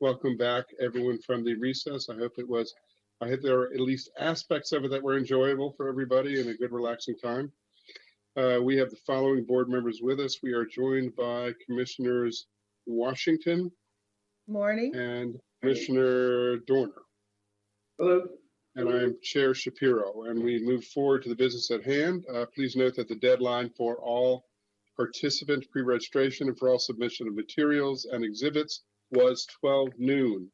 Welcome back, everyone from the recess. I hope there are at least aspects of it that were enjoyable for everybody and a good relaxing time. We have the following board members with us. We are joined by Commissioners Washington. Morning. And Commissioner Dorner. Hello. And I am Chair Shapiro, and we move forward to the business at hand. Please note that the deadline for all participant pre-registration and for all submission of materials and exhibits was 12 noon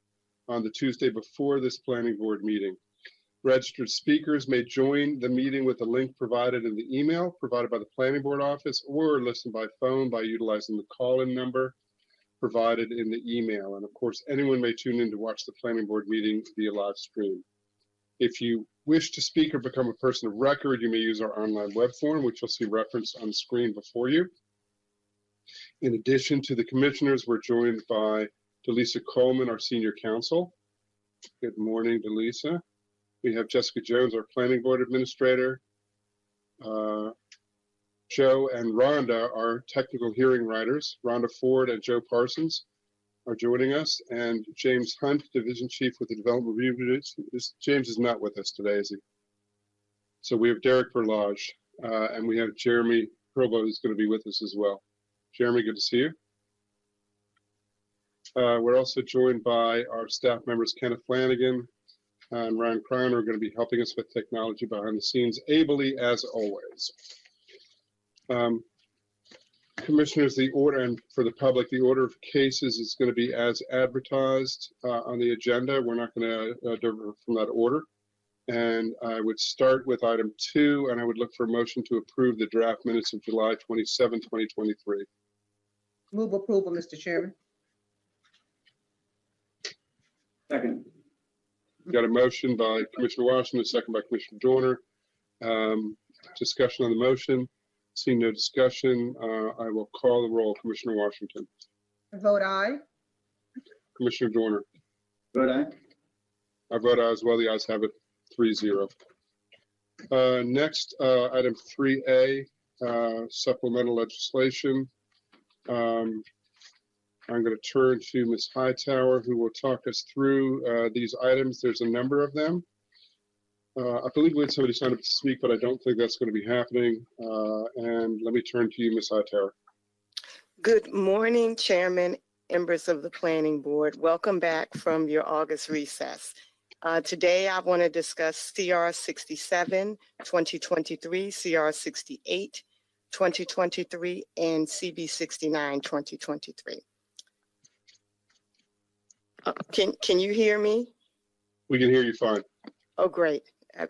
on the Tuesday before this planning board meeting. Registered speakers may join the meeting with the link provided in the email provided by the planning board office or listen by phone by utilizing the call-in number provided in the email. And of course, anyone may tune in to watch the planning board meeting via live stream. If you wish to speak or become a person of record, you may use our online web form, which you'll see referenced on the screen before you. In addition to the commissioners, we're joined by Delisa Coleman, our senior counsel. Good morning, Delisa. We have Jessica Jones, our planning board administrator. Joe and Rhonda, our technical hearing writers. Rhonda Ford and Joe Parsons are joining us, and James Hunt, division chief with the development review. James is not with us today, is he? So we have Derek Berlage, and we have Jeremy Provo, who's going to be with us as well. Jeremy, good to see you. We're also joined by our staff members, Kenneth Flanagan and Ryan Crown, who are going to be helping us with technology behind the scenes, ably as always. Commissioners, the order, and for the public, the order of cases is going to be as advertised on the agenda. We're not going to divert from that order. And I would start with item 2, and I would look for a motion to approve the draft minutes of July 27, 2023. Move approval, Mr. Chairman. Second. Got a motion by Commissioner Washington, a second by Commissioner Dorner. Discussion on the motion. Seeing no discussion, I will call the roll. Commissioner Washington. I vote aye. Commissioner Dorner. Vote aye. I vote aye as well. The ayes have it, 3-0. Next, item 3A, supplemental legislation. I'm going to turn to Ms. Hightower, who will talk us through these items. There's a number of them. I believe we had somebody sign up to speak, but I don't think that's going to be happening. And let me turn to you, Ms. Hightower. Good morning, Chairman, members of the Planning Board. Welcome back from your August recess. Today, I want to discuss CR 67, 2023, CR 68, 2023, and CB 69, 2023. Can you hear me? We can hear you fine. Oh, great.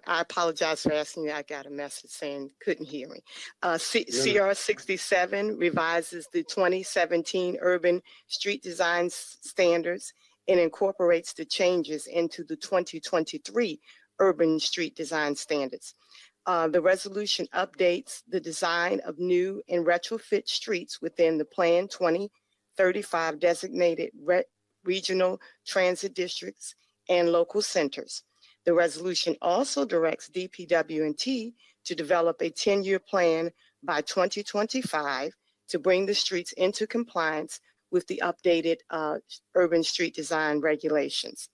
I apologize for asking you. I got a message saying couldn't hear me. CR 67 revises the 2017 Urban Street Design Standards and incorporates the changes into the 2023 Urban Street Design Standards. The resolution updates the design of new and retrofit streets within the Plan 2035 designated regional transit districts and local centers. The resolution also directs DPW&T to develop a 10-year plan by 2025 to bring the streets into compliance with the updated urban street design regulations.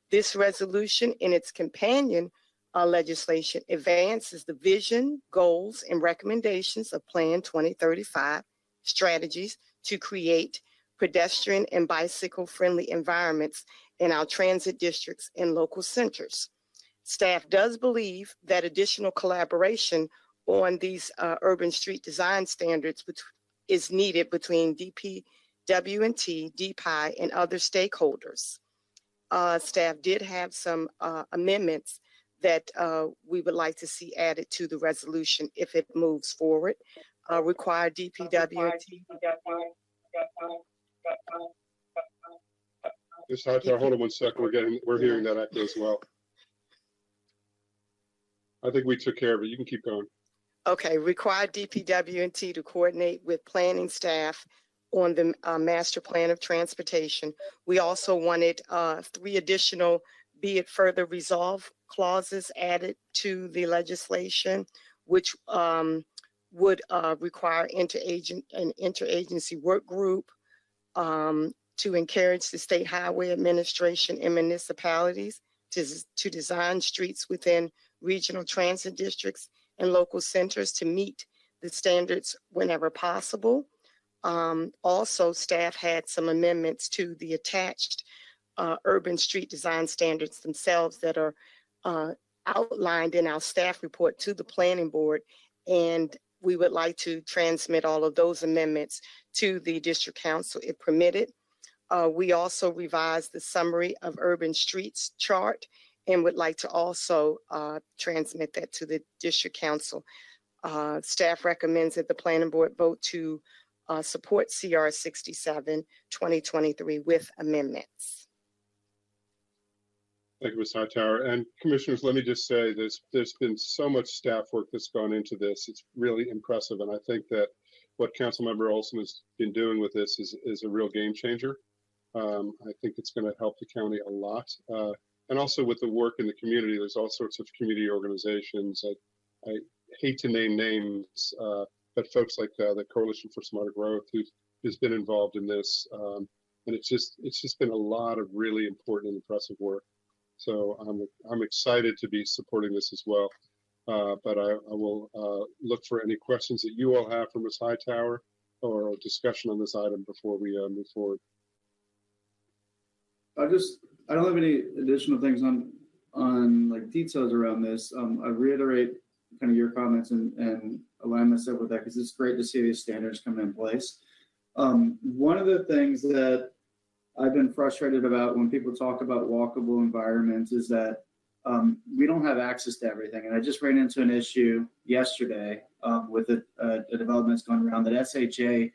This resolution and its companion legislation advances the vision, goals, and recommendations of Plan 2035 strategies to create pedestrian and bicycle-friendly environments in our transit districts and local centers. Staff does believe that additional collaboration on these urban street design standards is needed between DPW&T, DPI, and other stakeholders. Staff did have some amendments that we would like to see added to the resolution if it moves forward. Require DPW&T. Ms. Hightower, hold on 1 second. We're hearing that echo as well. I think we took care of it. You can keep going. Okay, require DPW&T to coordinate with planning staff on the master plan of transportation. We also wanted 3 additional be it further resolved clauses added to the legislation, which would require an interagency work group to encourage the State Highway Administration and municipalities to design streets within regional transit districts and local centers to meet the standards whenever possible. Also, staff had some amendments to the attached urban street design standards themselves that are outlined in our staff report to the planning board. And we would like to transmit all of those amendments to the district council if permitted. We also revised the summary of urban streets chart and would like to also transmit that to the district council. Staff recommends that the planning board vote to support CR 67 2023 with amendments. Thank you, Ms. Hightower. And commissioners, let me just say there's been so much staff work that's gone into this. It's really impressive. And I think that what Councilmember Olson has been doing with this is a real game changer. I think it's going to help the county a lot. And also with the work in the community, there's all sorts of community organizations. I hate to name names, but folks like the Coalition for Smarter Growth who's been involved in this. And it's just been a lot of really important and impressive work. So I'm excited to be supporting this as well. But I will look for any questions that you all have for Ms. Hightower or a discussion on this item before we move forward. I don't have any additional things on like details around this. I reiterate kind of your comments and align myself with that because it's great to see these standards come in place. One of the things that I've been frustrated about when people talk about walkable environments is that we don't have access to everything. And I just ran into an issue yesterday with a development that's going around that SHA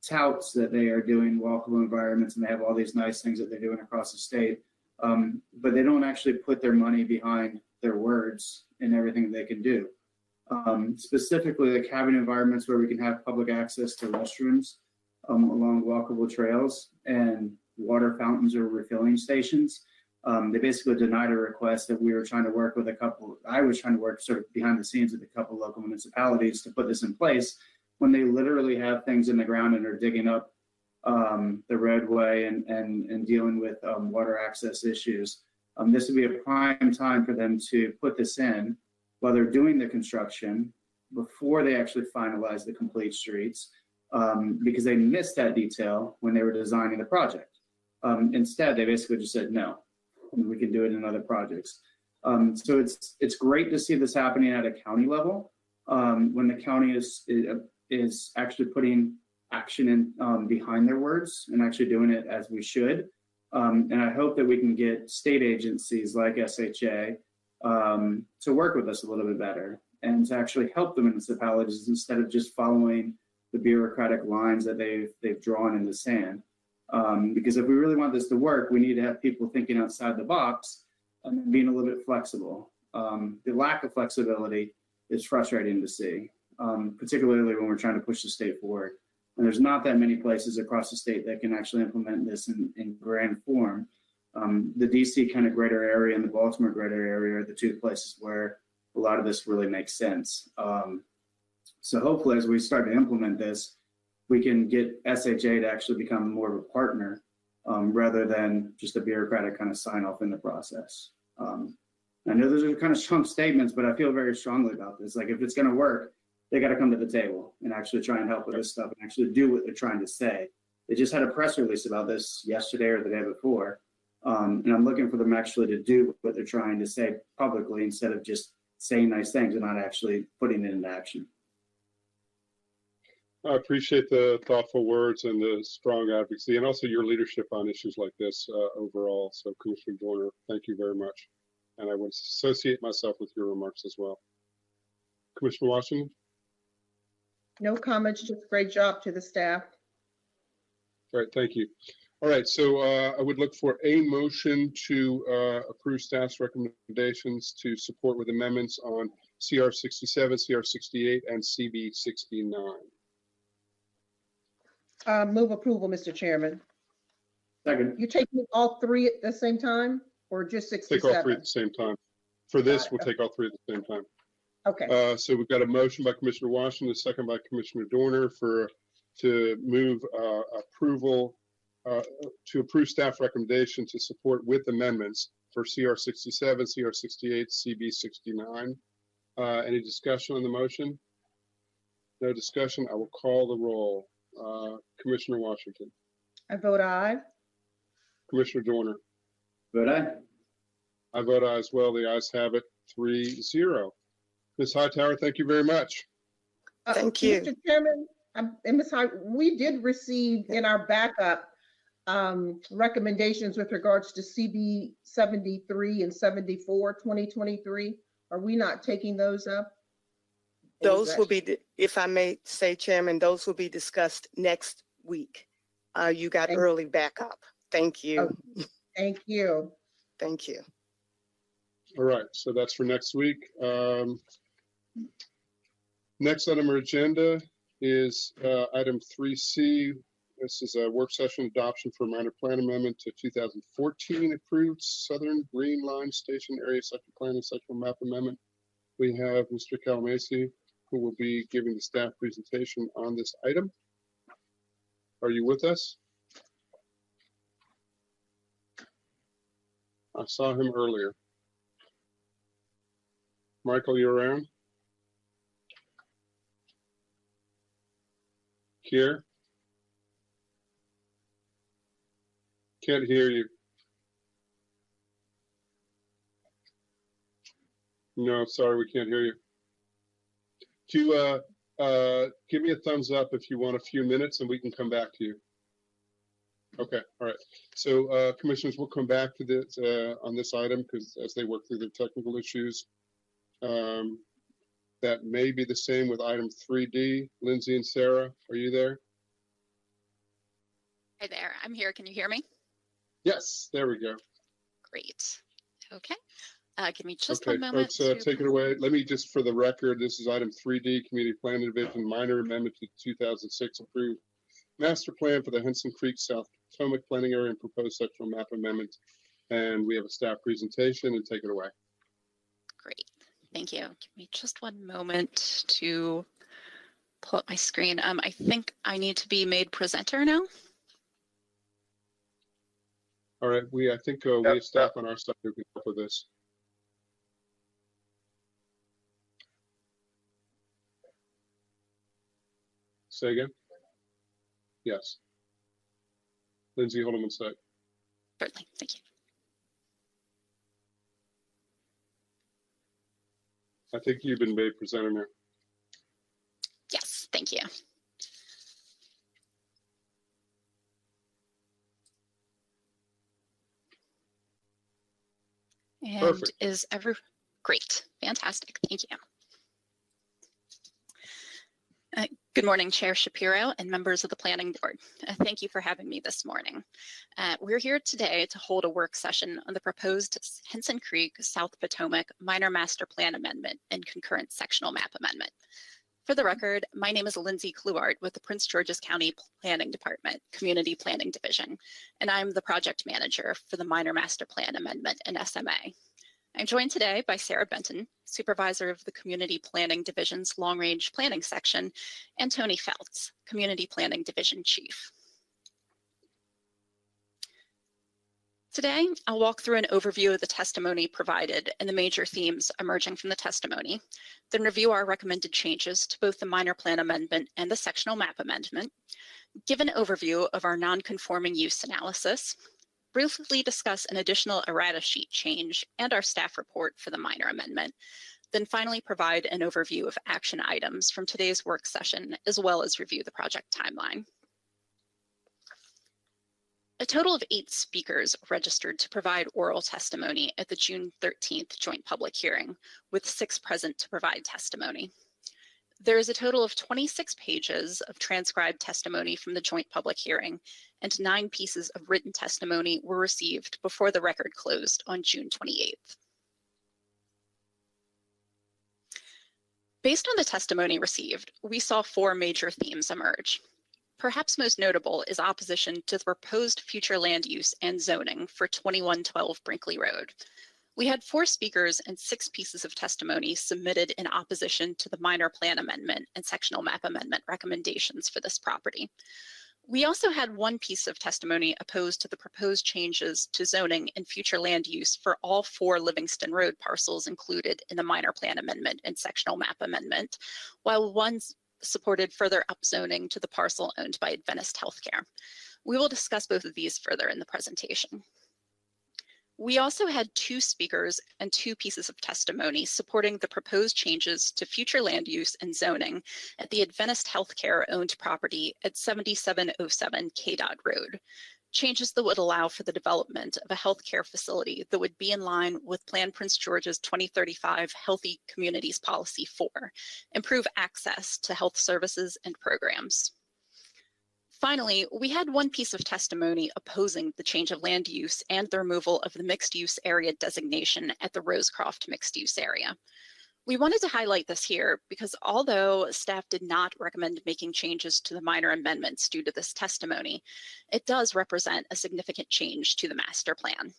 touts that they are doing walkable environments and they have all these nice things that they're doing across the state. But they don't actually put their money behind their words and everything they can do. Specifically, like having environments where we can have public access to restrooms along walkable trails and water fountains or refilling stations. They basically denied a request that we were trying to work with I was trying to work sort of behind the scenes with a couple local municipalities to put this in place when they literally have things in the ground and are digging up the roadway and dealing with water access issues. This would be a prime time for them to put this in while they're doing the construction before they actually finalize the complete streets because they missed that detail when they were designing the project. Instead, they basically just said, no, we can do it in other projects. So it's great to see this happening at a county level when the county is actually putting action in behind their words and actually doing it as we should. And I hope that we can get state agencies like SHA to work with us a little bit better and to actually help the municipalities instead of just following the bureaucratic lines that they've drawn in the sand. Because if we really want this to work, we need to have people thinking outside the box and being a little bit flexible. The lack of flexibility is frustrating to see, particularly when we're trying to push the state forward. And there's not that many places across the state that can actually implement this in grand form. The DC kind of greater area and the Baltimore greater area are the two places where a lot of this really makes sense. So hopefully as we start to implement this, we can get SHA to actually become more of a partner rather than just a bureaucratic kind of sign off in the process. I know those are kind of strong statements, but I feel very strongly about this. Like if it's gonna work, they gotta come to the table and actually try and help with this stuff and actually do what they're trying to say. They just had a press release about this yesterday or the day before. And I'm looking for them actually to do what they're trying to say publicly instead of just saying nice things and not actually putting it into action. I appreciate the thoughtful words and the strong advocacy and also your leadership on issues like this overall. So Commissioner Dorner, thank you very much. And I would associate myself with your remarks as well. Commissioner Washington? No comments, just great job to the staff. All right, thank you. All right, so I would look for a motion to approve staff's recommendations to support with amendments on CR 67, CR 68, and CB 69. Move approval, Mr. Chairman. Second. You taking all three at the same time or just Take 67? all three at the same time. For this, we'll take all three at the same time. Okay. So we've got a motion by Commissioner Washington, a second by Commissioner Dorner to move approval to approve staff recommendation to support with amendments for CR 67, CR 68, CB 69. Any discussion on the motion? No discussion. I will call the roll. Commissioner Washington, I vote aye. Commissioner Dorner. Vote aye. I vote aye as well. The ayes have it, 3-0. Ms. Hightower, thank you very much. Thank you. Mr. Chairman, and Ms. High, we did receive in our backup recommendations with regards to CB 73 and 74, 2023. Are we not taking those up? Those will be, if I may say, Chairman, those will be discussed next week. You got Thank- early backup. Thank you. Thank you. Thank you. All right, so that's for next week. Next on our agenda is item 3C. This is a work session adoption for a minor plan amendment to 2014 approved Southern Green Line Station Area Sector Plan and Sectional Map Amendment. We have Mr. Calamasi, who will be giving the staff presentation on this item. Are you with us? I saw him earlier. Michael, you around? Here? Can't hear you. No, sorry, we can't hear you. Give me a thumbs up if you want a few minutes and we can come back to you. Okay, all right. So commissioners, we'll come back to this on this item because as they work through their technical issues, that may be the same with item 3D. Lindsay and Sarah, are you there? Hi there, I'm here. Can you hear me? Yes, there we go. Great. Okay. Give me just Okay, one moment. folks, take it away. Let me just, for the record, this is item 3D, Community Planning Division, minor amendment to 2006 approved master plan for the Henson Creek South Potomac planning area and proposed sectional map amendment. And we have a staff presentation, and take it away. Great. Thank you. Give me just one moment to pull up my screen. I think I need to be made presenter now. All right, I think we have staff on our side who can help with this. Say again? Yes. Lindsay, hold on one sec. Certainly. Thank you. I think you've been made presenter now. Yes, thank you. And Perfect. is great, fantastic, thank you. Good morning, Chair Shapiro and members of the Planning Board. Thank you for having me this morning. We're here today to hold a work session on the proposed Henson Creek South Potomac Minor Master Plan Amendment and Concurrent Sectional Map Amendment. For the record, my name is Lindsay Kluart with the Prince George's County Planning Department, Community Planning Division, and I'm the project manager for the Minor Master Plan Amendment and SMA. I'm joined today by Sarah Benton, Supervisor of the Community Planning Division's Long Range Planning Section, and Tony Feltz, Community Planning Division Chief. Today, I'll walk through an overview of the testimony provided and the major themes emerging from the testimony, then review our recommended changes to both the minor plan amendment and the sectional map amendment, give an overview of our non-conforming use analysis, briefly discuss an additional errata sheet change and our staff report for the minor amendment, then finally provide an overview of action items from today's work session, as well as review the project timeline. A total of 8 speakers registered to provide oral testimony at the June 13th joint public hearing, with 6 present to provide testimony. There is a total of 26 pages of transcribed testimony from the joint public hearing, and 9 pieces of written testimony were received before the record closed on June 28th. Based on the testimony received, we saw 4 major themes emerge. Perhaps most notable is opposition to the proposed future land use and zoning for 2112 Brinkley Road. We had 4 speakers and 6 pieces of testimony submitted in opposition to the minor plan amendment and sectional map amendment recommendations for this property. We also had one piece of testimony opposed to the proposed changes to zoning and future land use for all 4 Livingston Road parcels included in the minor plan amendment and sectional map amendment, while one supported further upzoning to the parcel owned by Adventist Healthcare. We will discuss both of these further in the presentation. We also had 2 speakers and 2 pieces of testimony supporting the proposed changes to future land use and zoning at the Adventist Healthcare owned property at 7707 KDOT Road. Changes that would allow for the development of a healthcare facility that would be in line with Plan Prince George's 2035 Healthy Communities Policy 4, improve access to health services and programs. Finally, we had one piece of testimony opposing the change of land use and the removal of the mixed use area designation at the Rosecroft mixed use area. We wanted to highlight this here because although staff did not recommend making changes to the minor amendments due to this testimony, it does represent a significant change to the master plan.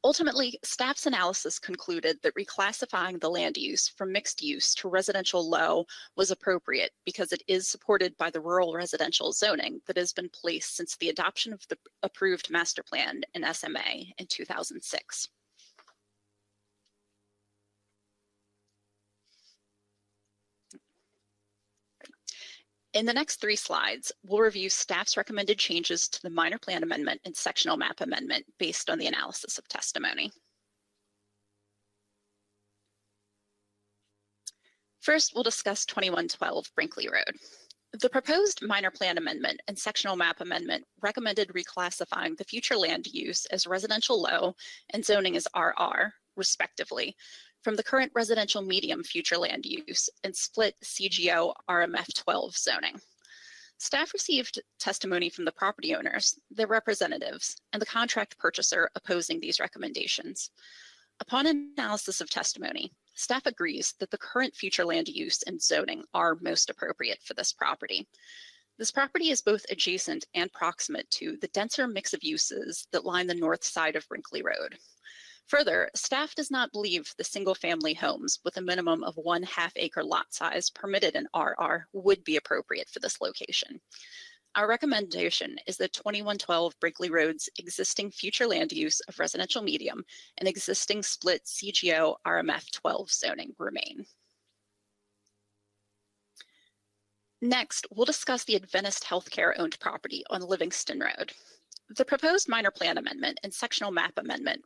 Ultimately, staff's analysis concluded that reclassifying the land use from mixed use to residential low was appropriate because it is supported by the rural residential zoning that has been placed since the adoption of the approved master plan in SMA in 2006. In the next 3 slides, we'll review staff's recommended changes to the minor plan amendment and sectional map amendment based on the analysis of testimony. First, we'll discuss 2112 Brinkley Road. The proposed minor plan amendment and sectional map amendment recommended reclassifying the future land use as residential low and zoning as RR, respectively, from the current residential medium future land use and split CGO RMF 12 zoning. Staff received testimony from the property owners, their representatives, and the contract purchaser opposing these recommendations. Upon analysis of testimony, staff agrees that the current future land use and zoning are most appropriate for this property. This property is both adjacent and proximate to the denser mix of uses that line the north side of Brinkley Road. Further, staff does not believe the single-family homes with a minimum of 1/2 acre lot size permitted in RR would be appropriate for this location. Our recommendation is that 2112 Brinkley Road's existing future land use of residential medium and existing split CGO RMF 12 zoning remain. Next, we'll discuss the Adventist Healthcare owned property on Livingston Road. The proposed minor plan amendment and sectional map amendment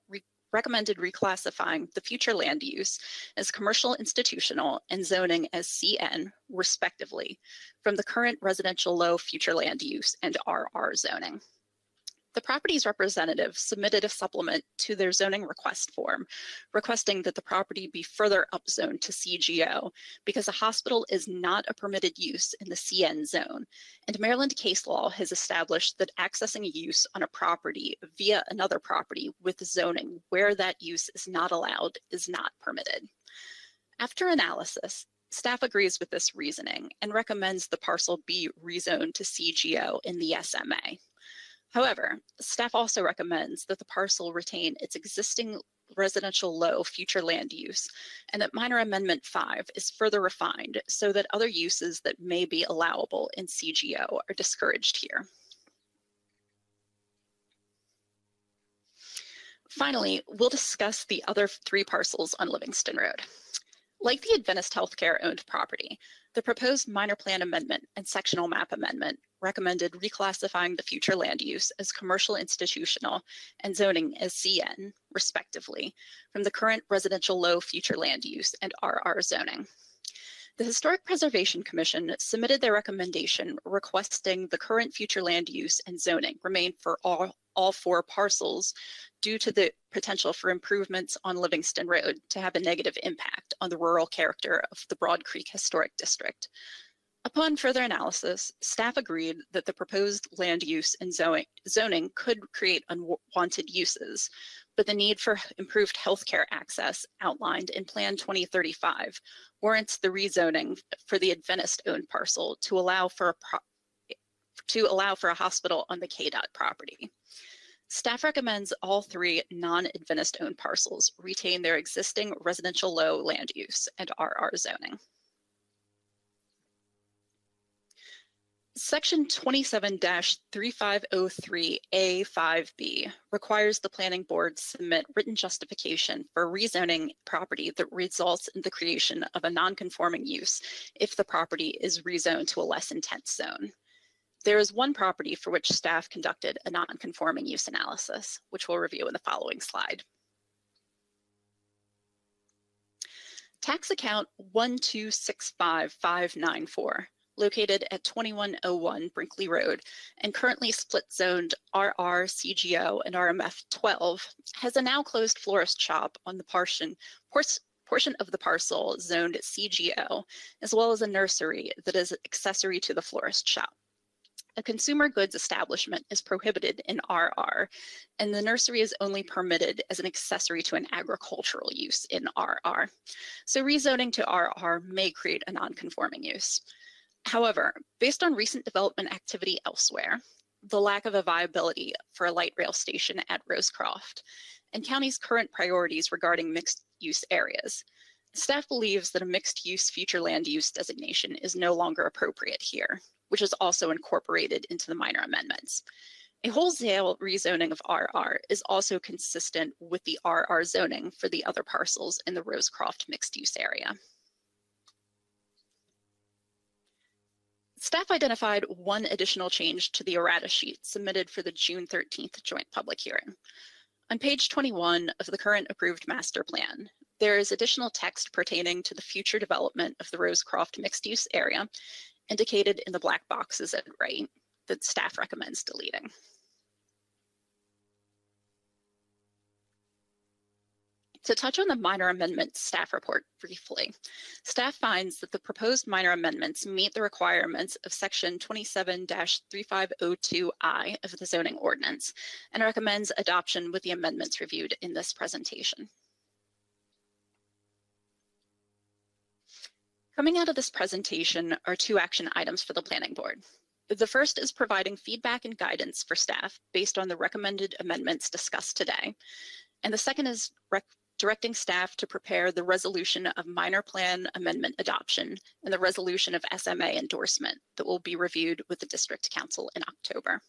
recommended reclassifying the future land use as commercial institutional and zoning as CN, respectively, from the current residential low future land use and RR zoning. The property's representative submitted a supplement to their zoning request form, requesting that the property be further upzoned to CGO because a hospital is not a permitted use in the CN zone, and Maryland case law has established that accessing a use on a property via another property with zoning where that use is not allowed is not permitted. After analysis, staff agrees with this reasoning and recommends the parcel be rezoned to CGO in the SMA. However, staff also recommends that the parcel retain its existing residential low future land use and that minor amendment 5 is further refined so that other uses that may be allowable in CGO are discouraged here. Finally, we'll discuss the other 3 parcels on Livingston Road. Like the Adventist Healthcare owned property, the proposed minor plan amendment and sectional map amendment recommended reclassifying the future land use as commercial institutional and zoning as CN, respectively, from the current residential low future land use and RR zoning. The Historic Preservation Commission submitted their recommendation requesting the current future land use and zoning remain for all 4 parcels due to the potential for improvements on Livingston Road to have a negative impact on the rural character of the Broad Creek Historic District. Upon further analysis, staff agreed that the proposed land use and zoning could create unwanted uses, but the need for improved healthcare access outlined in Plan 2035 warrants the rezoning for the Adventist-owned parcel to allow for a hospital on the KDOT property. Staff recommends all 3 non-Adventist-owned parcels retain their existing residential low land use and RR zoning. Section 27-3503A5B requires the planning board submit written justification for rezoning property that results in the creation of a non-conforming use if the property is rezoned to a less intense zone. There is one property for which staff conducted a non-conforming use analysis, which we'll review in the following slide. Tax account 1265594, located at 2101 Brinkley Road and currently split zoned RR, CGO, and RMF 12, has a now closed florist shop on the portion of the parcel zoned CGO, as well as a nursery that is accessory to the florist shop. A consumer goods establishment is prohibited in RR, and the nursery is only permitted as an accessory to an agricultural use in RR. So rezoning to RR may create a non-conforming use. However, based on recent development activity elsewhere, the lack of a viability for a light rail station at Rosecroft, and county's current priorities regarding mixed-use areas, staff believes that a mixed-use future land use designation is no longer appropriate here, which is also incorporated into the minor amendments. A wholesale rezoning of RR is also consistent with the RR zoning for the other parcels in the Rosecroft mixed-use area. Staff identified one additional change to the errata sheet submitted for the June 13th joint public hearing. On page 21 of the current approved master plan, there is additional text pertaining to the future development of the Rosecroft mixed-use area, indicated in the black boxes at right, that staff recommends deleting. To touch on the minor amendment staff report briefly, staff finds that the proposed minor amendments meet the requirements of section 27-3502I of the zoning ordinance and recommends adoption with the amendments reviewed in this presentation. Coming out of this presentation are two action items for the planning board. The first is providing feedback and guidance for staff based on the recommended amendments discussed today. And the second is directing staff to prepare the resolution of minor plan amendment adoption and the resolution of SMA endorsement that will be reviewed with the district council in October.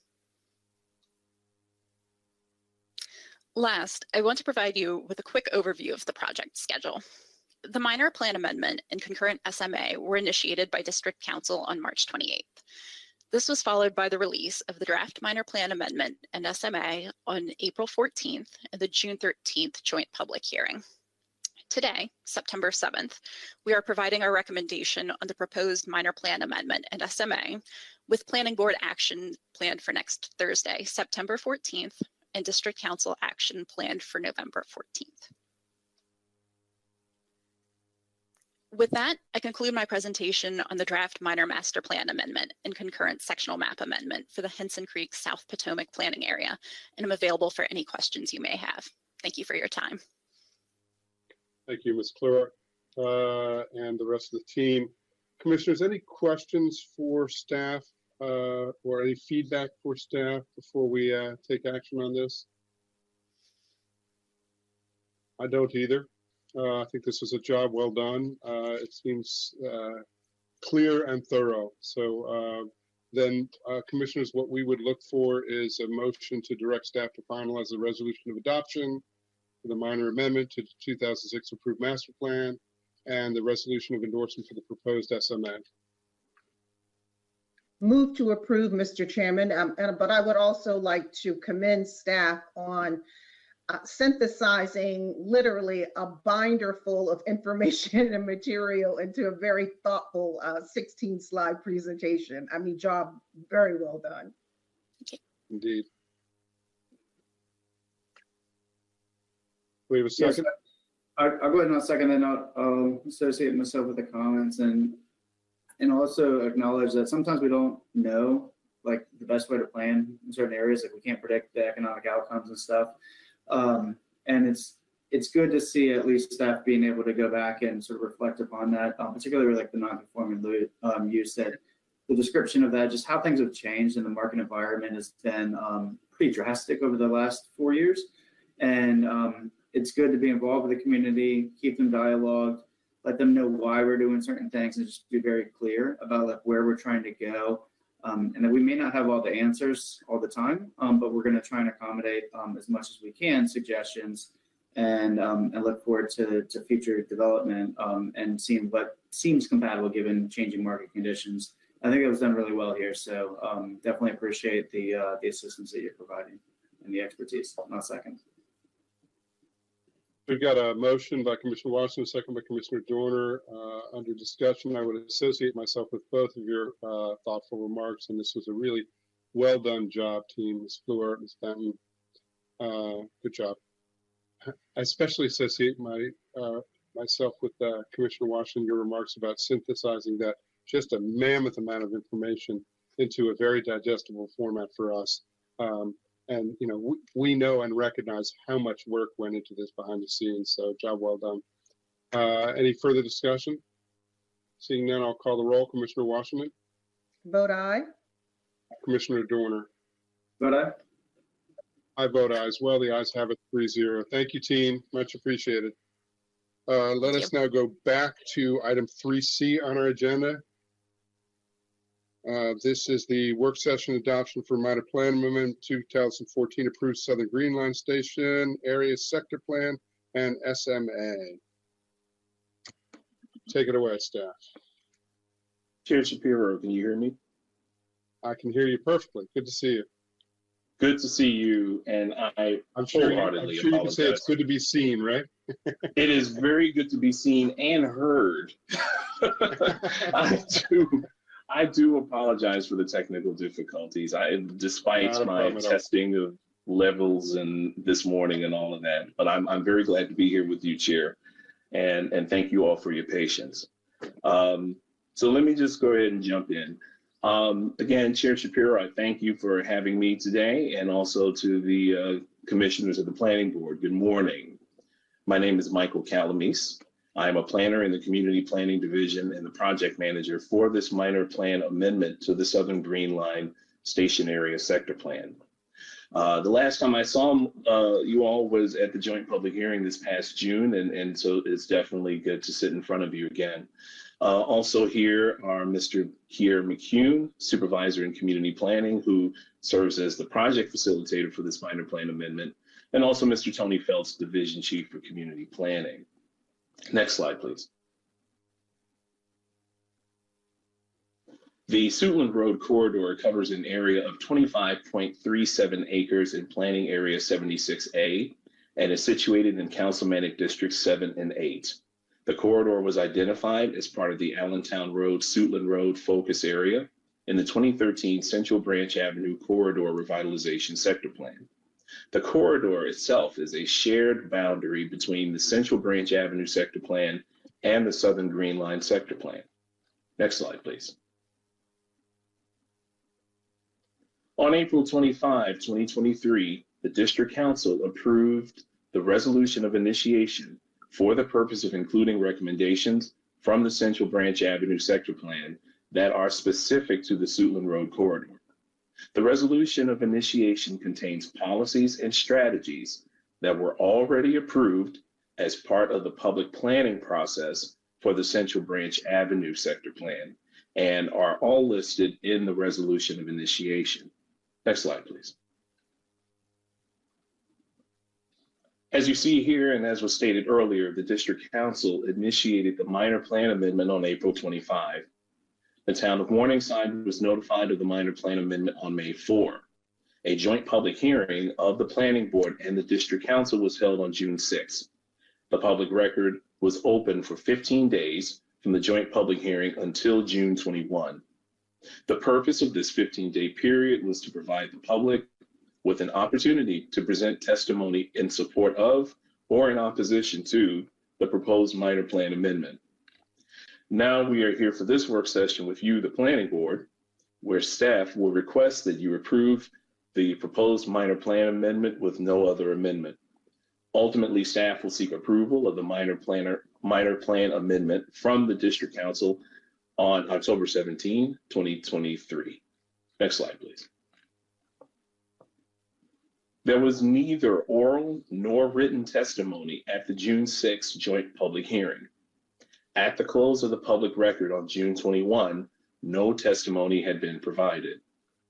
Last, I want to provide you with a quick overview of the project schedule. The minor plan amendment and concurrent SMA were initiated by district council on March 28th. This was followed by the release of the draft minor plan amendment and SMA on April 14th and the June 13th joint public hearing. Today, September 7th, we are providing our recommendation on the proposed minor plan amendment and SMA with planning board action planned for next Thursday, September 14th, and district council action planned for November 14th. With that, I conclude my presentation on the draft minor master plan amendment and concurrent sectional map amendment for the Henson Creek South Potomac planning area, and I'm available for any questions you may have. Thank you for your time. Thank you, Ms. Cleric, and the rest of the team. Commissioners, any questions for staff or any feedback for staff before we take action on this? I don't either. I think this was a job well done. It seems clear and thorough. So then, commissioners, what we would look for is a motion to direct staff to finalize the resolution of adoption for the minor amendment to the 2006 approved master plan and the resolution of endorsement for the proposed SMA. Move to approve, Mr. Chairman, but I would also like to commend staff on synthesizing literally a binder full of information and material into a very thoughtful 16-slide presentation. I mean, job very well done. Indeed. We have a second. Yes, I'll go ahead and I'll second that. I'll associate myself with the comments and also acknowledge that sometimes we don't know like the best way to plan in certain areas. Like we can't predict the economic outcomes and stuff. And it's good to see at least staff being able to go back and sort of reflect upon that, particularly like the non-conforming use, that the description of that, just how things have changed in the market environment has been pretty drastic over the last 4 years. And it's good to be involved with the community, keep them dialogued, let them know why we're doing certain things, and just be very clear about like where we're trying to go. and that we may not have all the answers all the time, but we're going to try and accommodate as much as we can suggestions, and look forward to future development and seeing what seems compatible given changing market conditions. I think it was done really well here, so definitely appreciate the assistance that you're providing and the expertise. I'll second. We've got a motion by Commissioner Washington, second by Commissioner Dorner. Under discussion, I would associate myself with both of your thoughtful remarks, and this was a really well done job, team. Ms. Fleur, Ms. Benton, good job. I especially associate myself with Commissioner Washington, your remarks about synthesizing that just a mammoth amount of information into a very digestible format for us. And, you know, we know and recognize how much work went into this behind the scenes, so job well done. Any further discussion? Seeing none, I'll call the roll. Commissioner Washington? Vote aye. Commissioner Dorner? Vote aye. I vote aye as well. The ayes have it 3-0. Thank you, team. Much appreciated. Let us now go back to item 3C on our agenda. This is the work session adoption for minor plan amendment 2014 approved Southern Green Line Station area sector plan and SMA. Take it away, staff. Chair Shapiro, can you hear me? I can hear you perfectly. Good to see you. Good to see you, and I'm sure you wholeheartedly can say it's apologize. good to be seen, right? It is very good to be seen and heard. I do apologize for the technical difficulties. Despite Not a my problem at all. testing of levels and this morning and all of that, but I'm very glad to be here with you, Chair, and thank you all for your patience. So let me just go ahead and jump in. Again, Chair Shapiro, I thank you for having me today, and also to the commissioners of the Planning Board. Good morning. My name is Michael Calamise. I am a planner in the Community Planning Division and the project manager for this minor plan amendment to the Southern Green Line Station Area Sector Plan. The last time I saw you all was at the joint public hearing this past June, and so it's definitely good to sit in front of you again. Also here are Mr. Kier McCune, supervisor in community planning, who serves as the project facilitator for this minor plan amendment, and also Mr. Tony Feltz, division chief for community planning. Next slide, please. The Suitland Road corridor covers an area of 25.37 acres in Planning Area 76A and is situated in Councilmanic Districts 7 and 8. The corridor was identified as part of the Allentown Road, Suitland Road focus area in the 2013 Central Branch Avenue Corridor Revitalization Sector Plan. The corridor itself is a shared boundary between the Central Branch Avenue Sector Plan and the Southern Green Line Sector Plan. Next slide, please. On April 25, 2023, the District Council approved the resolution of initiation for the purpose of including recommendations from the Central Branch Avenue Sector Plan that are specific to the Suitland Road corridor. The resolution of initiation contains policies and strategies that were already approved as part of the public planning process for the Central Branch Avenue Sector Plan and are all listed in the resolution of initiation. Next slide, please. As you see here, and as was stated earlier, the District Council initiated the minor plan amendment on April 25. The town of Morningside was notified of the minor plan amendment on May 4. A joint public hearing of the Planning Board and the District Council was held on June 6. The public record was open for 15 days from the joint public hearing until June 21. The purpose of this 15-day period was to provide the public with an opportunity to present testimony in support of or in opposition to the proposed minor plan amendment. Now we are here for this work session with you, the Planning Board, where staff will request that you approve the proposed minor plan amendment with no other amendment. Ultimately, staff will seek approval of the minor plan amendment from the District Council on October 17, 2023. Next slide, please. There was neither oral nor written testimony at the June 6 joint public hearing. At the close of the public record on June 21, no testimony had been provided.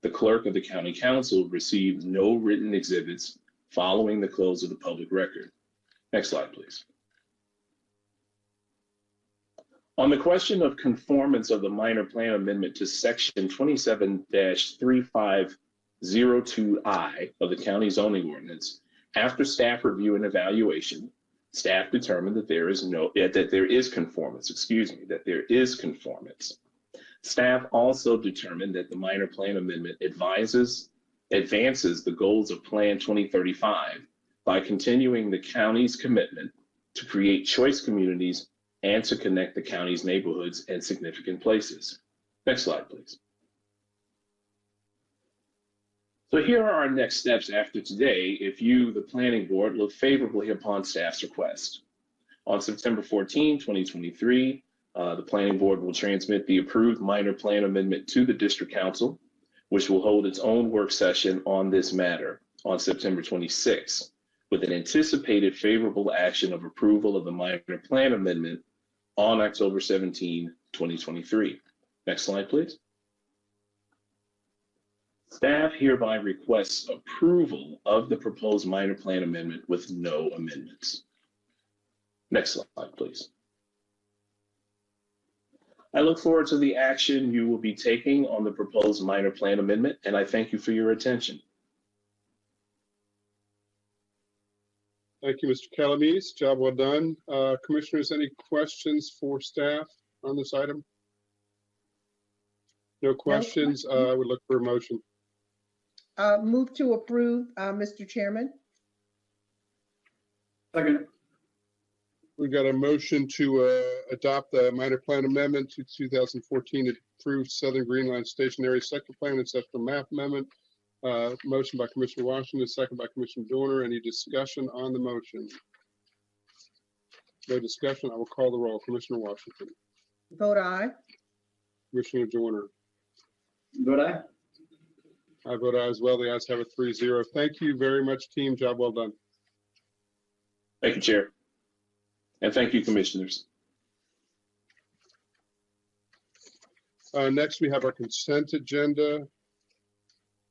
The clerk of the county council received no written exhibits following the close of the public record. Next slide, please. On the question of conformance of the minor plan amendment to section 27-3502I of the county zoning ordinance, after staff review and evaluation, staff determined that there is conformance. Staff also determined that the minor plan amendment advances the goals of Plan 2035 by continuing the county's commitment to create choice communities and to connect the county's neighborhoods and significant places. Next slide, please. So here are our next steps after today if you, the planning board, look favorably upon staff's request. On September 14, 2023, the planning board will transmit the approved minor plan amendment to the district council, which will hold its own work session on this matter on September 26, with an anticipated favorable action of approval of the minor plan amendment on October 17, 2023. Next slide, please. Staff hereby requests approval of the proposed minor plan amendment with no amendments. Next slide, please. I look forward to the action you will be taking on the proposed minor plan amendment, and I thank you for your attention. Thank you, Mr. Calamise. Job well done. Commissioners, any questions for staff on this item? No questions. I would look for a motion. Move to approve, Mr. Chairman. Second. We've got a motion to adopt the minor plan amendment to 2014 approved Southern Green Line Stationary Sector Plan and Sector Map Amendment. Motion by Commissioner Washington, second by Commissioner Dorner. Any discussion on the motion? No discussion. I will call the roll. Commissioner Washington. Vote aye. Commissioner Dorner. Vote aye. I vote aye as well. The ayes have it 3-0. Thank you very much, team. Job well done. Thank you, Chair. And thank you, commissioners. Next, we have our consent agenda.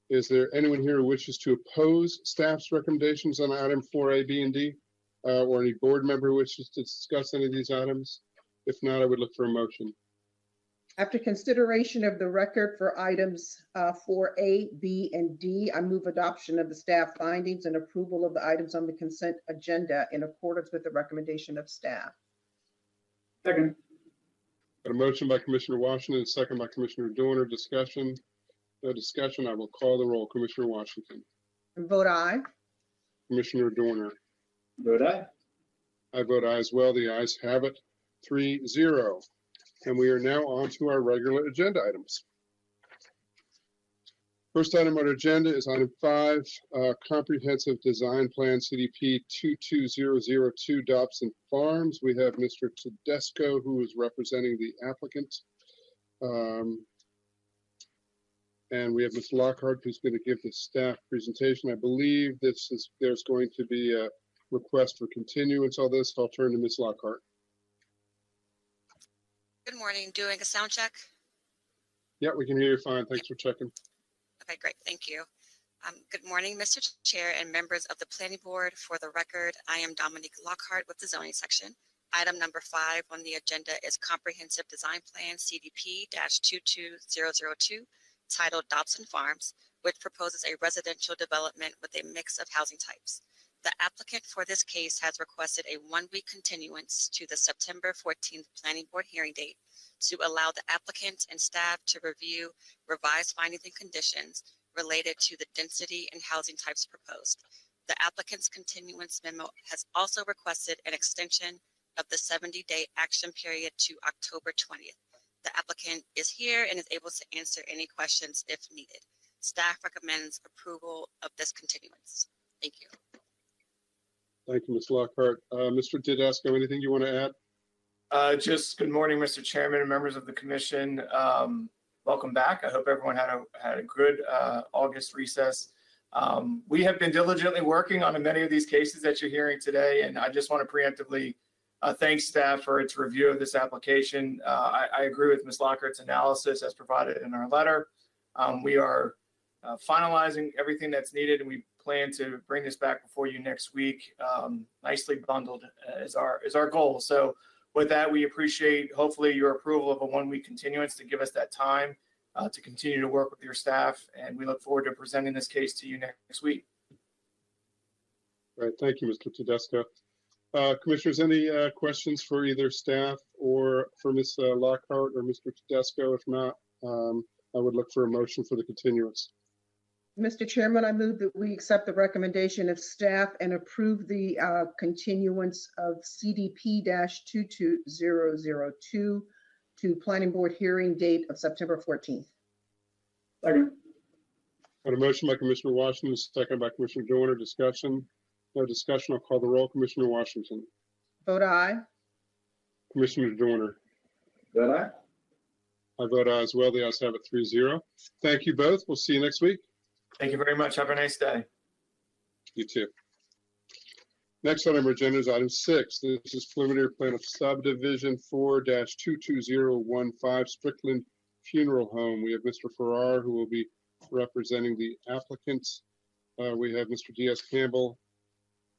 Is there anyone here who wishes to oppose staff's recommendations on item 4A, B, and D? Or any board member who wishes to discuss any of these items? If not, I would look for a motion. After consideration of the record for items 4A, B, and D, I move adoption of the staff findings and approval of the items on the consent agenda in accordance with the recommendation of staff. Second. Got a motion by Commissioner Washington, a second by Commissioner Dorner. Discussion? No discussion. I will call the roll. Commissioner Washington. And vote aye. Commissioner Dorner. Vote aye. I vote aye as well. The ayes have it 3-0. And we are now on to our regular agenda items. First item on our agenda is item 5, Comprehensive Design Plan CDP 22002 Dobson Farms. We have Mr. Tedesco, who is representing the applicant. And we have Ms. Lockhart, who's going to give the staff presentation. I believe there's going to be a request for continuance on this. I'll turn to Ms. Lockhart. Good morning. Doing a sound check? Yeah, we can hear you fine. Thanks for checking. Okay, great. Thank you. Good morning, Mr. Chair and members of the Planning Board. For the record, I am Dominique Lockhart with the zoning section. Item number 5 on the agenda is Comprehensive Design Plan CDP-22002, titled Dobson Farms, which proposes a residential development with a mix of housing types. The applicant for this case has requested a 1-week continuance to the September 14th Planning Board hearing date to allow the applicant and staff to review revised findings and conditions related to the density and housing types proposed. The applicant's continuance memo has also requested an extension of the 70-day action period to October 20th. The applicant is here and is able to answer any questions if needed. Staff recommends approval of this continuance. Thank you. Thank you, Ms. Lockhart. Mr. Tedesco, anything you want to add? Just good morning, Mr. Chairman and members of the commission. Welcome back. I hope everyone had a good August recess. We have been diligently working on many of these cases that you're hearing today, and I just want to preemptively thank staff for its review of this application. I agree with Ms. Lockhart's analysis as provided in our letter. We are finalizing everything that's needed, and we plan to bring this back before you next week. Nicely bundled is our goal. So with that, we appreciate hopefully your approval of a 1-week continuance to give us that time to continue to work with your staff, and we look forward to presenting this case to you next week. All right, thank you, Mr. Tedesco. Commissioners, any questions for either staff or for Ms. Lockhart or Mr. Tedesco? If not, I would look for a motion for the continuance. Mr. Chairman, I move that we accept the recommendation of staff and approve the continuance of CDP-22002 to Planning Board hearing date of September 14th. Second. Got a motion by Commissioner Washington, second by Commissioner Joyner. Discussion? No discussion. I'll call the roll. Commissioner Washington. Vote aye. Commissioner Joyner. Vote aye. I vote aye as well. The ayes have it 3-0. Thank you both. We'll see you next week. Thank you very much. Have a nice day. You too. Next on our agenda is item 6. This is preliminary plan of subdivision 4-22015 Strickland Funeral Home. We have Mr. Farrar, who will be representing the applicants. We have Mr. Diaz-Campbell,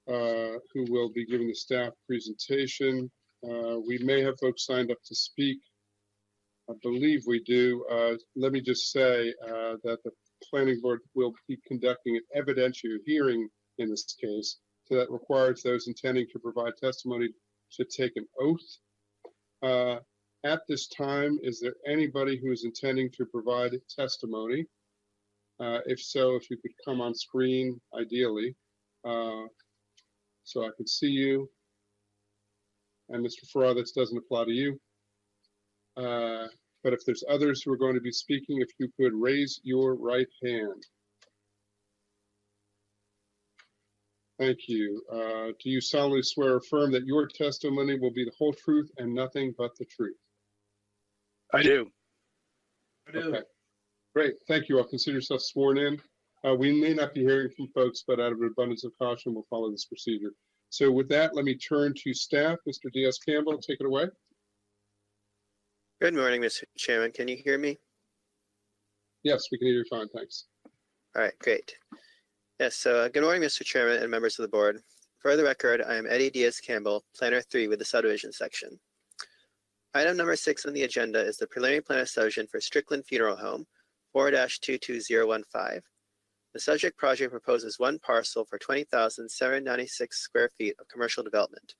who will be giving the staff presentation. We may have folks signed up to speak. I believe we do. Let me just say that the Planning Board will be conducting an evidentiary hearing in this case. So that requires those intending to provide testimony to take an oath. At this time, is there anybody who is intending to provide testimony? If so, if you could come on screen, ideally, so I can see you. And Mr. Farrar, this doesn't apply to you. But if there's others who are going to be speaking, if you could raise your right hand. Thank you. Do you solemnly swear or affirm that your testimony will be the whole truth and nothing but the truth? I do. Okay, great. Thank you. I'll consider yourself sworn in. We may not be hearing from folks, but out of an abundance of caution, we'll follow this procedure. So with that, let me turn to staff. Mr. Diaz-Campbell, take it away. Good morning, Mr. Chairman. Can you hear me? Yes, we can hear you fine. Thanks. All right, great. Yes, so good morning, Mr. Chairman and members of the board. For the record, I am Eddie Diaz-Campbell, Planner 3 with the subdivision section. Item number 6 on the agenda is the preliminary plan of subdivision for Strickland Funeral Home, 4-22015. The subject project proposes one parcel for 20,796 square feet of commercial development.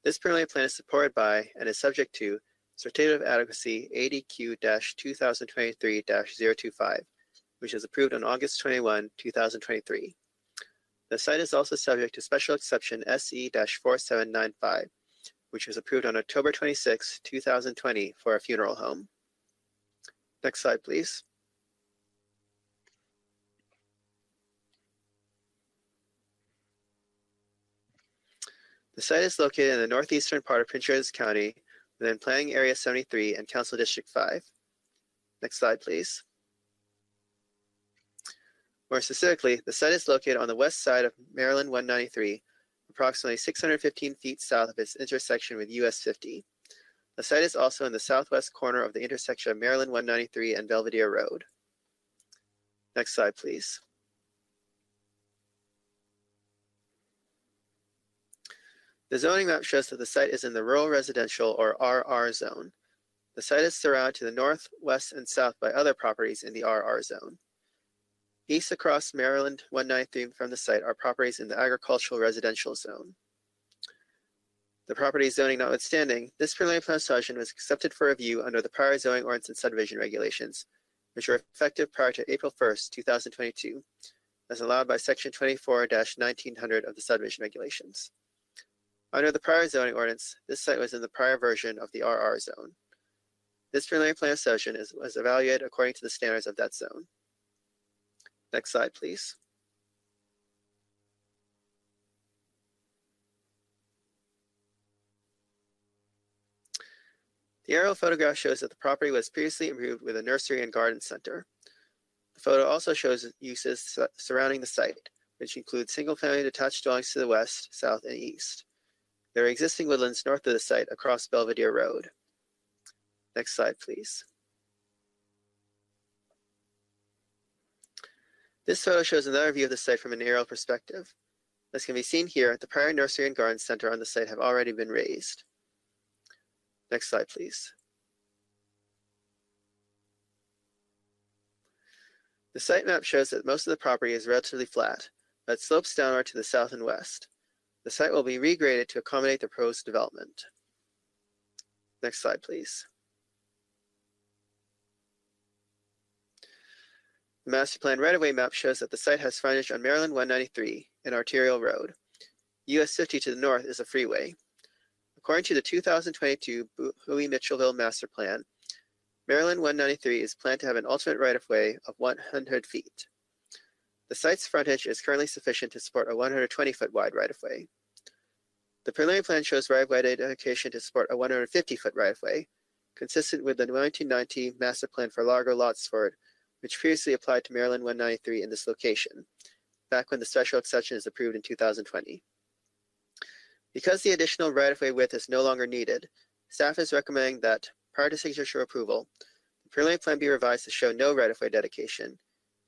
This preliminary plan is supported by and is subject to Certificate of Adequacy ADQ-2023-025, which is approved on August 21, 2023. The site is also subject to Special Exception SE-4795, which was approved on October 26, 2020 for a funeral home. Next slide, please. The site is located in the northeastern part of Prince George's County, within Planning Area 73 and Council District 5. Next slide, please. More specifically, the site is located on the west side of Maryland 193, approximately 615 feet south of its intersection with US 50. The site is also in the southwest corner of the intersection of Maryland 193 and Belvedere Road. Next slide, please. The zoning map shows that the site is in the rural residential or RR zone. The site is surrounded to the north, west, and south by other properties in the RR zone. East across Maryland 193 from the site are properties in the agricultural residential zone. The property zoning notwithstanding, this preliminary plan subdivision was accepted for review under the prior zoning ordinance and subdivision regulations, which were effective prior to April 1st, 2022, as allowed by Section 24-1900 of the subdivision regulations. Under the prior zoning ordinance, this site was in the prior version of the RR zone. This preliminary plan of subdivision was evaluated according to the standards of that zone. Next slide, please. The aerial photograph shows that the property was previously improved with a nursery and garden center. The photo also shows uses surrounding the site, which include single-family detached dwellings to the west, south, and east. There are existing woodlands north of the site across Belvedere Road. Next slide, please. This photo shows another view of the site from an aerial perspective. As can be seen here, the prior nursery and garden center on the site have already been raised. Next slide, please. The site map shows that most of the property is relatively flat, but slopes downward to the south and west. The site will be regraded to accommodate the proposed development. Next slide, please. The master plan right-of-way map shows that the site has frontage on Maryland 193, an arterial road. US 50 to the north is a freeway. According to the 2022 Bowie-Mitchellville master plan, Maryland 193 is planned to have an ultimate right-of-way of 100 feet. The site's frontage is currently sufficient to support a 120-foot wide right-of-way. The preliminary plan shows right-of-way dedication to support a 150-foot right-of-way, consistent with the 1990 master plan for Largo Lotsford, which previously applied to Maryland 193 in this location, back when the special exception is approved in 2020. Because the additional right-of-way width is no longer needed, staff is recommending that, prior to signature approval, the preliminary plan be revised to show no right-of-way dedication,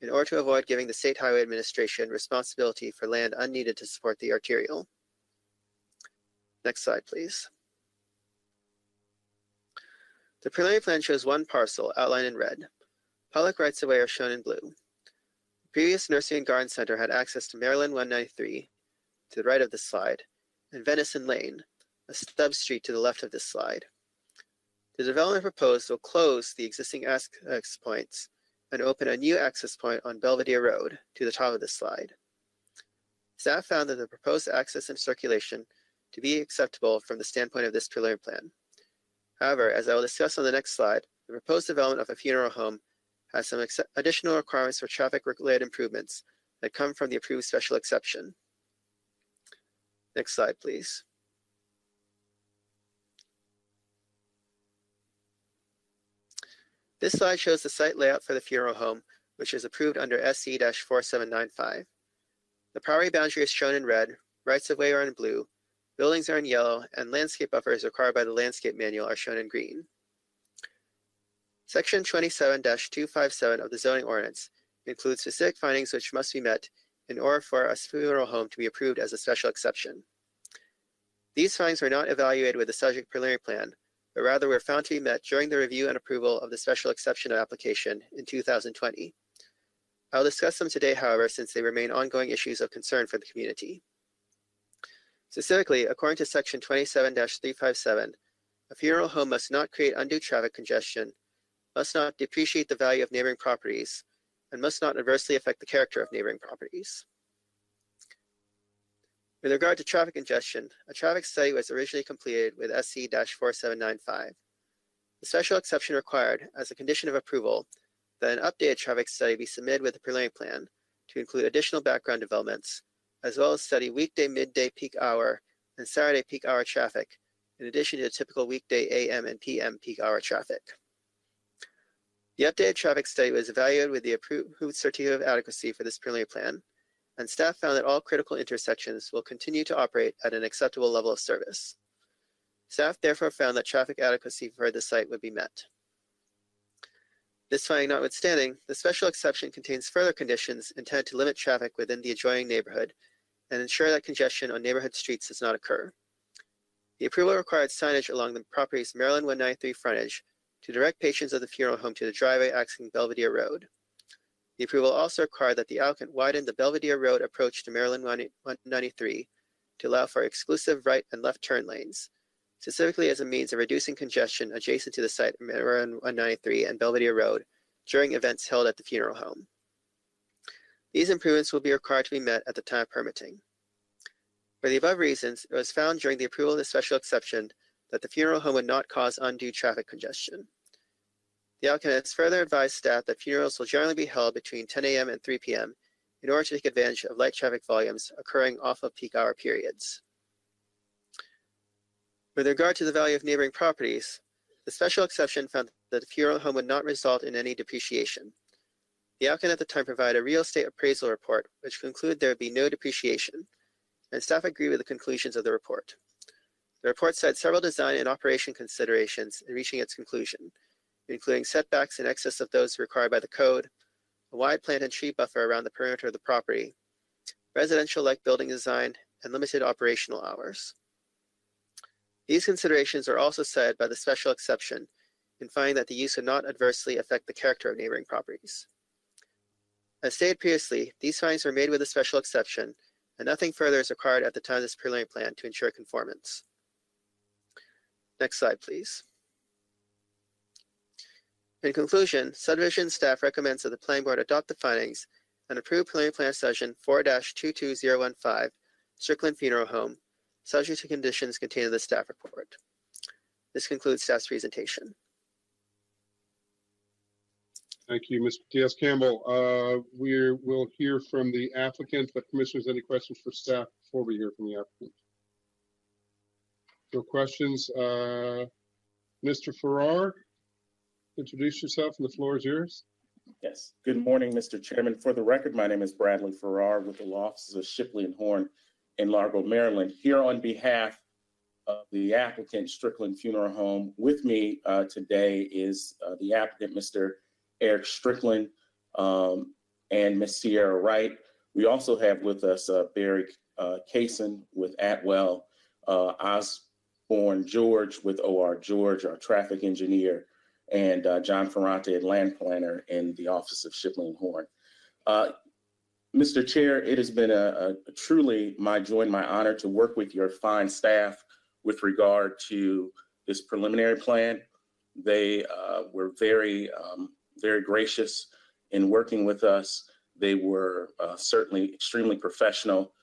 in order to avoid giving the State Highway Administration responsibility for land unneeded to support the arterial. Next slide, please. The preliminary plan shows one parcel outlined in red. Public rights-of-way are shown in blue. The previous nursery and garden center had access to Maryland 193 to the right of this slide, and Venison Lane, a stub street to the left of this slide. The development proposed will close the existing access points and open a new access point on Belvedere Road to the top of this slide. Staff found that the proposed access and circulation to be acceptable from the standpoint of this preliminary plan. However, as I will discuss on the next slide, the proposed development of a funeral home has some additional requirements for traffic-related improvements that come from the approved special exception. Next slide, please. This slide shows the site layout for the funeral home, which is approved under SC-4795. The property boundary is shown in red, rights-of-way are in blue, buildings are in yellow, and landscape buffers required by the landscape manual are shown in green. Section 27-257 of the zoning ordinance includes specific findings which must be met in order for a funeral home to be approved as a special exception. These findings were not evaluated with the subject preliminary plan, but rather were found to be met during the review and approval of the special exception application in 2020. I will discuss them today, however, since they remain ongoing issues of concern for the community. Specifically, according to Section 27-357, a funeral home must not create undue traffic congestion, must not depreciate the value of neighboring properties, and must not adversely affect the character of neighboring properties. With regard to traffic congestion, a traffic study was originally completed with SC-4795. The special exception required, as a condition of approval, that an updated traffic study be submitted with the preliminary plan to include additional background developments, as well as study weekday midday peak hour and Saturday peak hour traffic, in addition to typical weekday AM and PM peak hour traffic. The updated traffic study was evaluated with the approved certificate of adequacy for this preliminary plan, and staff found that all critical intersections will continue to operate at an acceptable level of service. Staff therefore found that traffic adequacy for the site would be met. This finding notwithstanding, the special exception contains further conditions intended to limit traffic within the adjoining neighborhood and ensure that congestion on neighborhood streets does not occur. The approval required signage along the property's Maryland 193 frontage to direct patrons of the funeral home to the driveway accessing Belvedere Road. The approval also required that the applicant widen the Belvedere Road approach to Maryland 193 to allow for exclusive right and left turn lanes, specifically as a means of reducing congestion adjacent to the site of Maryland 193 and Belvedere Road during events held at the funeral home. These improvements will be required to be met at the time of permitting. For the above reasons, it was found during the approval of the special exception that the funeral home would not cause undue traffic congestion. The applicant has further advised staff that funerals will generally be held between 10 a.m. and 3 p.m. in order to take advantage of light traffic volumes occurring off of peak hour periods. With regard to the value of neighboring properties, the special exception found that the funeral home would not result in any depreciation. The applicant at the time provided a real estate appraisal report which concluded there would be no depreciation, and staff agreed with the conclusions of the report. The report cited several design and operation considerations in reaching its conclusion, including setbacks in excess of those required by the code, a wide plant and tree buffer around the perimeter of the property, residential-like building design, and limited operational hours. These considerations are also cited by the special exception in finding that the use would not adversely affect the character of neighboring properties. As stated previously, these findings were made with a special exception, and nothing further is required at the time of this preliminary plan to ensure conformance. Next slide, please. In conclusion, subdivision staff recommends that the planning board adopt the findings and approve preliminary plan session 4-22015, Strickland Funeral Home, subject to conditions contained in the staff report. This concludes staff's presentation. Thank you, Mr. Diaz-Campbell. We'll hear from the applicant, but commissioners, any questions for staff before we hear from the applicant? No questions. Mr. Farrar, introduce yourself and the floor is yours. Yes. Good morning, Mr. Chairman. For the record, my name is Bradley Farrar with the law offices of Shipley and Horn in Largo, Maryland. Here on behalf of the applicant, Strickland Funeral Home, with me today is the applicant, Mr. Eric Strickland, and Ms. Sierra Wright. We also have with us Barry Kaysen with Atwell, Osborne George with OR George, our traffic engineer, and John Ferrante, land planner in the office of Shipley and Horn. Mr. Chair, it has been a truly my joy and my honor to work with your fine staff with regard to this preliminary plan. They were very gracious in working with us. They were certainly extremely professional.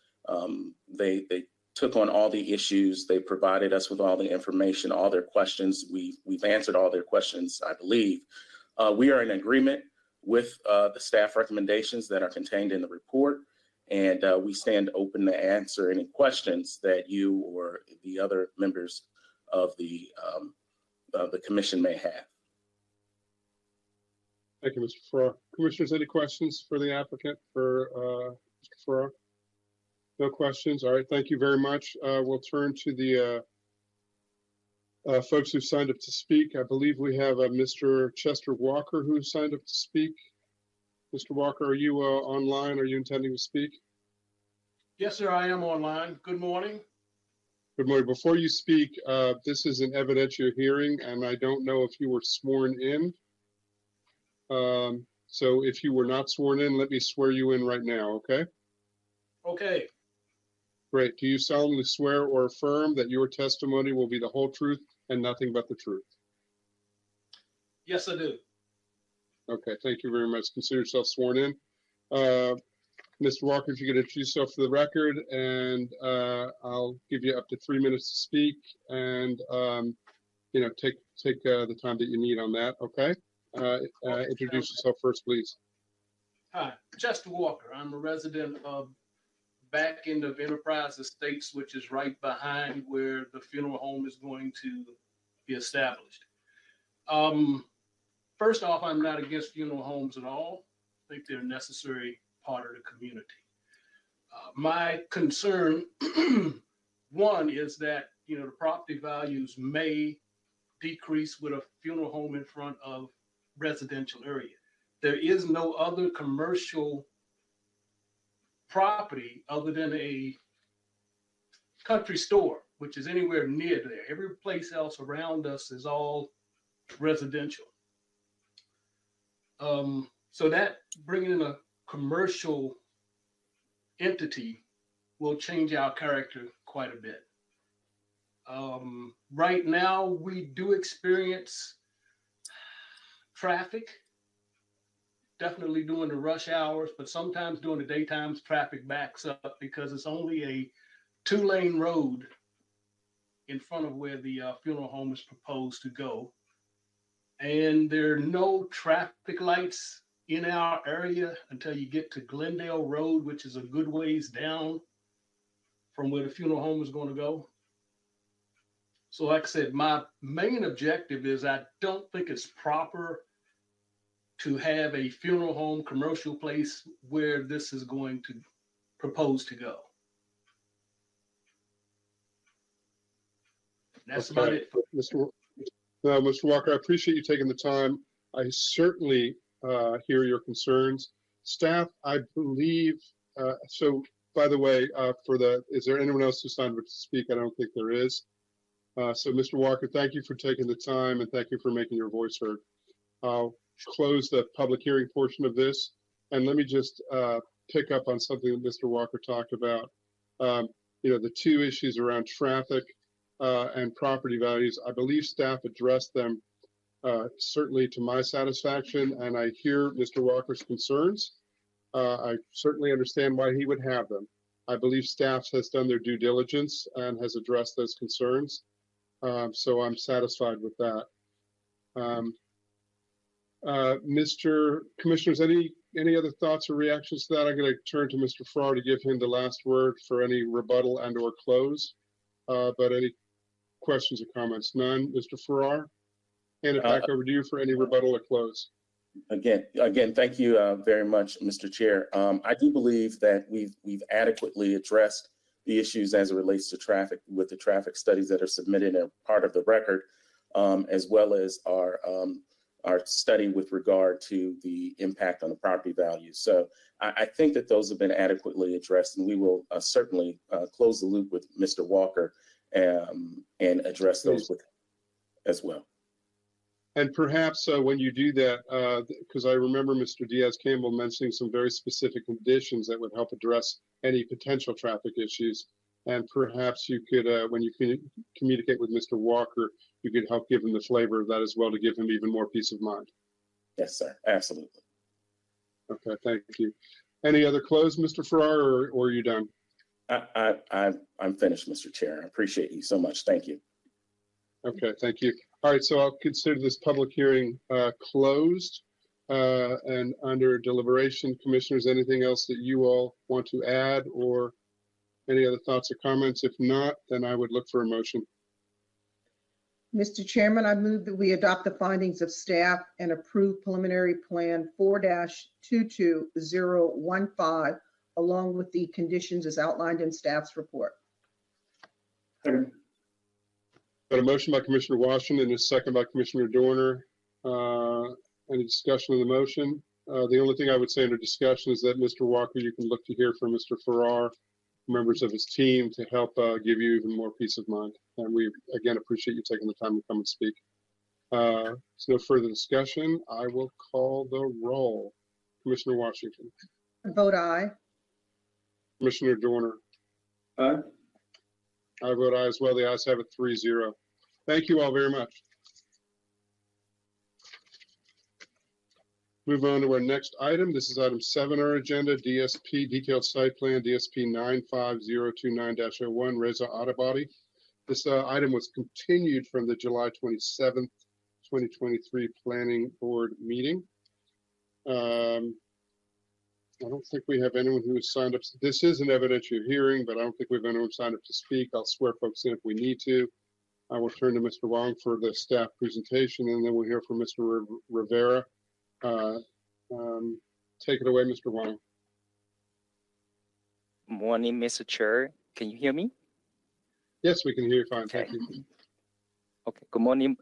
They took on all the issues. They provided us with all the information, all their questions. We've answered all their questions, I believe. We are in agreement with the staff recommendations that are contained in the report, and we stand open to answer any questions that you or the other members of the commission may have. Thank you, Mr. Farrar. Commissioners, any questions for the applicant, for Mr. Farrar? No questions. All right, thank you very much. We'll turn to the folks who signed up to speak. I believe we have Mr. Chester Walker who signed up to speak. Mr. Walker, are you online? Are you intending to speak? Yes, sir, I am online. Good morning. Good morning. Before you speak, this is an evidentiary hearing, and I don't know if you were sworn in. So if you were not sworn in, let me swear you in right now, okay? Okay. Great. Do you solemnly swear or affirm that your testimony will be the whole truth and nothing but the truth? Yes, I do. Okay, thank you very much. Consider yourself sworn in. Mr. Walker, if you could introduce yourself for the record, and I'll give you up to 3 minutes to speak, and take the time that you need on that. Okay. Introduce yourself first, please. Hi, Chester Walker. I'm a resident of back end of Enterprise Estates, which is right behind where the funeral home is going to be established. First off, I'm not against funeral homes at all. I think they're a necessary part of the community. My concern, one, is that the property values may decrease with a funeral home in front of residential area. There is no other commercial property other than a country store, which is anywhere near there. Every place else around us is all residential. So that bringing in a commercial entity will change our character quite a bit. Right now, we do experience traffic, definitely during the rush hours, but sometimes during the daytimes, traffic backs up because it's only a 2-lane road in front of where the funeral home is proposed to go. And there are no traffic lights in our area until you get to Glendale Road, which is a good ways down from where the funeral home is going to go. So like I said, my main objective is I don't think it's proper to have a funeral home commercial place where this is going to propose to go. That's about it. Mr. Walker, I appreciate you taking the time. I certainly hear your concerns. Staff, I believe, so by the way, is there anyone else who signed up to speak? I don't think there is. So Mr. Walker, thank you for taking the time and thank you for making your voice heard. I'll close the public hearing portion of this. And let me just pick up on something that Mr. Walker talked about. The two issues around traffic and property values. I believe staff addressed them certainly to my satisfaction, and I hear Mr. Walker's concerns. I certainly understand why he would have them. I believe staff has done their due diligence and has addressed those concerns. So I'm satisfied with that. Mr. Commissioners, any other thoughts or reactions to that? I'm going to turn to Mr. Farrar to give him the last word for any rebuttal and or close. But any questions or comments? None. Mr. Farrar, hand it back over to you for any rebuttal or close. Again, thank you very much, Mr. Chair. I do believe that we've adequately addressed the issues as it relates to traffic with the traffic studies that are submitted and part of the record, as well as our study with regard to the impact on the property value. So I think that those have been adequately addressed, and we will certainly close the loop with Mr. Walker and address those with as well. And perhaps when you do that, because I remember Mr. Diaz-Campbell mentioning some very specific conditions that would help address any potential traffic issues. And perhaps you could, when you communicate with Mr. Walker, you could help give him the flavor of that as well to give him even more peace of mind. Yes, sir. Absolutely. Okay, thank you. Any other close, Mr. Farrar, or are you done? I'm finished, Mr. Chair. I appreciate you so much. Thank you. Okay, thank you. All right, so I'll consider this public hearing closed and under deliberation. Commissioners, anything else that you all want to add or any other thoughts or comments? If not, then I would look for a motion. Mr. Chairman, I move that we adopt the findings of staff and approve preliminary plan 4-22015 along with the conditions as outlined in staff's report. Second. Got a motion by Commissioner Washington and a second by Commissioner Dorner. Any discussion of the motion? The only thing I would say under discussion is that Mr. Walker, you can look to hear from Mr. Farrar, members of his team to help give you even more peace of mind. And we, again, appreciate you taking the time to come and speak. So no further discussion. I will call the roll. Commissioner Washington. Vote aye. Commissioner Dorner. Aye. I vote aye as well. The ayes have it 3-0. Thank you all very much. Move on to our next item. This is item 7 on our agenda, DSP, Detailed Site Plan, DSP 95029-01, Reza Auto Body. This item was continued from the July 27th, 2023 Planning Board meeting. I don't think we have anyone who has signed up. This is an evidentiary hearing, but I don't think we have anyone signed up to speak. I'll swear folks in if we need to. I will turn to Mr. Wong for the staff presentation, and then we'll hear from Mr. Rivera. Take it away, Mr. Wong. Morning, Mr. Chair. Can you hear me? Yes, we can hear you fine. Okay. Thank you. Okay. Good morning,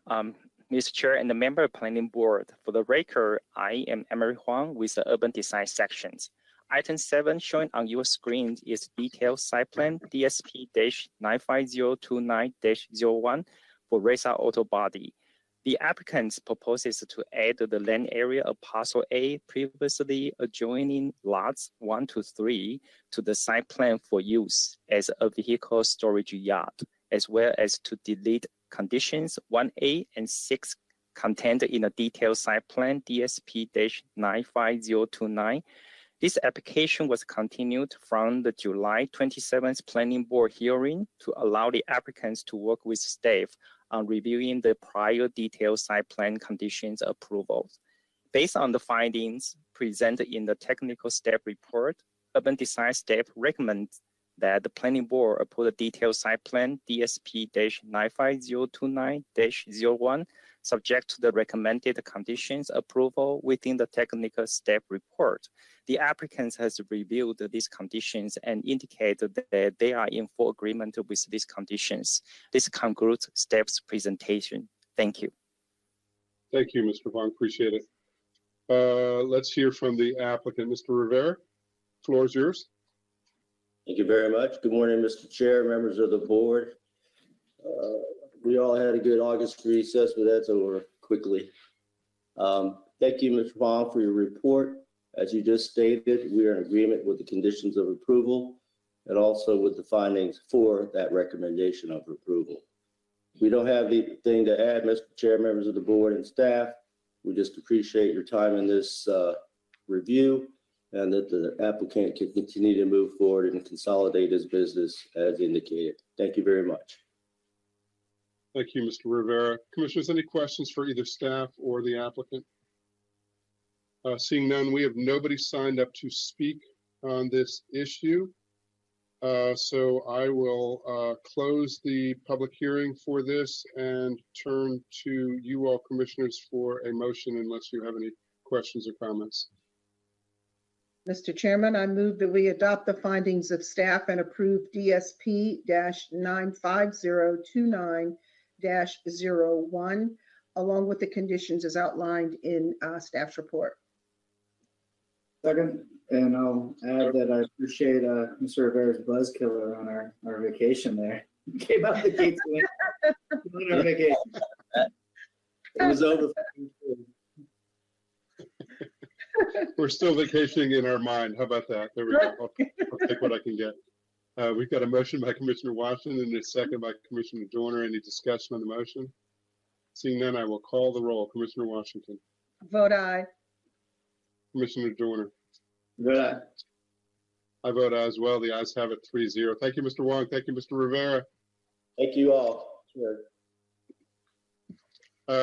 Mr. Chair and the member of Planning Board. For the record, I am Emery Huang with the Urban Design sections. Item 7 shown on your screen is Detailed Site Plan DSP-95029-01 for Reza Auto Body. The applicant proposes to add the land area of Parcel A previously adjoining lots 1 to 3 to the site plan for use as a vehicle storage yard, as well as to delete conditions 1A and 6 contained in a detailed site plan DSP-95029. This application was continued from the July 27th Planning Board hearing to allow the applicants to work with staff on reviewing the prior detailed site plan conditions approvals. Based on the findings presented in the technical staff report, Urban Design staff recommends that the planning board approve the detailed site plan DSP-95029-01, subject to the recommended conditions approval within the technical staff report. The applicant has reviewed these conditions and indicated that they are in full agreement with these conditions. This concludes staff's presentation. Thank you. Thank you, Mr. Vaughn. Appreciate it. Let's hear from the applicant. Mr. Rivera, floor is yours. Thank you very much. Good morning, Mr. Chair, members of the board. We all had a good August recess, but that's over quickly. Thank you, Mr. Vaughn, for your report. As you just stated, we are in agreement with the conditions of approval and also with the findings for that recommendation of approval. We don't have anything to add, Mr. Chair, members of the board and staff. We just appreciate your time in this review and that the applicant can continue to move forward and consolidate his business as indicated. Thank you very much. Thank you, Mr. Rivera. Commissioners, any questions for either staff or the applicant? Seeing none, we have nobody signed up to speak on this issue. So I will close the public hearing for this and turn to you all, commissioners, for a motion unless you have any questions or comments. Mr. Chairman, I move that we adopt the findings of staff and approve DSP-95029-01, along with the conditions as outlined in staff's report. Second, and I'll add that I appreciate Mr. Rivera's buzz killer on our vacation there. Came out the gates on our vacation. It was over. We're still vacationing in our mind. How about that? There we go. I'll take what I can get. We've got a motion by Commissioner Washington and a second by Commissioner Dorner. Any discussion on the motion? Seeing none, I will call the roll. Commissioner Washington. Vote aye. Commissioner Dorner. Vote aye. I vote aye as well. The ayes have it 3-0. Thank you, Mr. Wong. Thank you, Mr. Rivera. Thank you all. Sure.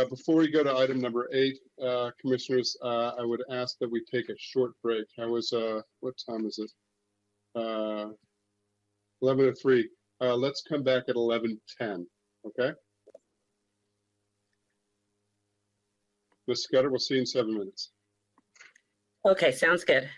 Before we go to item number 8, commissioners, I would ask that we take a short break. What time is it? 11:03. Let's come back at 11:10, okay? Ms. Scudder, we'll see you in 7 minutes. Okay, sounds good.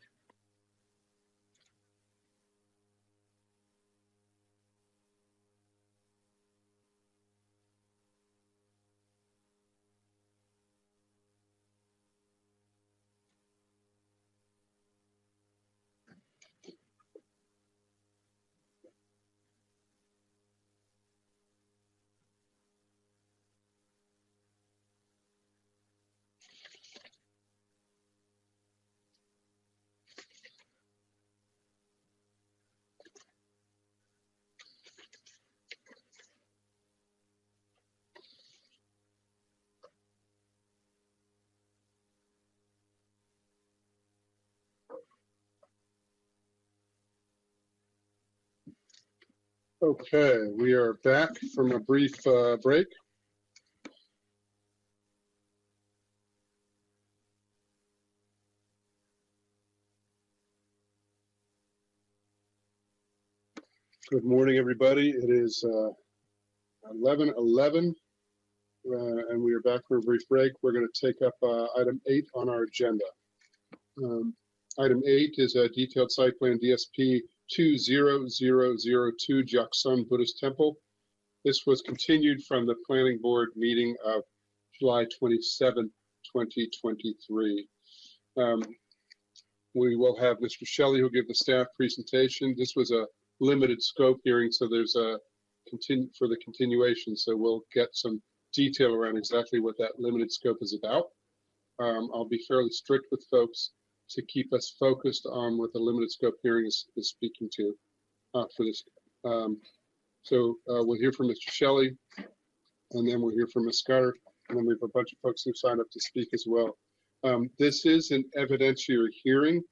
Okay, we are back from a brief break. Good morning, everybody. It is 11:11, and we are back from a brief break. We're going to take up item 8 on our agenda. Item 8 is a detailed site plan DSP 20002 Jaksun Buddhist Temple. This was continued from the planning board meeting of July 27, 2023. We will have Mr. Shelley who'll give the staff presentation. This was a limited scope hearing, so there's a for the continuation. So we'll get some detail around exactly what that limited scope is about. I'll be fairly strict with folks to keep us focused on what the limited scope hearing is speaking to for this. So we'll hear from Mr. Shelley, and then we'll hear from Ms. Scudder, and then we have a bunch of folks who signed up to speak as well. This is an evidentiary hearing,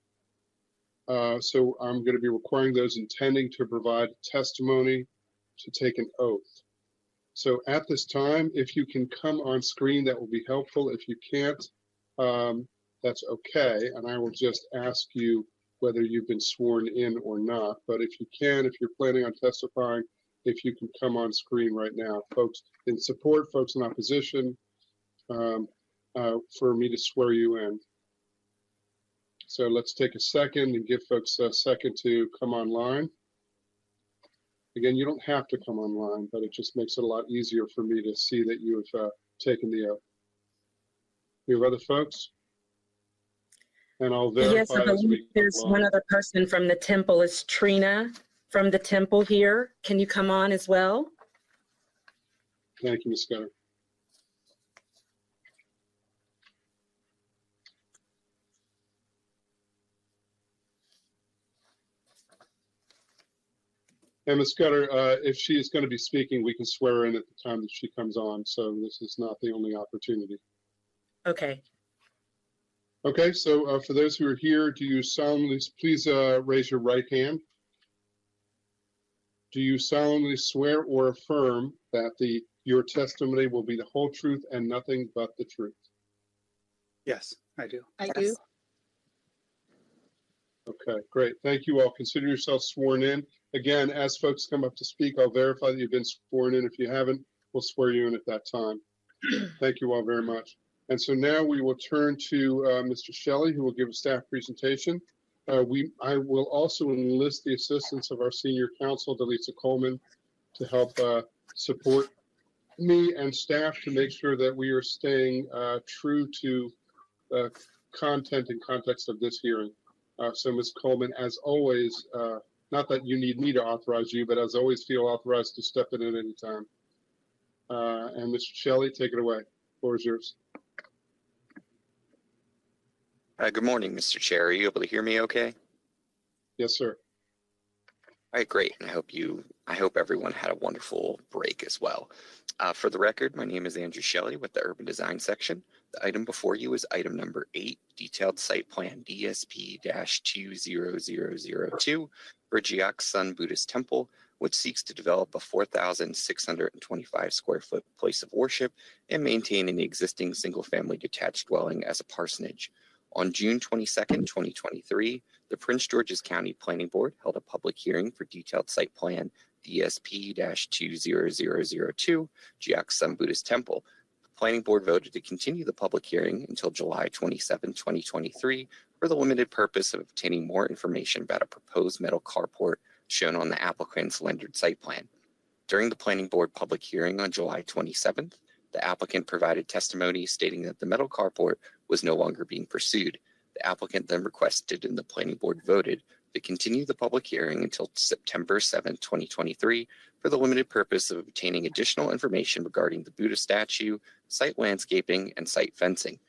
so I'm going to be requiring those intending to provide testimony to take an oath. So at this time, if you can come on screen, that will be helpful. If you can't, that's okay, and I will just ask you whether you've been sworn in or not. But if you can, if you're planning on testifying, if you can come on screen right now, folks in support, folks in opposition, for me to swear you in. So let's take a second and give folks a second to come online. Again, you don't have to come online, but it just makes it a lot easier for me to see that you have taken the oath. We have other folks? And I'll Yes, verify I as believe we there's go one along. other person from the temple. Is Trina from the temple here? Can you come on as well? Thank you, Ms. Scudder. And Ms. Scudder, if she is going to be speaking, we can swear her in at the time that she comes on. So this is not the only opportunity. Okay. Okay, so for those who are here, do you solemnly, please raise your right hand. Do you solemnly swear or affirm that your testimony will be the whole truth and nothing but the truth? Yes, I do. I do. Okay, great. Thank you all. Consider yourselves sworn in. Again, as folks come up to speak, I'll verify that you've been sworn in. If you haven't, we'll swear you in at that time. Thank you all very much. And so now we will turn to Mr. Shelley, who will give a staff presentation. I will also enlist the assistance of our senior counsel, Delisa Coleman, to help support me and staff to make sure that we are staying true to the content and context of this hearing. So Ms. Coleman, as always, not that you need me to authorize you, but as always, feel authorized to step in at any time. And Mr. Shelley, take it away. The floor is yours. Good morning, Mr. Chair. Are you able to hear me okay? Yes, sir. All right, great. And I hope everyone had a wonderful break as well. For the record, my name is Andrew Shelley with the Urban Design section. The item before you is item number 8, Detailed Site Plan DSP-20002 for Jiaksun Buddhist Temple, which seeks to develop a 4,625 square foot place of worship and maintain an existing single-family detached dwelling as a parsonage. On June 22nd, 2023, the Prince George's County Planning Board held a public hearing for Detailed Site Plan DSP-20002 Jiaksun Buddhist Temple. The Planning Board voted to continue the public hearing until July 27, 2023 for the limited purpose of obtaining more information about a proposed metal carport shown on the applicant's rendered site plan. During the Planning Board public hearing on July 27th, the applicant provided testimony stating that the metal carport was no longer being pursued. The applicant then requested and the Planning Board voted to continue the public hearing until September 7, 2023 for the limited purpose of obtaining additional information regarding the Buddha statue, site landscaping, and site fencing.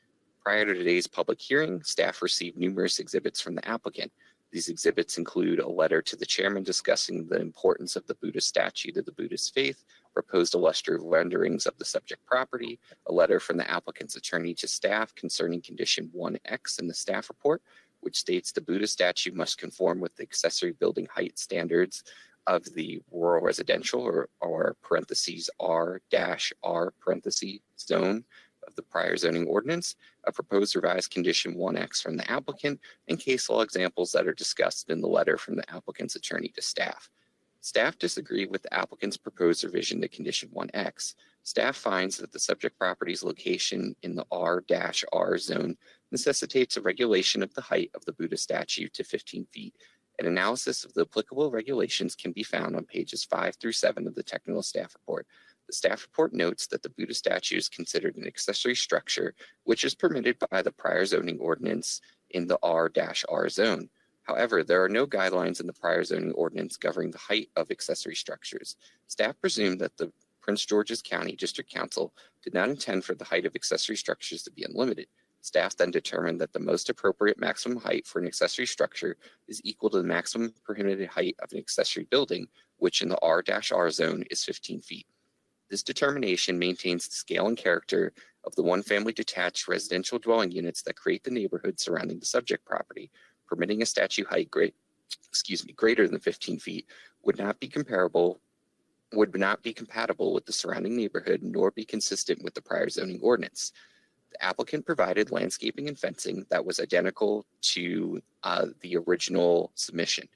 Prior to today's public hearing, staff received numerous exhibits from the applicant. These exhibits include a letter to the chairman discussing the importance of the Buddha statue to the Buddhist faith, proposed illustrative renderings of the subject property, a letter from the applicant's attorney to staff concerning condition 1X in the staff report, which states the Buddha statue must conform with the accessory building height standards of the rural residential or parentheses R-R parentheses zone of the prior zoning ordinance, a proposed revised condition 1X from the applicant, and case law examples that are discussed in the letter from the applicant's attorney to staff. Staff disagree with the applicant's proposed revision to condition 1X. Staff finds that the subject property's location in the R-R zone necessitates a regulation of the height of the Buddha statue to 15 feet. An analysis of the applicable regulations can be found on pages 5 through 7 of the technical staff report. The staff report notes that the Buddha statue is considered an accessory structure, which is permitted by the prior zoning ordinance in the R-R zone. However, there are no guidelines in the prior zoning ordinance governing the height of accessory structures. Staff presumed that the Prince George's County District Council did not intend for the height of accessory structures to be unlimited. Staff then determined that the most appropriate maximum height for an accessory structure is equal to the maximum prohibited height of an accessory building, which in the R-R zone is 15 feet. This determination maintains the scale and character of the one-family detached residential dwelling units that create the neighborhood surrounding the subject property. Permitting a statue height greater than 15 feet would not be compatible with the surrounding neighborhood, nor be consistent with the prior zoning ordinance. The applicant provided landscaping and fencing that was identical to the original submission.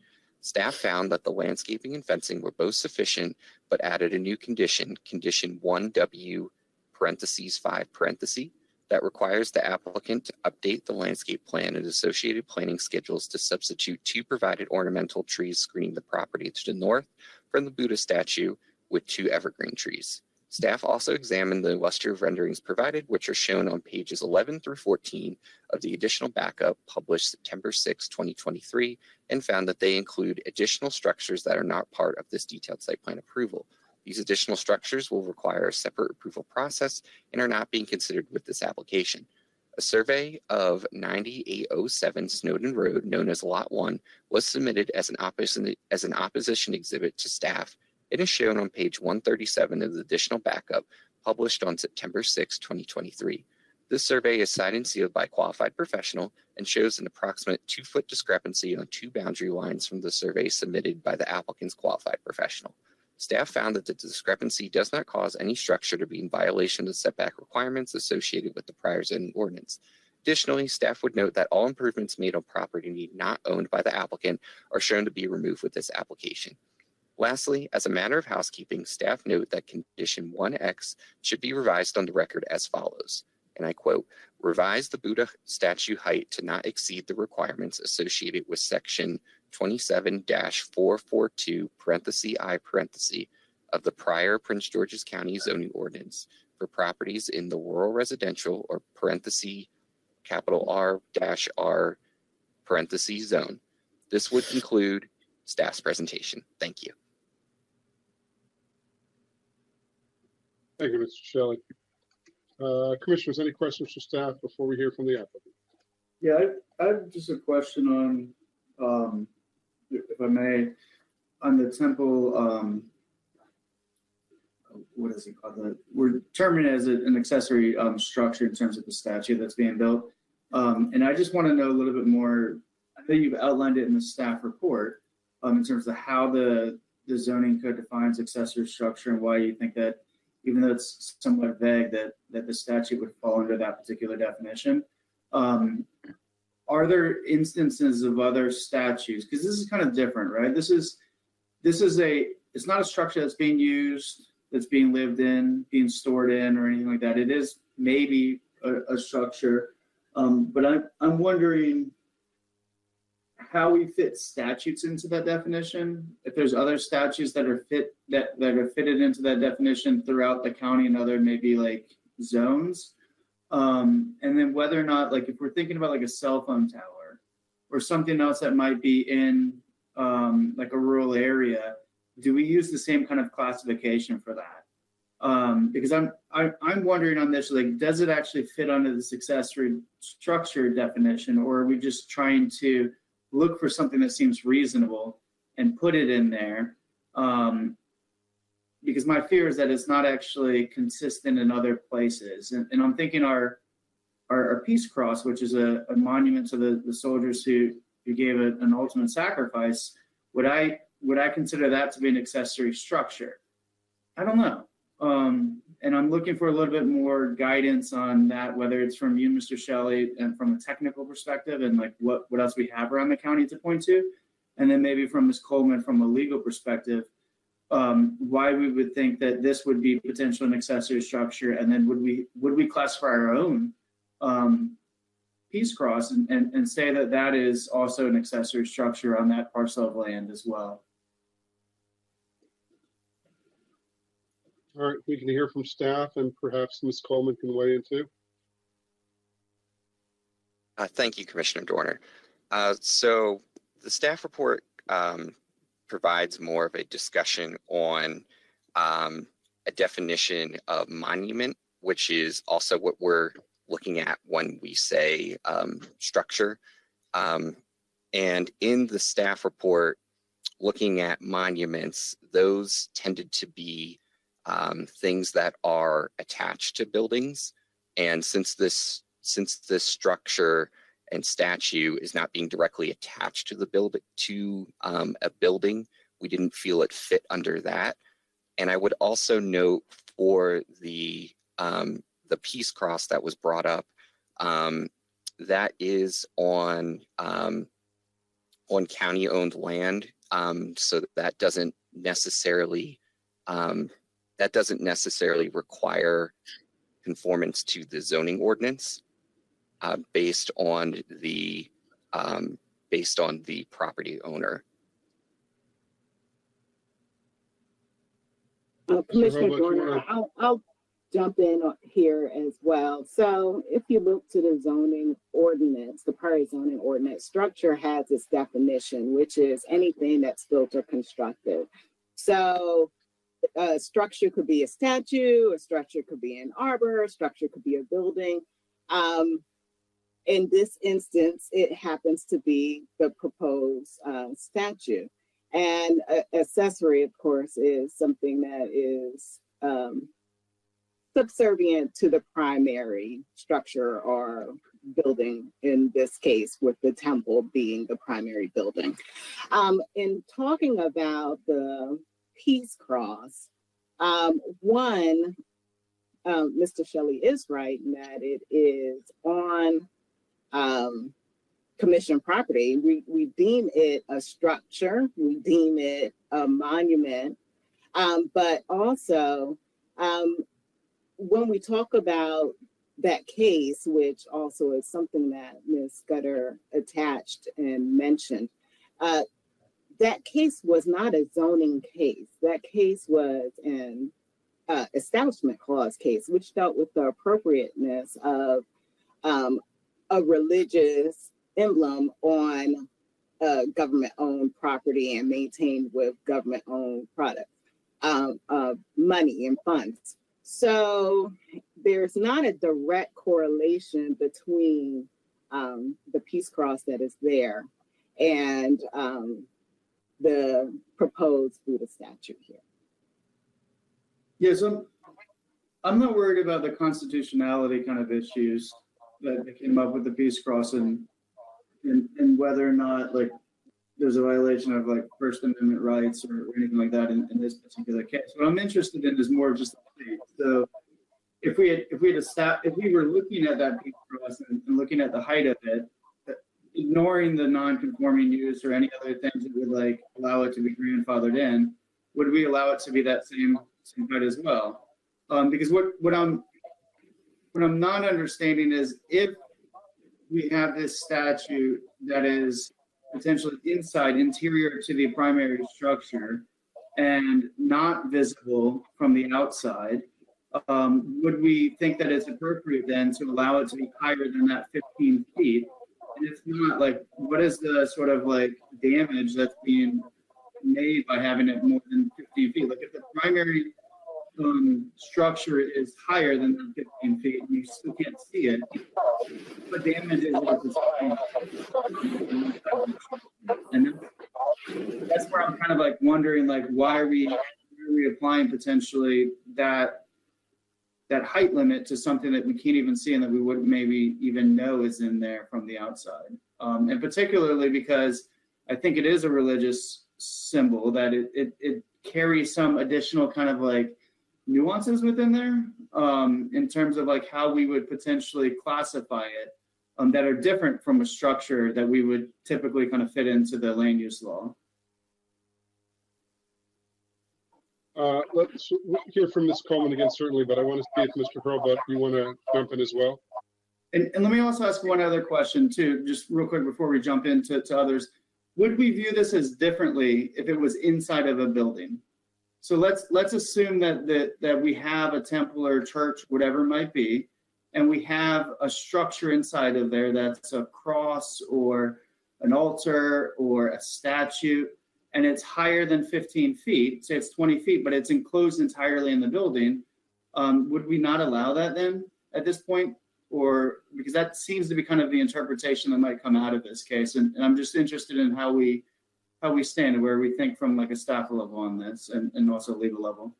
Staff found that the landscaping and fencing were both sufficient, but added a new condition, condition 1W parentheses 5 parentheses, that requires the applicant to update the landscape plan and associated planning schedules to substitute 2 provided ornamental trees screening the property to the north from the Buddha statue with 2 evergreen trees. Staff also examined the illustrative renderings provided, which are shown on pages 11 through 14 of the additional backup published September 6, 2023, and found that they include additional structures that are not part of this detailed site plan approval. These additional structures will require a separate approval process and are not being considered with this application. A survey of 9807 Snowden Road, known as Lot 1, was submitted as an opposition exhibit to staff. It is shown on page 137 of the additional backup published on September 6, 2023. This survey is signed and sealed by a qualified professional and shows an approximate 2-foot discrepancy on 2 boundary lines from the survey submitted by the applicant's qualified professional. Staff found that the discrepancy does not cause any structure to be in violation of the setback requirements associated with the prior zoning ordinance. Additionally, staff would note that all improvements made on property not owned by the applicant are shown to be removed with this application. Lastly, as a matter of housekeeping, staff note that condition 1X should be revised on the record as follows, and I quote, revise the Buddha statue height to not exceed the requirements associated with section 27-442 parenthesis I parenthesis of the prior Prince George's County zoning ordinance for properties in the rural residential or parenthesis capital R-R parenthesis zone. This would conclude staff's presentation. Thank you. Thank you, Mr. Shelley. Commissioners, any questions for staff before we hear from the applicant? Yeah, I have just a question on, if I may, on the temple, what is it called? We're determining as an accessory structure in terms of the statue that's being built. And I just want to know a little bit more. I know you've outlined it in the staff report in terms of how the zoning code defines accessory structure and why you think that, even though it's somewhat vague, that the statute would fall under that particular definition. Are there instances of other statutes? Because this is kind of different, right? This is it's not a structure that's being used, that's being lived in, being stored in, or anything like that. It is maybe a structure, but I'm wondering how we fit statutes into that definition. If there's other statutes that are fitted into that definition throughout the county and other maybe like zones. And then whether or not, like if we're thinking about like a cell phone tower or something else that might be in like a rural area, do we use the same kind of classification for that? Because I'm wondering on this, like, does it actually fit under this accessory structure definition, or are we just trying to look for something that seems reasonable and put it in there? Because my fear is that it's not actually consistent in other places. And I'm thinking our Peace Cross, which is a monument to the soldiers who gave an ultimate sacrifice, would I consider that to be an accessory structure? I don't know. And I'm looking for a little bit more guidance on that, whether it's from you, Mr. Shelley, and from a technical perspective, and like what else we have around the county to point to, and then maybe from Ms. Coleman from a legal perspective, why we would think that this would be potentially an accessory structure, and then would we classify our own Peace Cross and say that that is also an accessory structure on that parcel of land as well? All right, we can hear from staff, and perhaps Ms. Coleman can weigh in too. Thank you, Commissioner Dorner. So the staff report provides more of a discussion on a definition of monument, which is also what we're looking at when we say structure. And in the staff report, looking at monuments, those tended to be things that are attached to buildings. And since this structure and statue is not being directly attached to the building, a building, we didn't feel it fit under that. And I would also note for the the Peace Cross that was brought up, that is on county-owned land, so that doesn't necessarily require conformance to the zoning ordinance based on the property owner. Commissioner Hurlbut, you Dorner, wanna- I'll jump in here as well. So if you look to the zoning ordinance, the prior zoning ordinance, structure has its definition, which is anything that's built or constructed. So a structure could be a statue, a structure could be an arbor, a structure could be a building. In this instance, it happens to be the proposed statue. And accessory, of course, is something that is subservient to the primary structure or building, in this case, with the temple being the primary building. In talking about the Peace Cross, Mr. Shelley is right in that it is on commission property. We deem it a structure, we deem it a monument, but also when we talk about that case, which also is something that Ms. Scudder attached and mentioned, that case was not a zoning case. That case was an Establishment Clause case, which dealt with the appropriateness of a religious emblem on government-owned property and maintained with government-owned product, money and funds. So there's not a direct correlation between the Peace Cross that is there and the proposed Buddha statue here. Yes, I'm not worried about the constitutionality kind of issues that came up with the Peace Cross and whether or not like there's a violation of like First Amendment rights or anything like that in this particular case. What I'm interested in is more just the state. So if we were looking at that Peace Cross and looking at the height of it, ignoring the non-conforming use or any other things that would like allow it to be grandfathered in, would we allow it to be that same height as well? Because what I'm not understanding is if we have this statute that is potentially interior to the primary structure and not visible from the outside, would we think that it's appropriate then to allow it to be higher than that 15 feet? And if not, like, what is the sort of like damage that's being made by having it more than 15 feet? Like if the primary structure is higher than the 15 feet and you still can't see it, what damage is it? And that's where I'm kind of like wondering, like, why are we applying potentially that height limit to something that we can't even see and that we wouldn't maybe even know is in there from the outside? And particularly because I think it is a religious symbol that it carries some additional kind of like nuances within there in terms of like how we would potentially classify it that are different from a structure that we would typically kind of fit into the land use law. Let's hear from Ms. Coleman again, certainly, but I want to see if Mr. Hurlbut, you want to jump in as well? And let me also ask one other question too, just real quick before we jump into others. Would we view this as differently if it was inside of a building? So let's assume that we have a temple or church, whatever it might be, and we have a structure inside of there that's a cross or an altar or a statue, and it's higher than 15 feet, say it's 20 feet, but it's enclosed entirely in the building. Would we not allow that then at this point? Or because that seems to be kind of the interpretation that might come out of this case. And I'm just interested in how we stand and where we think from like a staff level on this and also legal level.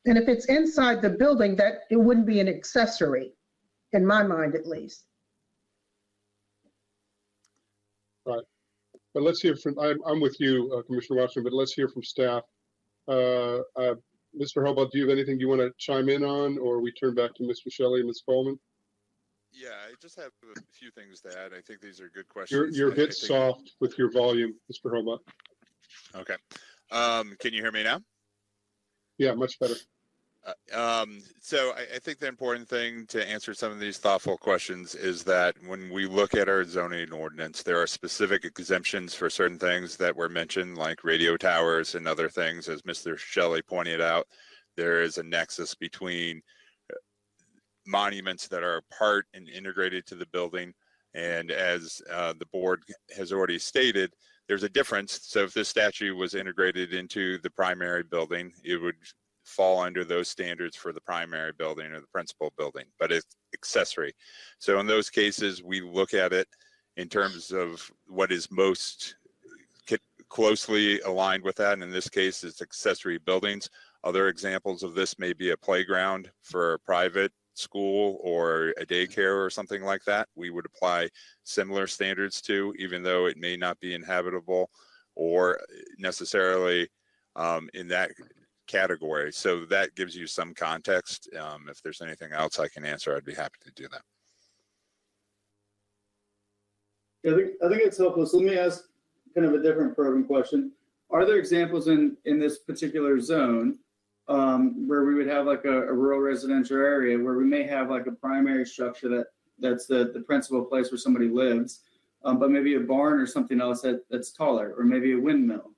And if it's inside the building, that it wouldn't be an accessory, in my mind at least. Right. But let's hear from, I'm with you, Commissioner Watson, but let's hear from staff. Mr. Hobart, do you have anything you want to chime in on, or we turn back to Mr. Shelley and Ms. Coleman? Yeah, I just have a few things to add. I think these are good questions. You're a I bit think- soft with your volume, Mr. Hobart. Okay. Can you hear me now? Yeah, much better. So I think the important thing to answer some of these thoughtful questions is that when we look at our zoning ordinance, there are specific exemptions for certain things that were mentioned, like radio towers and other things. As Mr. Shelley pointed out, there is a nexus between monuments that are part and integrated to the building. And as the board has already stated, there's a difference. So if this statue was integrated into the primary building, it would fall under those standards for the primary building or the principal building, but it's accessory. So in those cases, we look at it in terms of what is most closely aligned with that. And in this case, it's accessory buildings. Other examples of this may be a playground for a private school or a daycare or something like that. We would apply similar standards to, even though it may not be inhabitable or necessarily in that category. So that gives you some context. If there's anything else I can answer, I'd be happy to do that. Yeah, I think it's helpful. So let me ask kind of a different probing question. Are there examples in this particular zone where we would have like a rural residential area where we may have like a primary structure that's the principal place where somebody lives, but maybe a barn or something else that's taller, or maybe a windmill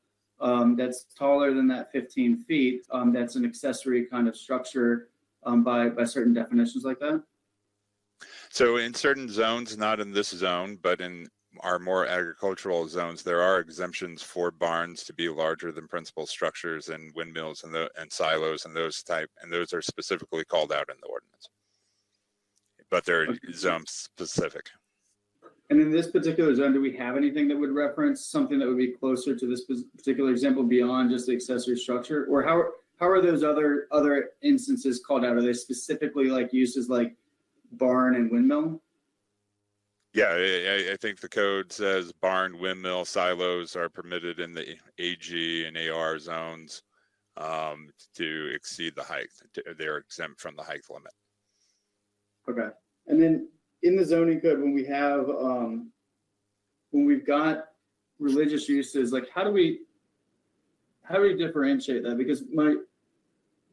that's taller than that 15 feet, that's an accessory kind of structure by certain definitions like that? So in certain zones, not in this zone, but in our more agricultural zones, there are exemptions for barns to be larger than principal structures and windmills and silos and those are specifically called out in the ordinance. But they're zone specific. And in this particular zone, do we have anything that would reference something that would be closer to this particular example beyond just the accessory structure? Or how are those other instances called out? Are they specifically like uses like barn and windmill? Yeah, I think the code says barn, windmill, silos are permitted in the AG and AR zones to exceed the height. They're exempt from the height limit. Okay. And then in the zoning code, when we have, when we've got religious uses, like how do we differentiate that? Because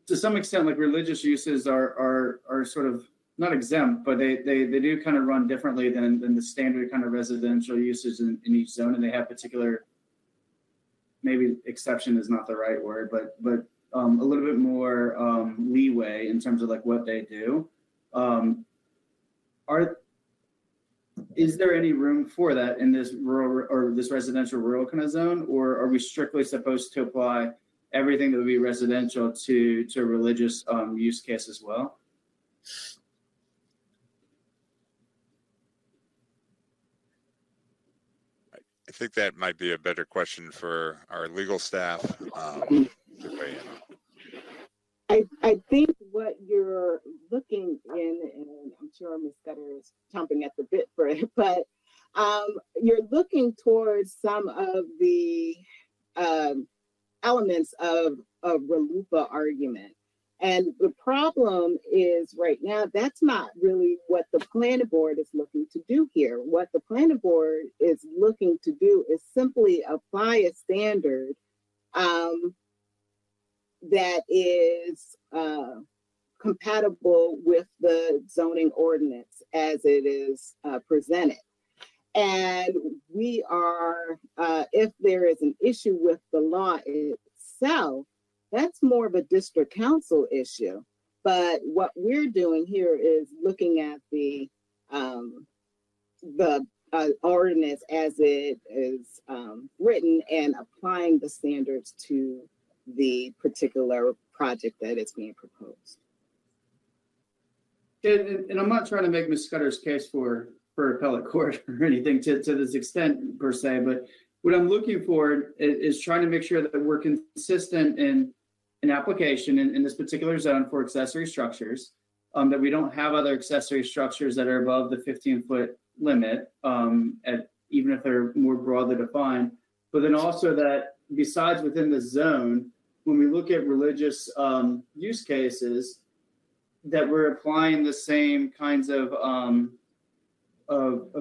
to some extent, like religious uses are sort of not exempt, but they do kind of run differently than the standard kind of residential uses in each zone, and they have particular, maybe exception is not the right word, but a little bit more leeway in terms of like what they do. Is there any room for that in this rural or this residential rural kind of zone, or are we strictly supposed to apply everything that would be residential to a religious use case as well? I think that might be a better question for our legal staff to weigh in. I think what you're looking in, and I'm sure Ms. Scudder is chomping at the bit for it, but you're looking towards some of the elements of a RLUIPA argument. And the problem is right now, that's not really what the planning board is looking to do here. What the planning board is looking to do is simply apply a standard that is compatible with the zoning ordinance as it is presented. And we are, if there is an issue with the law itself, that's more of a district council issue. But what we're doing here is looking at the ordinance as it is written and applying the standards to the particular project that is being proposed. And I'm not trying to make Ms. Scudder's case for appellate court or anything to this extent per se, but what I'm looking for is trying to make sure that we're consistent in application in this particular zone for accessory structures, that we don't have other accessory structures that are above the 15-foot limit, even if they're more broadly defined, but then also that besides within the zone, when we look at religious use cases, that we're applying the same kinds of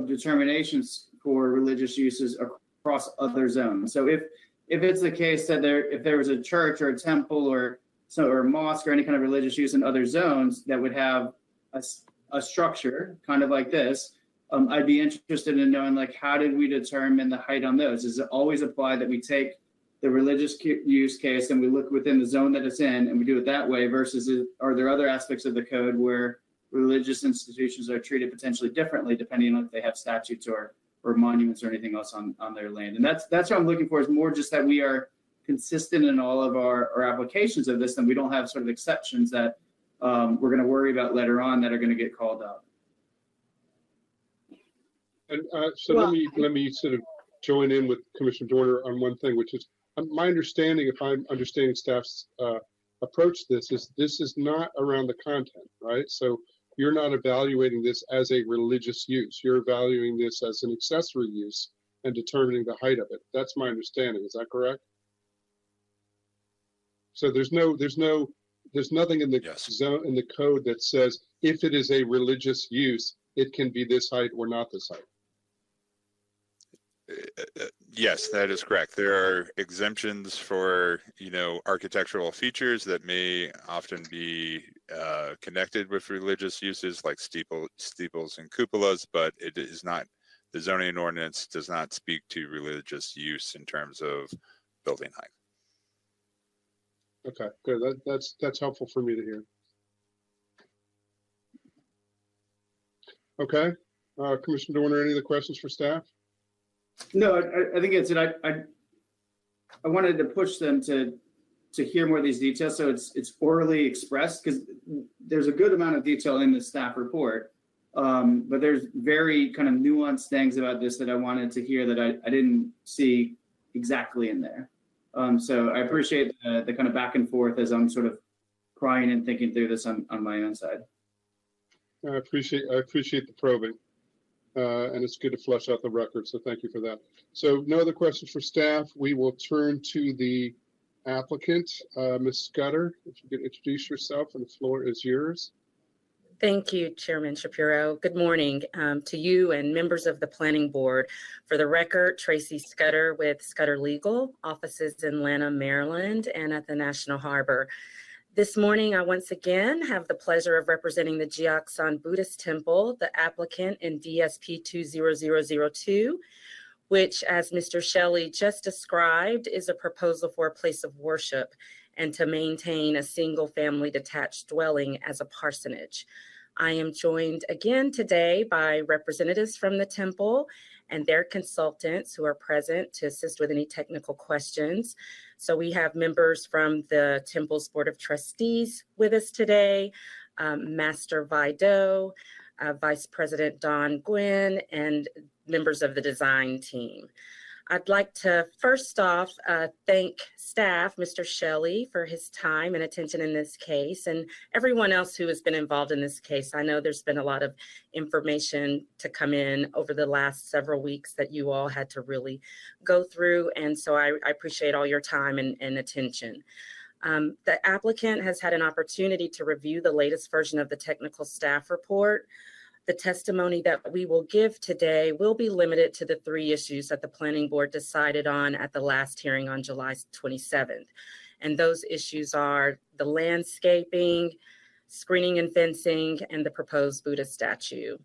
determinations for religious uses across other zones. So if it's the case that if there was a church or a temple or a mosque or any kind of religious use in other zones that would have a structure kind of like this, I'd be interested in knowing, like, how did we determine the height on those? Does it always apply that we take the religious use case and we look within the zone that it's in and we do it that way, versus are there other aspects of the code where religious institutions are treated potentially differently depending on if they have statutes or monuments or anything else on their land? And that's what I'm looking for, is more just that we are consistent in all of our applications of this, and we don't have sort of exceptions that we're going to worry about later on that are going to get called up. And so let me sort of join in with Commissioner Dorner on one thing, which is my understanding, if I'm understanding staff's approach to this is not around the content, right? So you're not evaluating this as a religious use. You're evaluating this as an accessory use and determining the height of it. That's my understanding. Is that correct? So there's nothing in the zone, in the code, that says if it is a religious use, it can be this height or not this height. Yes, that is correct. There are exemptions for, architectural features that may often be connected with religious uses, like steeples and cupolas, but it is not, the zoning ordinance does not speak to religious use in terms of building height. Okay, good. That's helpful for me to hear. Okay, Commissioner Dorner, any other questions for staff? No, I think it's it. I wanted to push them to hear more of these details, so it's orally expressed, because there's a good amount of detail in the staff report, but there's very kind of nuanced things about this that I wanted to hear that I didn't see exactly in there. So I appreciate the kind of back and forth as I'm sort of crying and thinking through this on my own side. I appreciate the probing. And it's good to flesh out the record, so thank you for that. So no other questions for staff. We will turn to the applicant, Ms. Scudder. If you could introduce yourself, and the floor is yours. Thank you, Chairman Shapiro. Good morning to you and members of the Planning Board. For the record, Tracy Scudder with Scudder Legal, offices in Lanham, Maryland, and at the National Harbor. This morning, I once again have the pleasure of representing the Gyeongsang Buddhist Temple, the applicant in DSP 20002, which, as Mr. Shelley just described, is a proposal for a place of worship and to maintain a single-family detached dwelling as a parsonage. I am joined again today by representatives from the temple and their consultants who are present to assist with any technical questions. So we have members from the Temple's Board of Trustees with us today, Master Vido, Vice President Don Gwynn, and members of the design team. I'd like to first off thank staff, Mr. Shelley, for his time and attention in this case, and everyone else who has been involved in this case. I know there's been a lot of information to come in over the last several weeks that you all had to really go through, and so I appreciate all your time and attention. The applicant has had an opportunity to review the latest version of the technical staff report. The testimony that we will give today will be limited to the 3 issues that the Planning Board decided on at the last hearing on July 27th. And those issues are the landscaping, screening and fencing, and the proposed Buddha statue.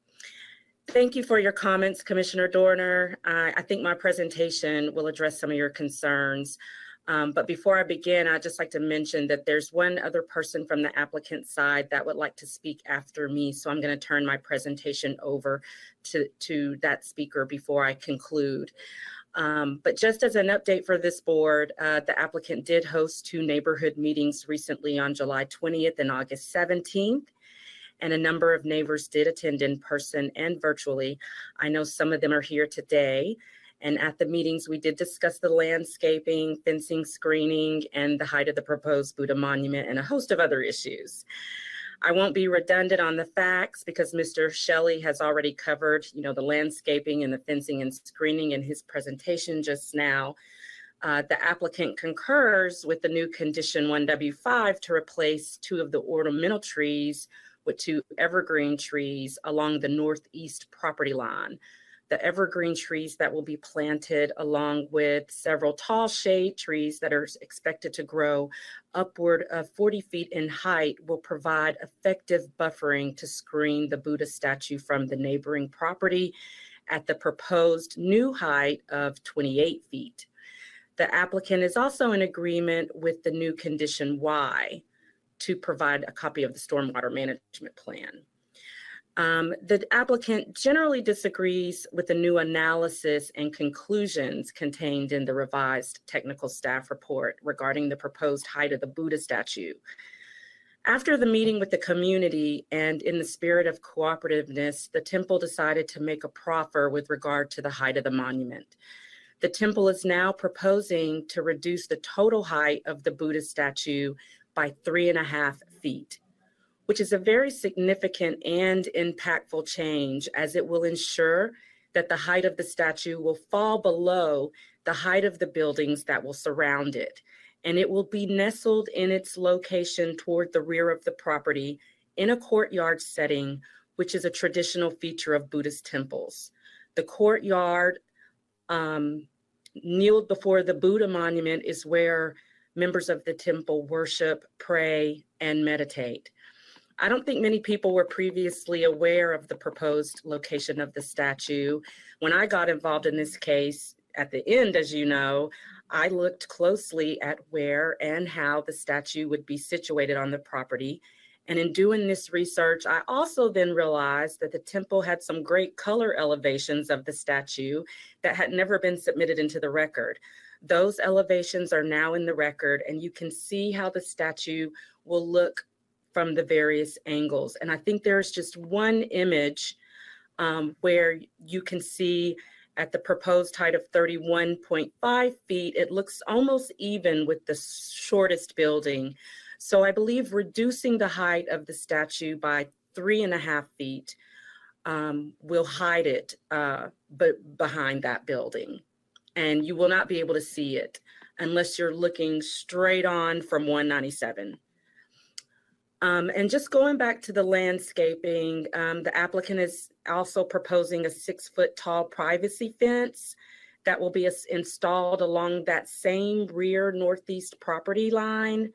Thank you for your comments, Commissioner Dorner. I think my presentation will address some of your concerns. But before I begin, I'd just like to mention that there's one other person from the applicant side that would like to speak after me. So I'm going to turn my presentation over to that speaker before I conclude. But just as an update for this board, the applicant did host 2 neighborhood meetings recently on July 20th and August 17th. And a number of neighbors did attend in person and virtually. I know some of them are here today. And at the meetings, we did discuss the landscaping, fencing, screening, and the height of the proposed Buddha monument, and a host of other issues. I won't be redundant on the facts because Mr. Shelley has already covered, the landscaping and the fencing and screening in his presentation just now. The applicant concurs with the new condition 1W5 to replace 2 of the ornamental trees with 2 evergreen trees along the northeast property line. The evergreen trees that will be planted along with several tall shade trees that are expected to grow upward of 40 feet in height will provide effective buffering to screen the Buddha statue from the neighboring property at the proposed new height of 28 feet. The applicant is also in agreement with the new condition Y to provide a copy of the stormwater management plan. The applicant generally disagrees with the new analysis and conclusions contained in the revised technical staff report regarding the proposed height of the Buddha statue. After the meeting with the community and in the spirit of cooperativeness, the temple decided to make a proffer with regard to the height of the monument. The temple is now proposing to reduce the total height of the Buddha statue by 3.5 feet, which is a very significant and impactful change, as it will ensure that the height of the statue will fall below the height of the buildings that will surround it, and it will be nestled in its location toward the rear of the property in a courtyard setting, which is a traditional feature of Buddhist temples. The courtyard kneeled before the Buddha monument is where members of the temple worship, pray, and meditate. I don't think many people were previously aware of the proposed location of the statue. When I got involved in this case, at the end, as you know, I looked closely at where and how the statue would be situated on the property. And in doing this research, I also then realized that the temple had some great color elevations of the statue that had never been submitted into the record. Those elevations are now in the record, and you can see how the statue will look from the various angles. And I think there's just one image where you can see at the proposed height of 31.5 feet, it looks almost even with the shortest building. So I believe reducing the height of the statue by 3.5 feet will hide it but behind that building. And you will not be able to see it unless you're looking straight on from 197. And just going back to the landscaping, the applicant is also proposing a 6-foot tall privacy fence that will be installed along that same rear northeast property line.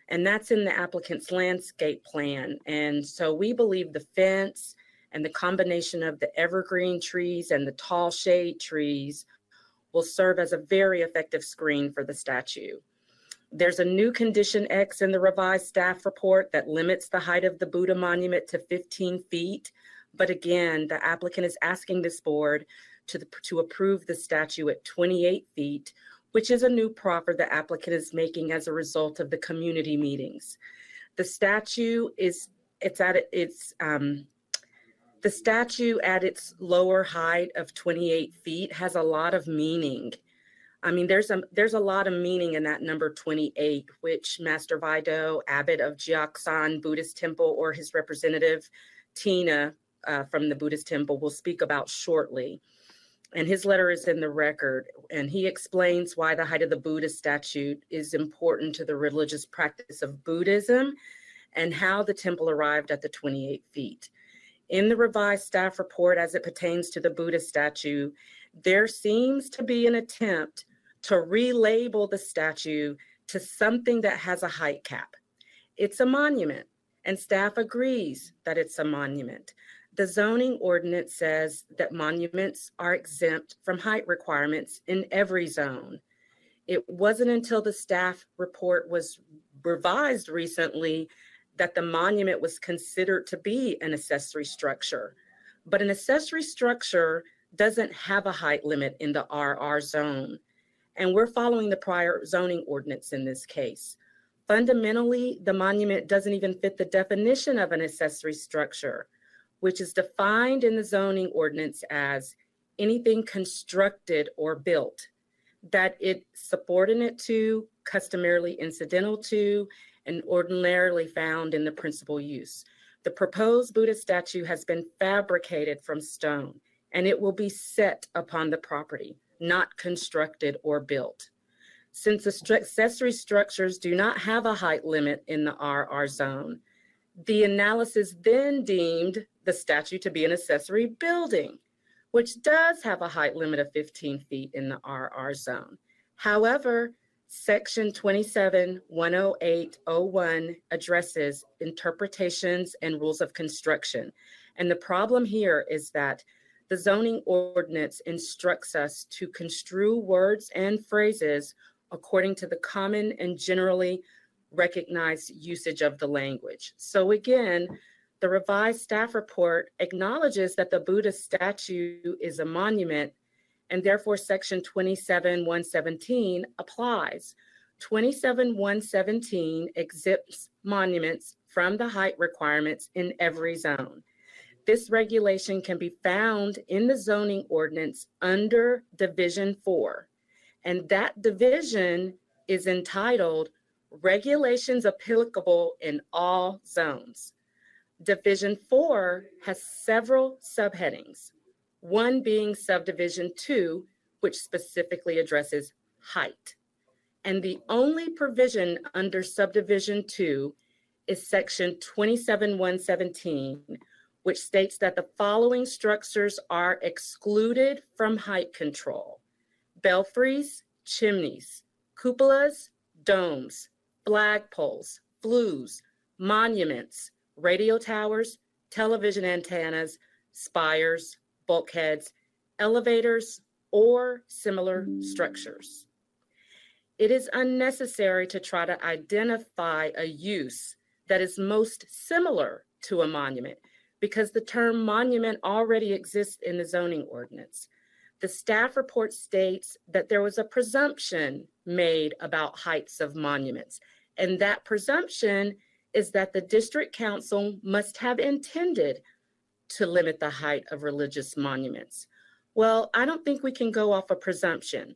And that's in the applicant's landscape plan. And so we believe the fence and the combination of the evergreen trees and the tall shade trees will serve as a very effective screen for the statue. There's a new condition X in the revised staff report that limits the height of the Buddha monument to 15 feet. But again, the applicant is asking this board to approve the statue at 28 feet, which is a new proffer the applicant is making as a result of the community meetings. The statue at its lower height of 28 feet has a lot of meaning. I mean, there's a lot of meaning in that number 28, which Master Vaido, abbot of Jiaksan Buddhist Temple, or his representative, Tina, from the Buddhist Temple, will speak about shortly. And his letter is in the record, and he explains why the height of the Buddha statue is important to the religious practice of Buddhism and how the temple arrived at the 28 feet. In the revised staff report as it pertains to the Buddha statue, there seems to be an attempt to relabel the statue to something that has a height cap. It's a monument, and staff agrees that it's a monument. The zoning ordinance says that monuments are exempt from height requirements in every zone. It wasn't until the staff report was revised recently that the monument was considered to be an accessory structure. But an accessory structure doesn't have a height limit in the RR zone. And we're following the prior zoning ordinance in this case. Fundamentally, the monument doesn't even fit the definition of an accessory structure, which is defined in the zoning ordinance as anything constructed or built that it's subordinate to, customarily incidental to, and ordinarily found in the principal use. The proposed Buddha statue has been fabricated from stone, and it will be set upon the property, not constructed or built. Since the accessory structures do not have a height limit in the RR zone, the analysis then deemed the statue to be an accessory building, which does have a height limit of 15 feet in the RR zone. However, Section 27-108-01 addresses interpretations and rules of construction. And the problem here is that the zoning ordinance instructs us to construe words and phrases according to the common and generally recognized usage of the language. So again, the revised staff report acknowledges that the Buddha statue is a monument, and therefore Section 27-117 applies. 27-117 exempts monuments from the height requirements in every zone. This regulation can be found in the zoning ordinance under Division 4, and that division is entitled Regulations Applicable in All Zones. Division 4 has several subheadings, one being Subdivision 2, which specifically addresses height. And the only provision under Subdivision 2 is Section 27-117, which states that the following structures are excluded from height control: belfries, chimneys, cupolas, domes, flagpoles, flues, monuments, radio towers, television antennas, spires, bulkheads, elevators, or similar structures. It is unnecessary to try to identify a use that is most similar to a monument because the term monument already exists in the zoning ordinance. The staff report states that there was a presumption made about heights of monuments, and that presumption is that the district council must have intended to limit the height of religious monuments. Well, I don't think we can go off a presumption.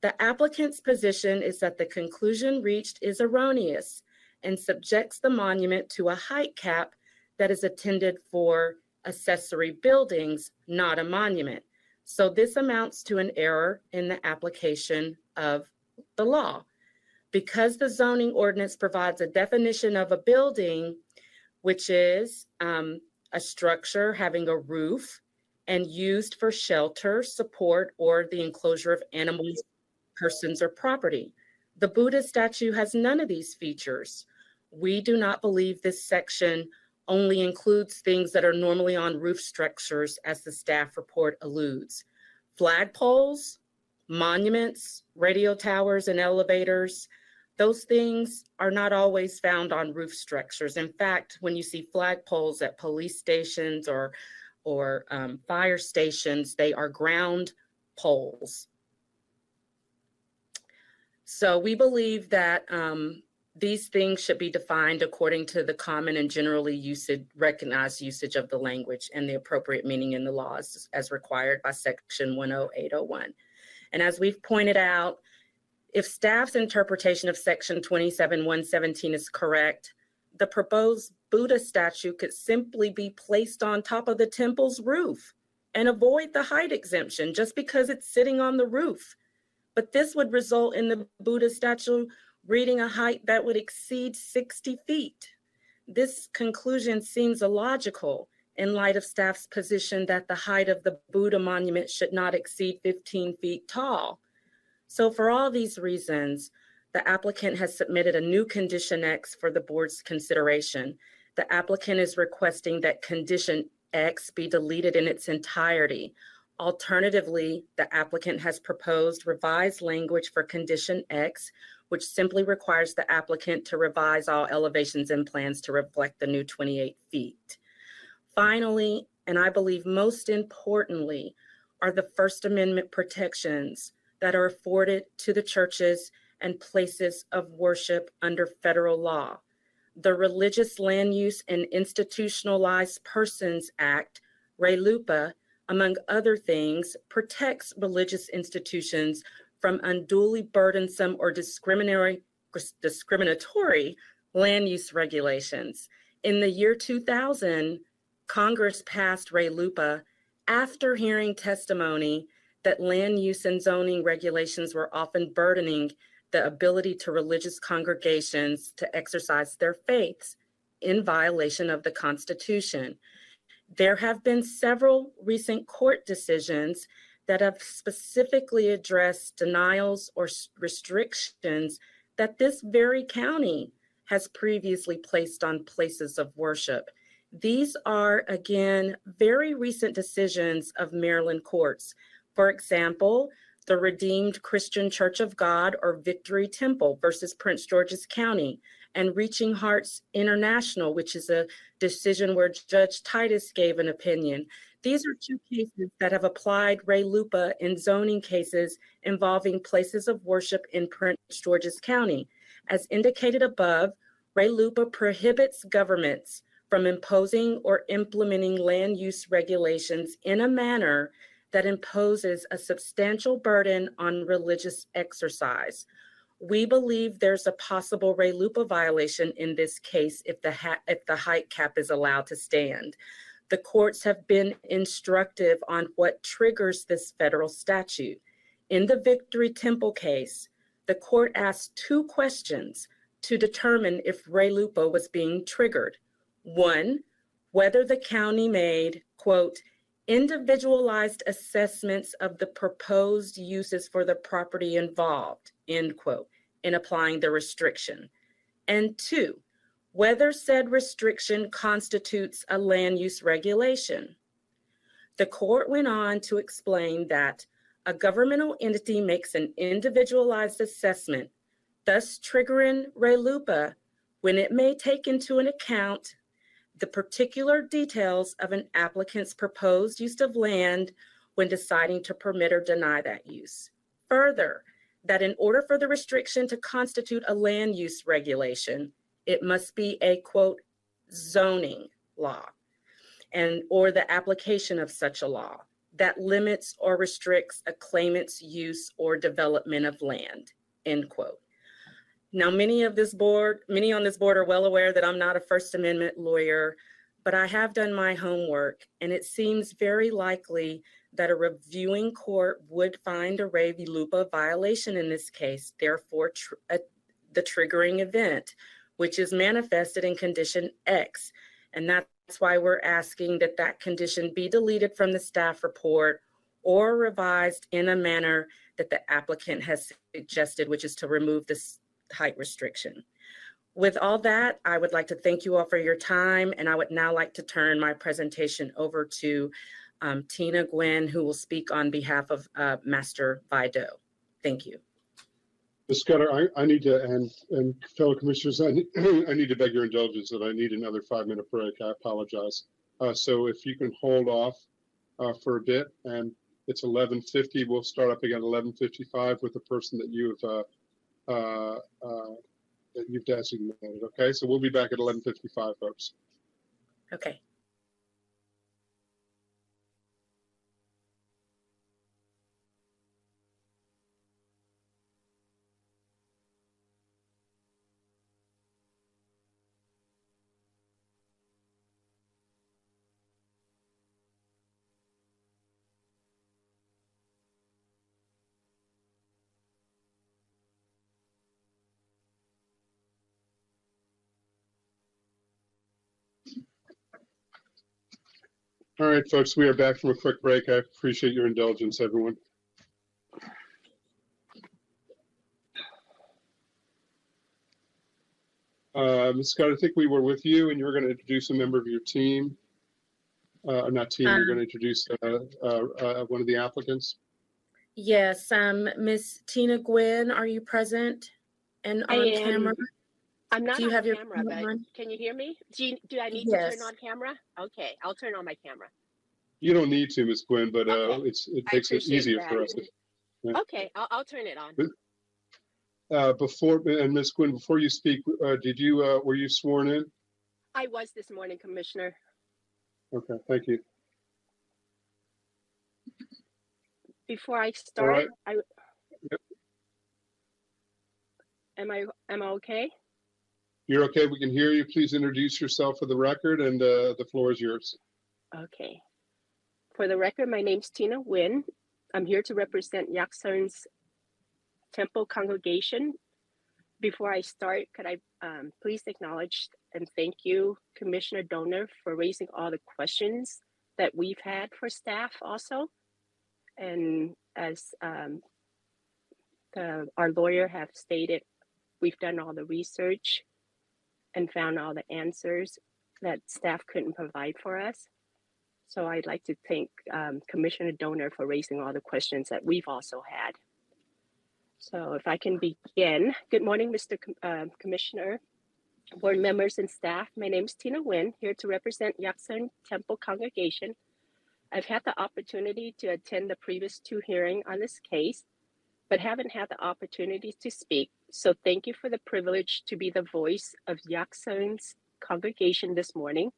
The applicant's position is that the conclusion reached is erroneous and subjects the monument to a height cap that is intended for accessory buildings, not a monument. So this amounts to an error in the application of the law. Because the zoning ordinance provides a definition of a building, which is a structure having a roof and used for shelter, support, or the enclosure of animals, persons, or property. The Buddha statue has none of these features. We do not believe this section only includes things that are normally on roof structures, as the staff report alludes. Flagpoles, monuments, radio towers, and elevators, those things are not always found on roof structures. In fact, when you see flagpoles at police stations or fire stations, they are ground poles. So we believe that these things should be defined according to the common and generally recognized usage of the language and the appropriate meaning in the laws as required by Section 10801. And as we've pointed out, if staff's interpretation of Section 27-117 is correct, the proposed Buddha statue could simply be placed on top of the temple's roof and avoid the height exemption just because it's sitting on the roof. But this would result in the Buddha statue reaching a height that would exceed 60 feet. This conclusion seems illogical in light of staff's position that the height of the Buddha monument should not exceed 15 feet tall. So for all these reasons, the applicant has submitted a new Condition X for the board's consideration. The applicant is requesting that Condition X be deleted in its entirety. Alternatively, the applicant has proposed revised language for Condition X, which simply requires the applicant to revise all elevations and plans to reflect the new 28 feet. Finally, and I believe most importantly, are the First Amendment protections that are afforded to the churches and places of worship under federal law. The Religious Land Use and Institutionalized Persons Act, RLUIPA, among other things, protects religious institutions from unduly burdensome or discriminatory land use regulations. In the year 2000, Congress passed RLUIPA after hearing testimony that land use and zoning regulations were often burdening the ability to religious congregations to exercise their faiths in violation of the Constitution. There have been several recent court decisions that have specifically addressed denials or restrictions that this very county has previously placed on places of worship. These are, again, very recent decisions of Maryland courts. For example, the Redeemed Christian Church of God, or Victory Temple versus Prince George's County, and Reaching Hearts International, which is a decision where Judge Titus gave an opinion. These are two cases that have applied Res Lupa in zoning cases involving places of worship in Prince George's County. As indicated above, Res Lupa prohibits governments from imposing or implementing land use regulations in a manner that imposes a substantial burden on religious exercise. We believe there's a possible Res Lupa violation in this case if the height cap is allowed to stand. The courts have been instructive on what triggers this federal statute. In the Victory Temple case, the court asked two questions to determine if Res Lupa was being triggered. One, whether the county made, quote, individualized assessments of the proposed uses for the property involved, end quote, in applying the restriction. And two, whether said restriction constitutes a land use regulation. The court went on to explain that a governmental entity makes an individualized assessment, thus triggering Res Lupa when it may take into account the particular details of an applicant's proposed use of land when deciding to permit or deny that use. Further, that in order for the restriction to constitute a land use regulation, it must be a, quote, zoning law, and or the application of such a law that limits or restricts a claimant's use or development of land, end quote. Now, many on this board are well aware that I'm not a First Amendment lawyer, but I have done my homework, and it seems very likely that a reviewing court would find a Res Lupa violation in this case, therefore the triggering event, which is manifested in condition X. And that's why we're asking that that condition be deleted from the staff report or revised in a manner that the applicant has suggested, which is to remove this height restriction. With all that, I would like to thank you all for your time, and I would now like to turn my presentation over to Tina Gwynn, who will speak on behalf of Master Vido. Thank you. Ms. Scudder, I need to, and fellow commissioners, I need to beg your indulgence that I need another 5-minute break. I apologize. So if you can hold off for a bit, and it's 11:50, we'll start up again at 11:55 with the person that you've designated. Okay, so we'll be back at 11:55, folks. Okay. All right, folks, we are back from a quick break. I appreciate your indulgence, everyone. Ms. Scott, I think we were with you, and you were going to introduce a member of your team. Not team, you're going to introduce one of the applicants. Yes, Miss Tina Gwynn, are you present and on camera? I'm not Do you on have your camera, but on? can you hear me? Do I need to Yes. turn on camera? Okay, I'll turn on my camera. You don't need to, Ms. Gwynn, but Okay. it I makes it appreciate easier that. for us. Yeah. Okay, I'll turn it on. And Ms. Gwynn, before you speak, were you sworn in? I was this morning, Commissioner. Okay, thank you. Before I start, right. Yep. am I okay? You're okay. We can hear you. Please introduce yourself for the record, and the floor is yours. Okay. For the record, my name's Tina Nguyen. I'm here to represent Yaksun's Temple Congregation Before I start, could I please acknowledge and thank you, Commissioner Donor, for raising all the questions that we've had for staff also. And as our lawyer have stated, we've done all the research and found all the answers that staff couldn't provide for us. So I'd like to thank Commissioner Donor for raising all the questions that we've also had. So if I can begin. Good morning, Mr. Commissioner, board members and staff. My name is Tina Nguyen, here to represent Yaksan Temple Congregation. I've had the opportunity to attend the previous 2 hearings on this case, but haven't had the opportunity to speak. So thank you for the privilege to be the voice of Yaksan's congregation this morning.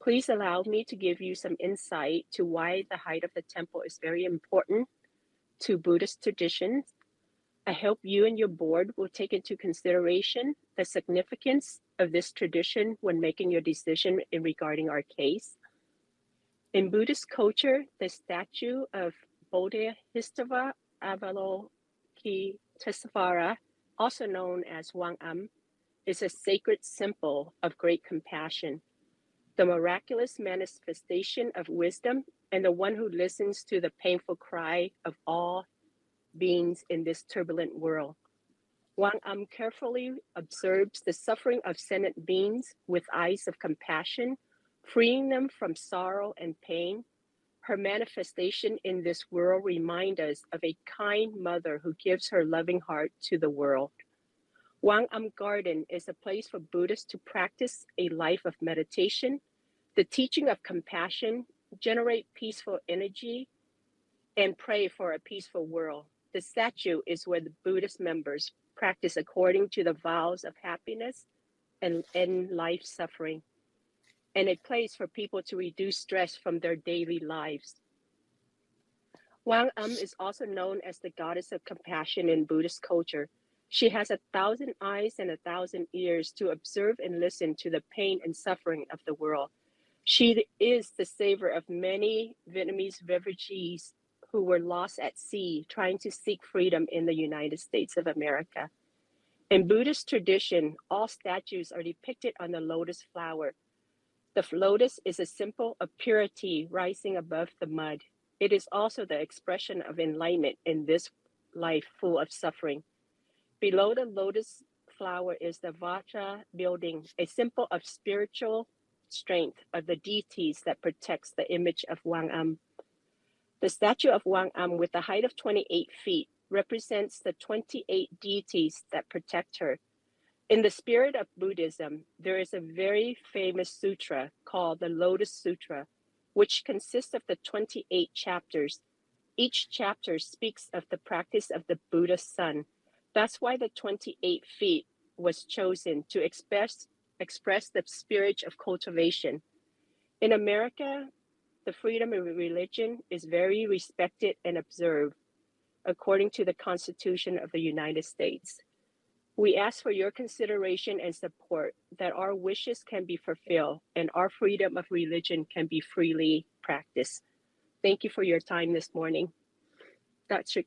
Please allow me to give you some insight to why the height of the temple is very important to Buddhist traditions. I hope you and your board will take into consideration the significance of this tradition when making your decision in regarding our case. In Buddhist culture, the statue of Bodhisattva Avalokitesvara, also known as Wangam, is a sacred symbol of great compassion, the miraculous manifestation of wisdom, and the one who listens to the painful cry of all beings in this turbulent world. Wangam carefully observes the suffering of sentient beings with eyes of compassion, freeing them from sorrow and pain. Her manifestation in this world reminds us of a kind mother who gives her loving heart to the world. Wangam Garden is a place for Buddhists to practice a life of meditation, the teaching of compassion, generate peaceful energy, and pray for a peaceful world. The statue is where the Buddhist members practice according to the vows of happiness and end life suffering, and a place for people to reduce stress from their daily lives. Wangam is also known as the goddess of compassion in Buddhist culture. She has 1,000 eyes and 1,000 ears to observe and listen to the pain and suffering of the world. She is the savior of many Vietnamese refugees who were lost at sea trying to seek freedom in the United States of America. In Buddhist tradition, all statues are depicted on the lotus flower. The lotus is a symbol of purity rising above the mud. It is also the expression of enlightenment in this life full of suffering. Below the lotus flower is the Vajra building, a symbol of spiritual strength of the deities that protects the image of Wangam. The statue of Wangam, with a height of 28 feet, represents the 28 deities that protect her. In the spirit of Buddhism, there is a very famous sutra called the Lotus Sutra, which consists of the 28 chapters. Each chapter speaks of the practice of the Buddha sun. That's why the 28 feet was chosen to express the spirit of cultivation. In America, the freedom of religion is very respected and observed according to the Constitution of the United States. We ask for your consideration and support that our wishes can be fulfilled and our freedom of religion can be freely practiced. Thank you for your time this morning. That's the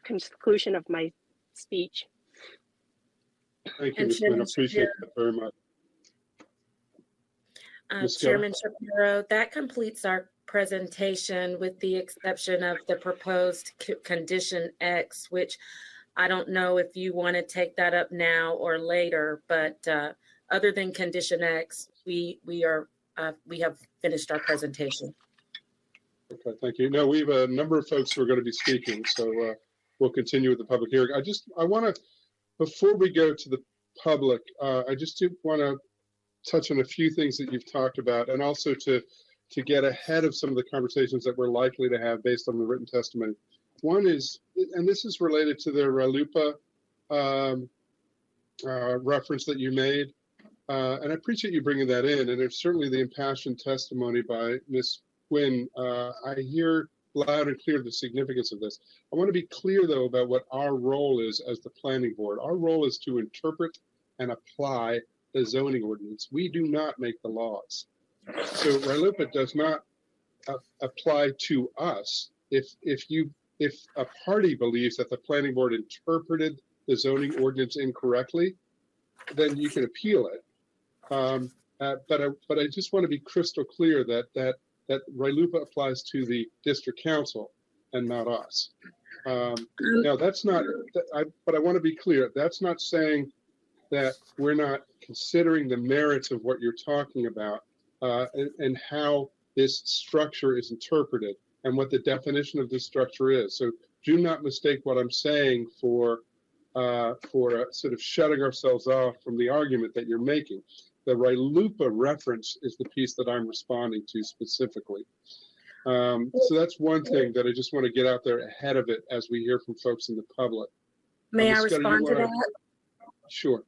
conclusion of my speech. Thank you, Ms. Nguyen. I appreciate that very much. Chairman Shapiro, that completes our presentation with the exception of the proposed condition X, which I don't know if you want to take that up now or later, but other than condition X, we have finished our presentation. Okay, thank you. No, we have a number of folks who are going to be speaking, so we'll continue with the public hearing. I want to, before we go to the public, I just do want to touch on a few things that you've talked about, and also to get ahead of some of the conversations that we're likely to have based on the written testimony. One is, and this is related to the RLUIPA reference that you made, and I appreciate you bringing that in, and there's certainly the impassioned testimony by Ms. Nguyen. I hear loud and clear the significance of this. I want to be clear, though, about what our role is as the planning board. Our role is to interpret and apply the zoning ordinance. We do not make the laws. So RLUIPA does not apply to us. If a party believes that the planning board interpreted the zoning ordinance incorrectly, then you can appeal it. But I just want to be crystal clear that RLUIPA applies to the district council and not us. Now that's not, but I want to be clear, that's not saying that we're not considering the merits of what you're talking about and how this structure is interpreted and what the definition of this structure is. So do not mistake what I'm saying for sort of shutting ourselves off from the argument that you're making. The RLUIPA reference is the piece that I'm responding to specifically. So that's one thing that I just want to get out there ahead of it as we hear from folks in the public. May I respond to that? Sure.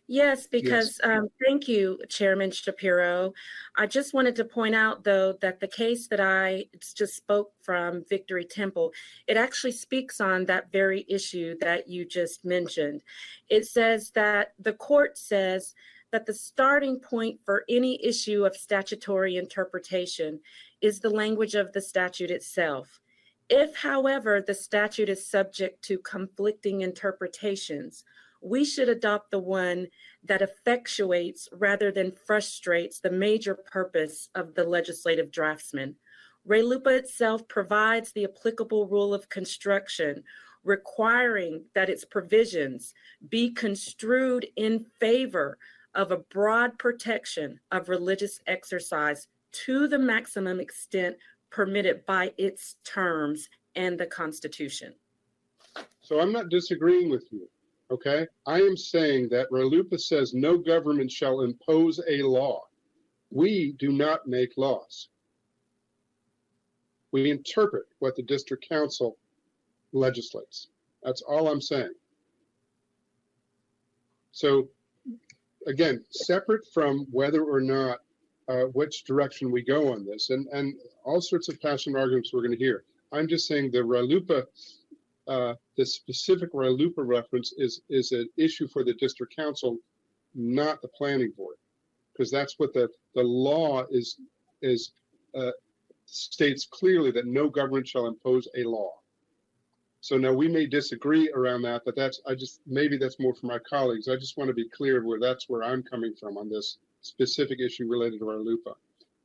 Yes, because thank you, Chairman Shapiro. I just wanted to point out, though, that the case that I just spoke from, Victory Temple, it actually speaks on that very issue that you just mentioned. It says that the court says that the starting point for any issue of statutory interpretation is the language of the statute itself. If, however, the statute is subject to conflicting interpretations, we should adopt the one that effectuates rather than frustrates the major purpose of the legislative draftsman. RLUIPA itself provides the applicable rule of construction, requiring that its provisions be construed in favor of a broad protection of religious exercise to the maximum extent permitted by its terms and the Constitution. So I'm not disagreeing with you. Okay, I am saying that RLUIPA says no government shall impose a law. We do not make laws. We interpret what the district council legislates. That's all I'm saying. So again, separate from whether or not which direction we go on this, and all sorts of passionate arguments we're going to hear. I'm just saying the RLUIPA, the specific RLUIPA reference is an issue for the district council, not the planning board, because that's what the law states clearly, that no government shall impose a law. So now we may disagree around that, but maybe that's more for my colleagues. I just want to be clear that's where I'm coming from on this specific issue related to RLUIPA.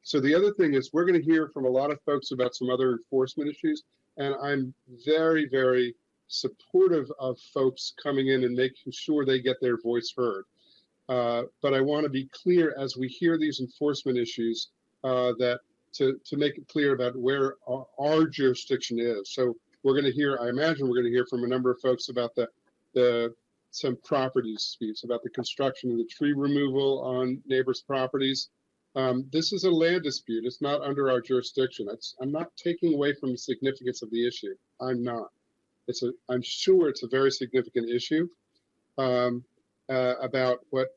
So the other thing is we're going to hear from a lot of folks about some other enforcement issues, and I'm very, very supportive of folks coming in and making sure they get their voice heard. But I want to be clear as we hear these enforcement issues that to make it clear about where our jurisdiction is. So we're going to hear, I imagine we're going to hear from a number of folks about some property disputes, about the construction of the tree removal on neighbors' properties. This is a land dispute. It's not under our jurisdiction. I'm not taking away from the significance of the issue. I'm not. I'm sure it's a very significant issue about what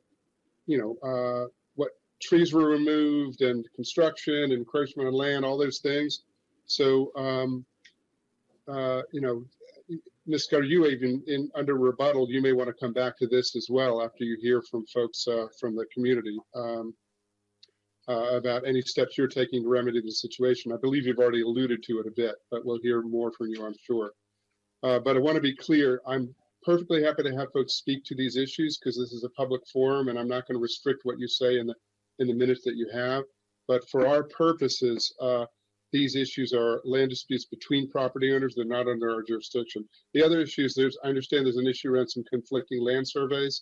trees were removed and construction, encroachment on land, all those things. So, Ms. Scudder, you even under rebuttal, you may want to come back to this as well after you hear from folks from the community about any steps you're taking to remedy the situation. I believe you've already alluded to it a bit, but we'll hear more from you, I'm sure. But I want to be clear, I'm perfectly happy to have folks speak to these issues because this is a public forum and I'm not going to restrict what you say in the minutes that you have. But for our purposes, these issues are land disputes between property owners. They're not under our jurisdiction. The other issues, I understand there's an issue around some conflicting land surveys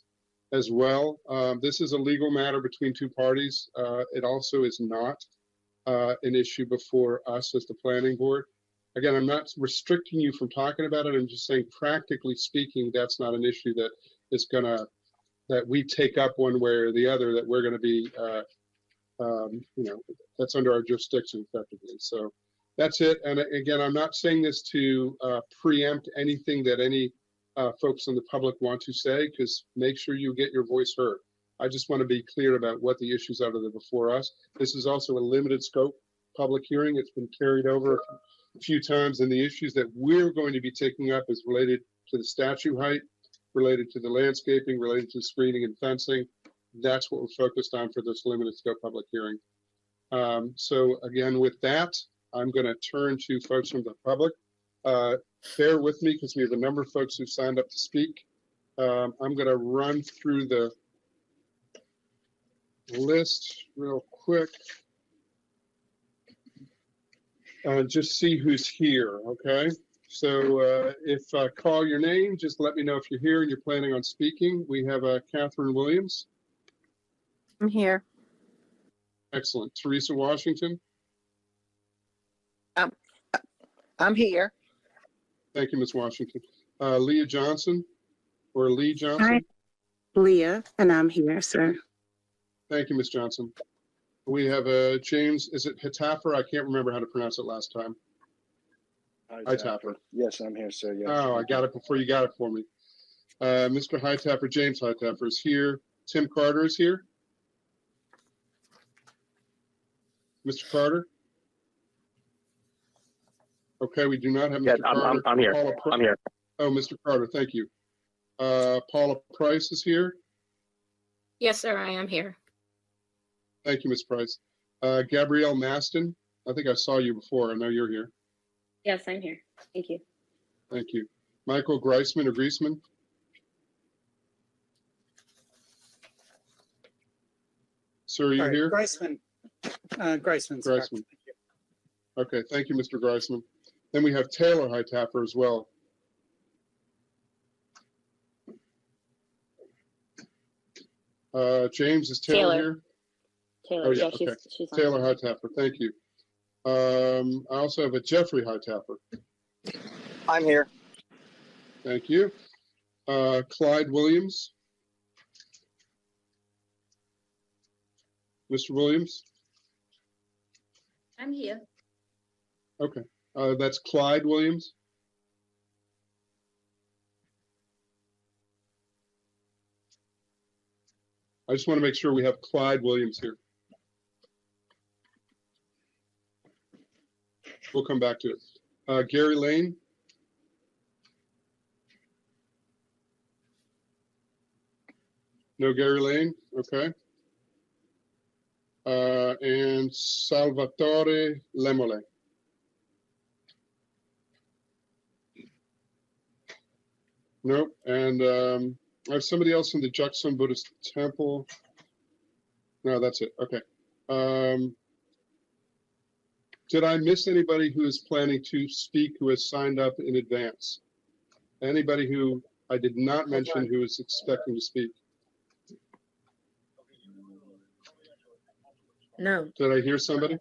as well. This is a legal matter between two parties. It also is not an issue before us as the planning board. Again, I'm not restricting you from talking about it. I'm just saying, practically speaking, that's not an issue that we take up one way or the other, that we're going to be, that's under our jurisdiction effectively. So that's it. And again, I'm not saying this to preempt anything that any folks in the public want to say, because make sure you get your voice heard. I just want to be clear about what the issues are that are before us. This is also a limited scope public hearing. It's been carried over a few times, and the issues that we're going to be taking up is related to the statue height, related to the landscaping, related to screening and fencing. That's what we're focused on for this limited scope public hearing. So again, with that, I'm going to turn to folks from the public. Bear with me because we have a number of folks who signed up to speak. I'm going to run through the list real quick and just see who's here, okay? So if I call your name, just let me know if you're here and you're planning on speaking. We have Catherine Williams. I'm here. Excellent. Teresa Washington. I'm here. Thank you, Ms. Washington. Leah Johnson or Lee Johnson. Hi, Leah, and I'm here, sir. Thank you, Ms. Johnson. We have James, is it Hightower? I can't remember how to pronounce it last time. Hightower. Yes, I'm here, sir. Yes. Oh, I got it before you got it for me. Mr. Hightower, James Hightower is here. Tim Carter is here. Mr. Carter? Okay, we do not have Mr. Carter. I'm here. I'm here. Oh, Mr. Carter, thank you. Paula Price is here. Yes, sir, I am here. Thank you, Ms. Price. Gabrielle Maston, I think I saw you before. I know you're here. Yes, I'm here. Thank you. Thank you. Michael Greisman or Griesman? Sir, are you here? Greisman. Greisman's correct. Greisman. Okay, thank you, Mr. Greisman. Then we have Taylor Hightower as well. James, is Taylor here? Taylor, Oh, yeah, yeah, okay. she's on. Taylor Hightower, thank you. I also have a Jeffrey Hightower. I'm here. Thank you. Clyde Williams. Mr. Williams? I'm here. Okay, that's Clyde Williams. I just want to make sure we have Clyde Williams here. We'll come back to it. Gary Lane. No Gary Lane, okay. And Salvatore Lemole. Nope, and I have somebody else in the Jackson Buddhist Temple. No, that's it, okay. Did I miss anybody who is planning to speak who has signed up in advance? Anybody who I did not mention who is expecting to speak? No. Did I hear somebody?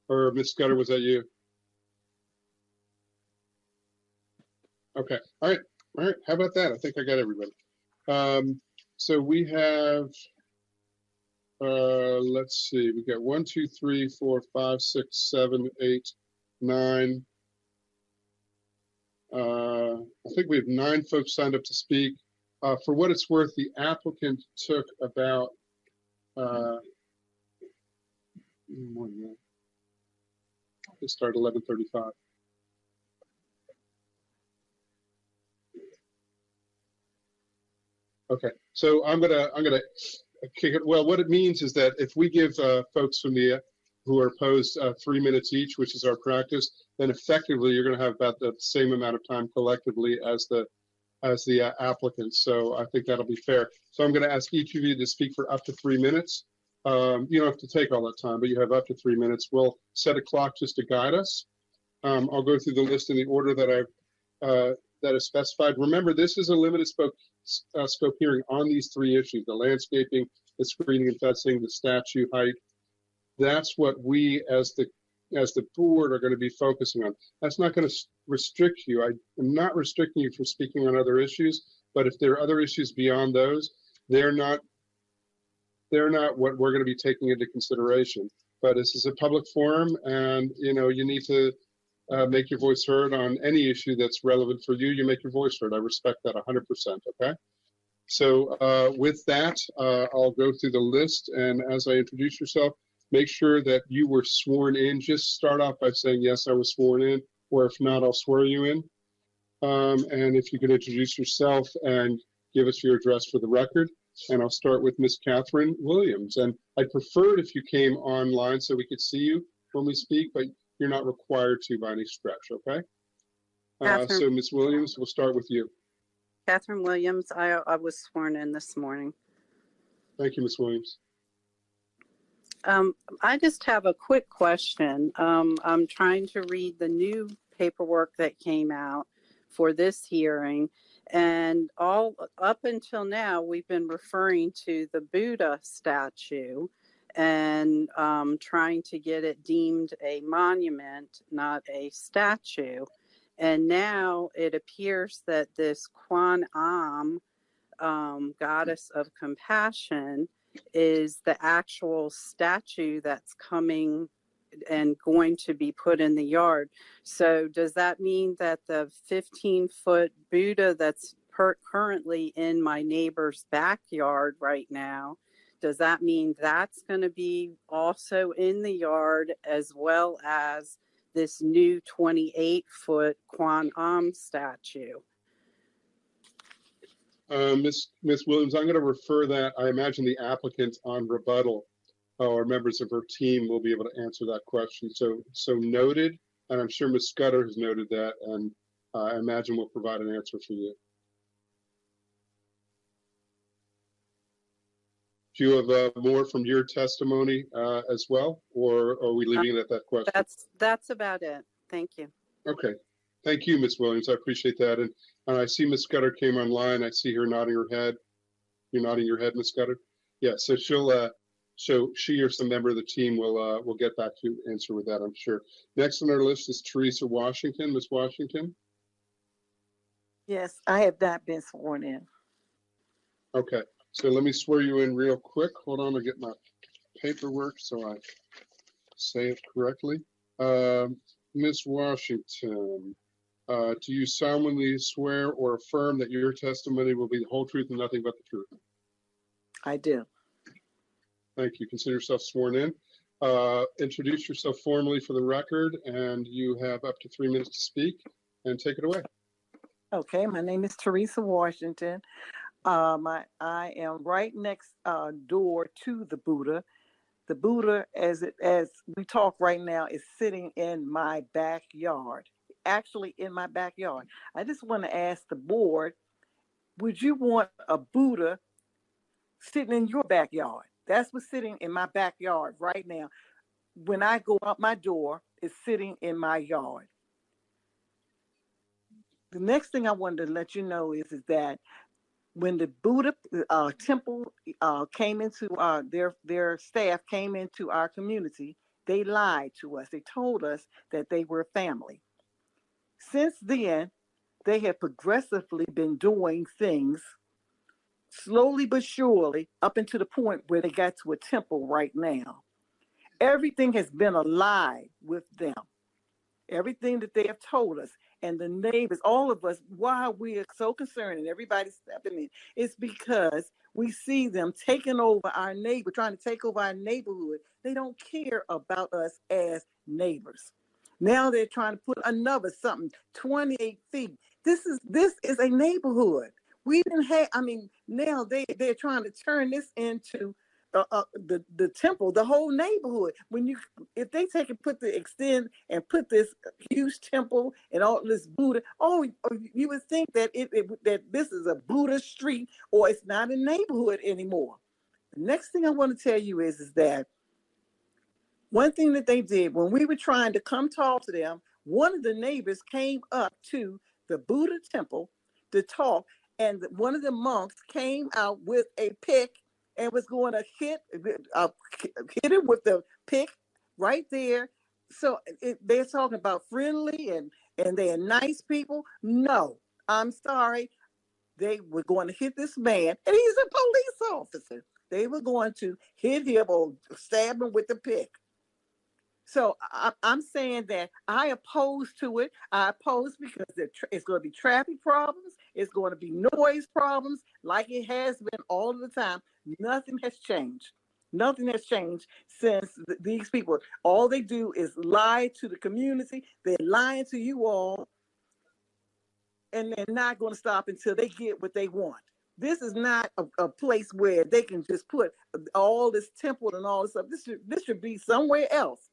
Or Ms. Scudder, was that you? Okay, all right. How about that? I think I got everybody. So we have, let's see, we got 1, 2, 3, 4, 5, 6, 7, 8, 9. I think we have 9 folks signed up to speak. For what it's worth, the applicant took about more than that. They started 11:35. Okay, so I'm gonna kick it. Well, what it means is that if we give folks from the who are opposed 3 minutes each, which is our practice, then effectively you're going to have about the same amount of time collectively as the applicants. So I think that'll be fair. So I'm going to ask each of you to speak for up to 3 minutes. You don't have to take all that time, but you have up to 3 minutes. We'll set a clock just to guide us. I'll go through the list in the order that that is specified. Remember, this is a limited scope hearing on these 3 issues: the landscaping, the screening and fencing, the statue height. That's what we as the board are going to be focusing on. That's not going to restrict you. I am not restricting you from speaking on other issues, but if there are other issues beyond those, they're not what we're going to be taking into consideration. But this is a public forum, and you need to make your voice heard on any issue that's relevant for you. You make your voice heard. I respect that 100%. Okay. So with that, I'll go through the list, and as I introduce yourself, make sure that you were sworn in. Just start off by saying, yes, I was sworn in, or if not, I'll swear you in. And if you could introduce yourself and give us your address for the record. And I'll start with Miss Catherine Williams. And I'd prefer it if you came online so we could see you when we speak, but you're not required to by any stretch, okay? Catherine. Ms. Williams, we'll start with you. Catherine Williams, I was sworn in this morning. Thank you, Ms. Williams. I just have a quick question. I'm trying to read the new paperwork that came out for this hearing, and all up until now, we've been referring to the Buddha statue and trying to get it deemed a monument, not a statue. And now it appears that this Kwan Am, goddess of compassion, is the actual statue that's coming and going to be put in the yard. So does that mean that the 15-foot Buddha that's currently in my neighbor's backyard right now, does that mean that's going to be also in the yard, as well as this new 28-foot Kwan Am statue? Ms. Williams, I'm going to refer that. I imagine the applicant on rebuttal or members of her team will be able to answer that question. So noted, and I'm sure Ms. Scudder has noted that, and I imagine we'll provide an answer for you. Do you have more from your testimony as well, or are we leaving it at that question? That's about it. Thank you. Okay. Thank you, Ms. Williams. I appreciate that. And I see Ms. Scudder came online. I see her nodding her head. You're nodding your head, Ms. Scudder? Yeah, so she or some member of the team will get back to answer with that, I'm sure. Next on our list is Teresa Washington. Ms. Washington? Yes, I have not been sworn in. Okay, so let me swear you in real quick. Hold on, I'll get my paperwork so I say it correctly. Ms. Washington, do you solemnly swear or affirm that your testimony will be the whole truth and nothing but the truth? I do. Thank you. Consider yourself sworn in. Introduce yourself formally for the record, and you have up to 3 minutes to speak, and take it away. Okay, my name is Teresa Washington. I am right next door to the Buddha. The Buddha, as we talk right now, is sitting in my backyard, actually in my backyard. I just want to ask the board, would you want a Buddha sitting in your backyard? That's what's sitting in my backyard right now. When I go out my door, it's sitting in my yard. The next thing I wanted to let you know is that when the Buddha temple came into their staff came into our community, they lied to us. They told us that they were family. Since then, they have progressively been doing things slowly but surely up until the point where they got to a temple right now. Everything has been a lie with them. Everything that they have told us, and the neighbors, all of us, why we are so concerned and everybody's stepping in, it's because we see them taking over our neighbor, trying to take over our neighborhood. They don't care about us as neighbors. Now they're trying to put another something, 28 feet. This is a neighborhood. We didn't have, now they're trying to turn this into the temple, the whole neighborhood. If they take and extend and put this huge temple and all this Buddha, you would think that that this is a Buddha street, or it's not a neighborhood anymore. The next thing I want to tell you is that one thing that they did when we were trying to come talk to them, one of the neighbors came up to the Buddha temple to talk, and one of the monks came out with a pick and was going to hit it with the pick right there. So they're talking about friendly and they're nice people. No, I'm sorry. They were going to hit this man, and he's a police officer. They were going to hit him or stab him with the pick. So I'm saying that I oppose to it. I oppose because it's going to be traffic problems. It's going to be noise problems like it has been all of the time. Nothing has changed. Nothing has changed since these people, all they do is lie to the community. They're lying to you all, and they're not going to stop until they get what they want. This is not a place where they can just put all this temple and all this stuff. This should be somewhere else.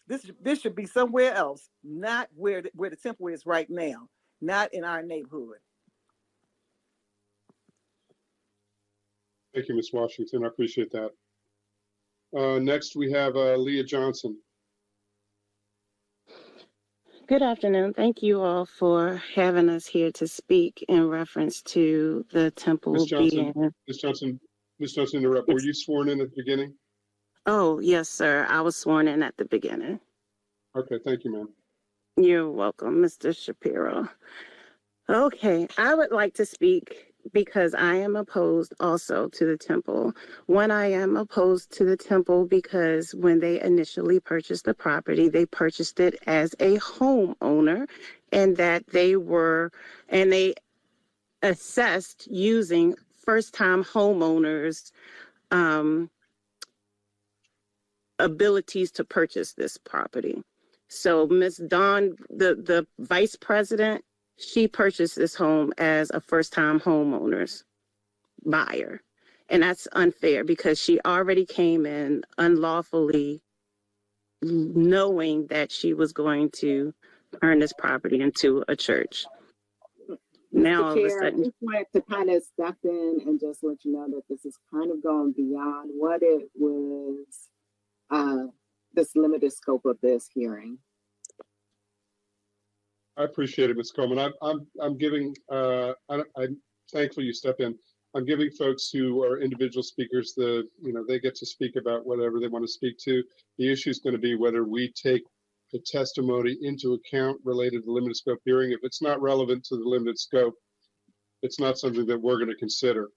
This should be somewhere else, not where the temple is right now, not in our neighborhood. Thank you, Ms. Washington. I appreciate that. Next, we have Leah Johnson. Good afternoon. Thank you all for having us here to speak in reference to the temple Ms. Johnson, being. Ms. Johnson, interrupt. Were you sworn in at the beginning? Oh, yes, sir. I was sworn in at the beginning. Okay, thank you, ma'am. You're welcome, Mr. Shapiro. Okay, I would like to speak because I am opposed also to the temple. One, I am opposed to the temple because when they initially purchased the property, they purchased it as a homeowner, and that they assessed using first-time homeowners' abilities to purchase this property. So Ms. Dawn, the vice president, she purchased this home as a first-time homeowner's buyer. And that's unfair because she already came in unlawfully knowing that she was going to turn this property into a church. Now, all of a Chair, I sudden, just wanted to kind of step in and just let you know that this is kind of going beyond what it was, this limited scope of this hearing. I appreciate it, Ms. Coleman. I'm giving, I'm thankful you step in. I'm giving folks who are individual speakers they get to speak about whatever they want to speak to. The issue is going to be whether we take the testimony into account related to the limited scope hearing. If it's not relevant to the limited scope, it's not something that we're going to consider.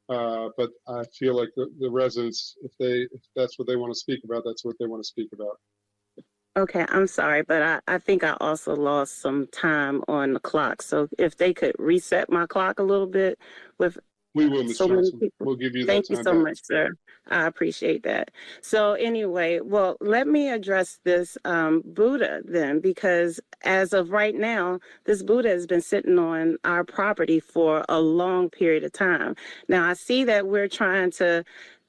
But I feel like the residents, if that's what they want to speak about, that's what they want to speak about. okay, I'm sorry, but I think I also lost some time on the clock. So if they could reset my clock a little bit with We will, Ms. so many Johnson. people. We'll give you that Thank you time so back. much, sir. I appreciate that. So anyway, well, let me address this Buddha then, because as of right now, this Buddha has been sitting on our property for a long period of time. Now, I see that we're trying to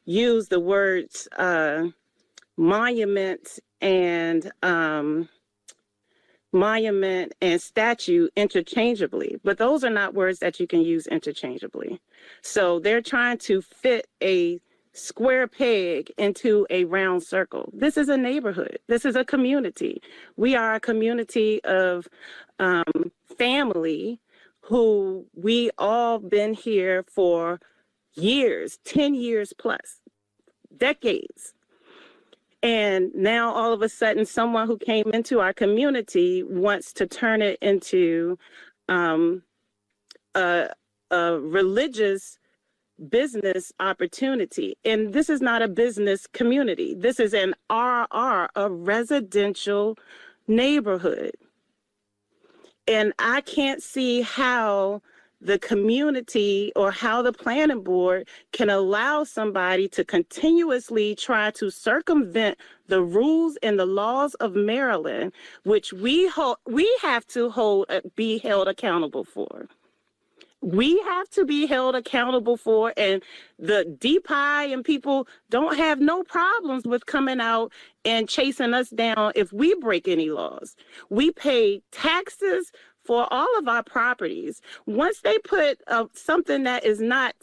use the words monument and statue interchangeably, but those are not words that you can use interchangeably. So they're trying to fit a square peg into a round circle. This is a neighborhood. This is a community. We are a community of family who we all been here for years, 10 years plus, decades. And now all of a sudden, someone who came into our community wants to turn it into a religious business opportunity. And this is not a business community. This is an RR, a residential neighborhood. And I can't see how the community or how the planning board can allow somebody to continuously try to circumvent the rules and the laws of Maryland, which we have to be held accountable for. We have to be held accountable for, and the DPI and people don't have no problems with coming out and chasing us down if we break any laws. We pay taxes for all of our properties. Once they put something that is not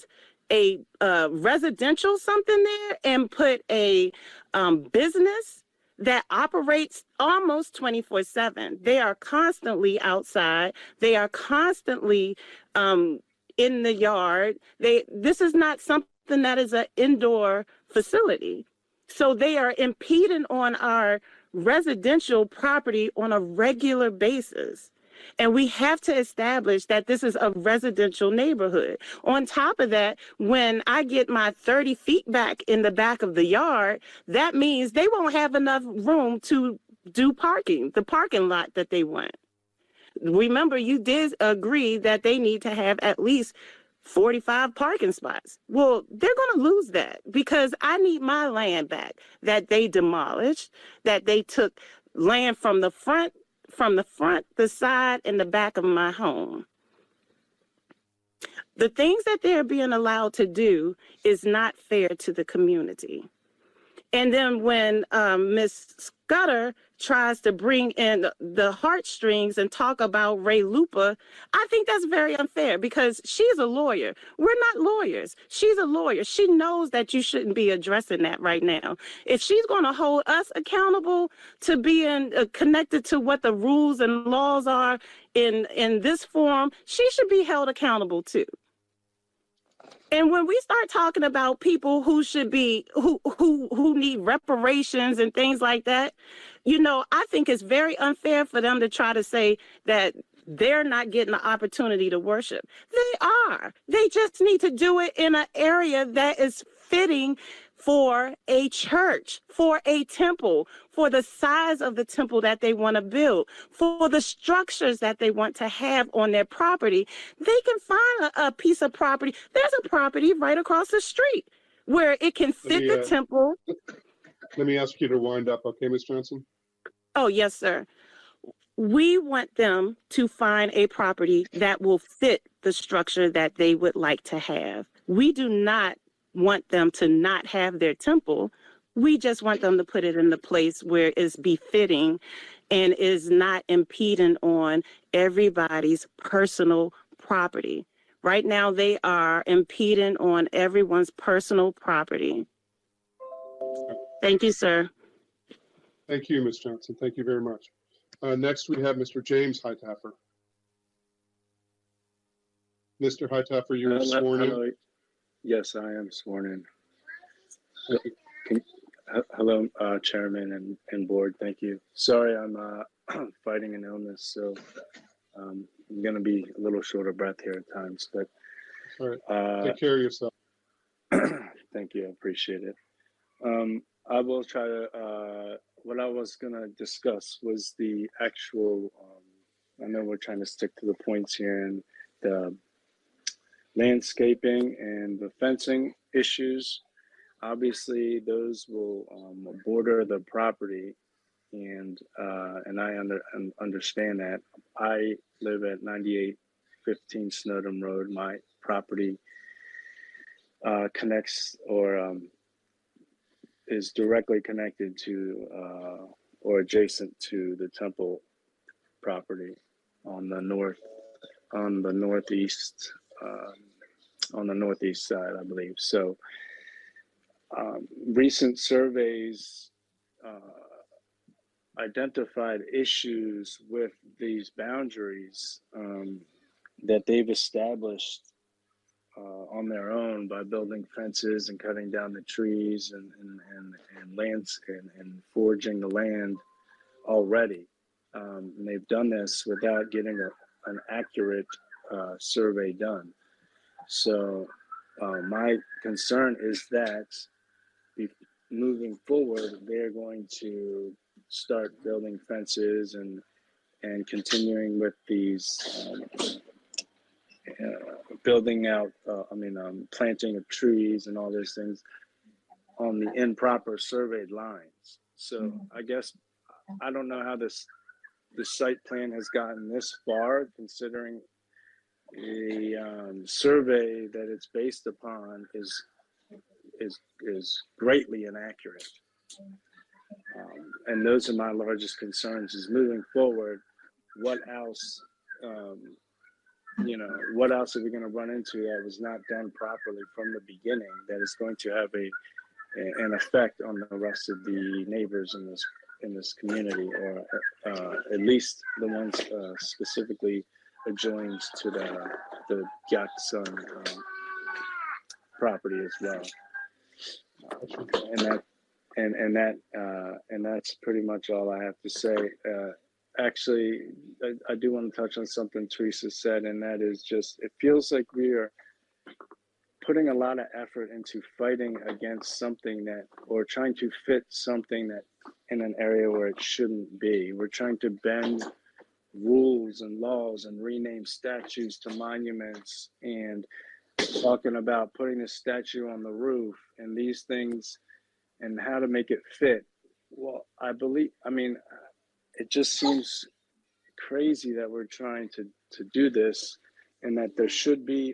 a residential something there and put a business that operates almost 24/7. They are constantly outside. They are constantly in the yard. This is not something that is an indoor facility. So they are impeding on our residential property on a regular basis. And we have to establish that this is a residential neighborhood. On top of that, when I get my 30 feet back in the back of the yard, that means they won't have enough room to do parking, the parking lot that they want. Remember, you did agree that they need to have at least 45 parking spots. Well, they're going to lose that because I need my land back that they demolished, that they took land from the front, the side, and the back of my home. The things that they're being allowed to do is not fair to the community. And then when Ms. Scudder tries to bring in the heartstrings and talk about Ray Lupa, I think that's very unfair because she's a lawyer. We're not lawyers. She's a lawyer. She knows that you shouldn't be addressing that right now. If she's going to hold us accountable to being connected to what the rules and laws are in this forum, she should be held accountable too. And when we start talking about people who should be who need reparations and things like that, you know, I think it's very unfair for them to try to say that they're not getting the opportunity to worship. They are. They just need to do it in an area that is fitting for a church, for a temple, for the size of the temple that they want to build, for the structures that they want to have on their property. They can find a piece of property. There's a property right across the street where it can fit the temple. Let me ask you to wind up, okay, Ms. Johnson? Oh, yes, sir. We want them to find a property that will fit the structure that they would like to have. We do not want them to not have their temple. We just want them to put it in the place where it's befitting and is not impeding on everybody's personal property. Right now, they are impeding on everyone's personal property. Thank you, sir. Thank you, Ms. Johnson. Thank you very much. Next, we have Mr. James Hightower. Mr. Hightower, you are sworn in. Yes, I am sworn in. Hello, Chairman and Board. Thank you. Sorry, I'm fighting an illness, so I'm going to be a little short of breath here at times. But all right. Take care of yourself. Thank you. I appreciate it. I will try to. What I was going to discuss was the actual. I know we're trying to stick to the points here, and the landscaping and the fencing issues. Obviously, those will border the property, and I understand that. I live at 9815 Snowdon Road. My property connects or is directly connected to or adjacent to the temple property on the northeast side, I believe. So recent surveys identified issues with these boundaries that they've established on their own by building fences and cutting down the trees and lands and foraging the land already. And they've done this without getting an accurate survey done. So my concern is that moving forward, they're going to start building fences and continuing with these building out, planting of trees and all those things on the improper surveyed lines. So I guess, I don't know how the site plan has gotten this far, considering the survey that it's based upon is greatly inaccurate. And those are my largest concerns, is moving forward, what else, what else are we going to run into that was not done properly from the beginning that is going to have an effect on the rest of the neighbors in this community, or at least the ones specifically adjoined to the Gyatson property as well. And that's pretty much all I have to say. Actually, I do want to touch on something Teresa said, and that is just, it feels like we are putting a lot of effort into fighting against something that, or trying to fit something that in an area where it shouldn't be. We're trying to bend rules and laws and rename statues to monuments, and talking about putting a statue on the roof and these things and how to make it fit. Well, it just seems crazy that we're trying to do this, and that there should be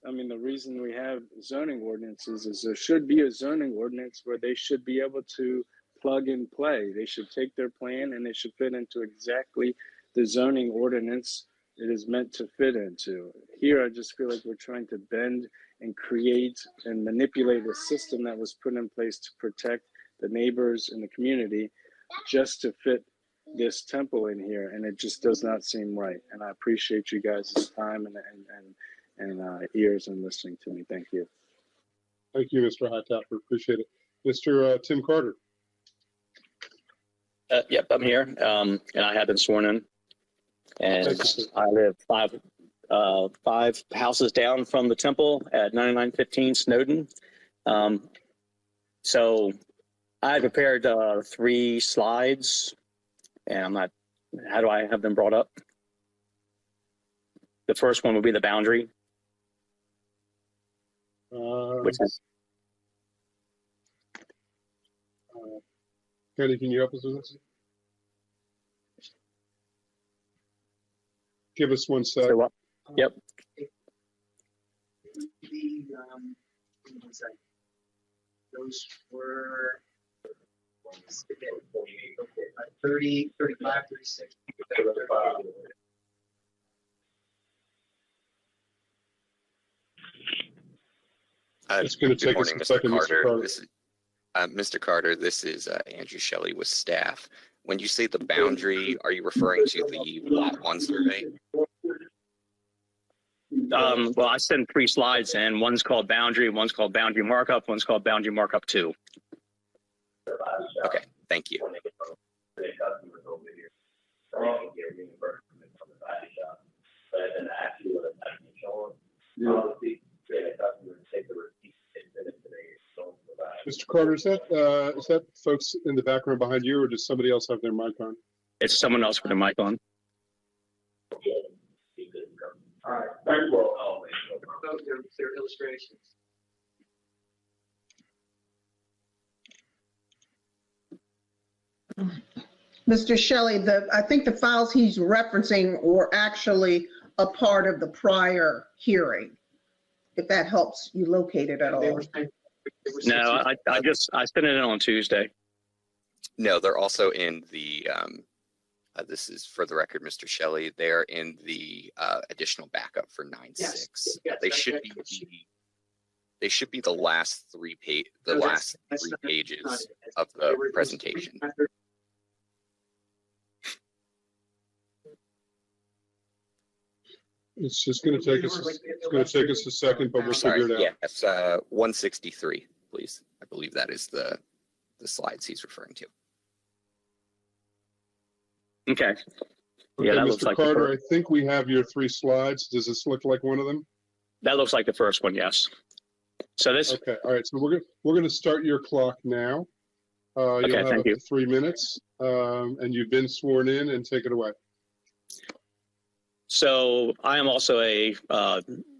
I mean, the reason we have zoning ordinances is there should be a zoning ordinance where they should be able to plug and play. They should take their plan and it should fit into exactly the zoning ordinance it is meant to fit into. Here, I just feel like we're trying to bend and create and manipulate a system that was put in place to protect the neighbors and the community just to fit this temple in here, and it just does not seem right. And I appreciate you guys' time and ears and listening to me. Thank you. Thank you, Mr. Hightower. Appreciate it. Mr. Tim Carter. Yep, I'm here, and I have been sworn in. And I live five houses down from the temple at 9915 Snowden. So I prepared 3 slides, and I'm not. How do I have them brought up? The first one would be the boundary, which is. Kenny, can you help us with this? Give us 1 sec. Yep. Those were 30, 35, 36. It's going to take us a second, Mr. Carter. Mr. Carter, this is Andrew Shelley with staff. When you say the boundary, are you referring to the Lot 1 survey? Well, I sent 3 slides, and one's called boundary, one's called boundary markup, one's called boundary markup 2. Okay, thank you. Mr. Carter, is that folks in the background behind you, or does somebody else have their mic on? It's someone else with their mic on. All right. Very well. They're illustrations. Mr. Shelley, I think the files he's referencing were actually a part of the prior hearing, if that helps you locate it at all. No, I sent it in on Tuesday. No, they're also in the, this is for the record, Mr. Shelley, they're in the additional backup for 9.6. Yes, they should be the last 3 pages of the presentation. It's just going to take us. It's going to take us a second, but we'll figure it out. Yeah, it's 163, please. I believe that is the slides he's referring to. Okay. Yeah, that looks like Carter, I think we have your 3 slides. Does this look like one of them? That looks like the first one, yes. So this. Okay. All right. So we're going to start your clock now. You'll have up to 3 minutes, and you've been sworn in, and take it away. So I am also a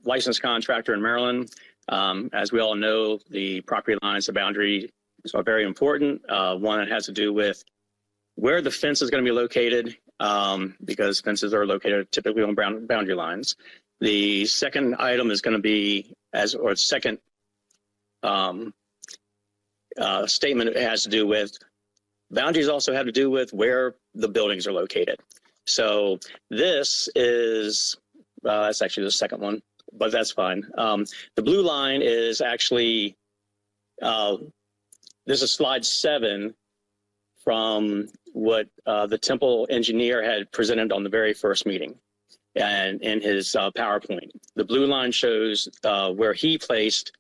licensed contractor in Maryland. As we all know, the property lines, the boundary are very important. One that has to do with where the fence is going to be located, because fences are located typically on boundary lines. The second item is going to be, second statement, it has to do with boundaries also have to do with where the buildings are located. So this is, that's actually the second one, but that's fine. The blue line is actually, this is slide 7 from what the temple engineer had presented on the very first meeting and in his PowerPoint. The blue line shows where he placed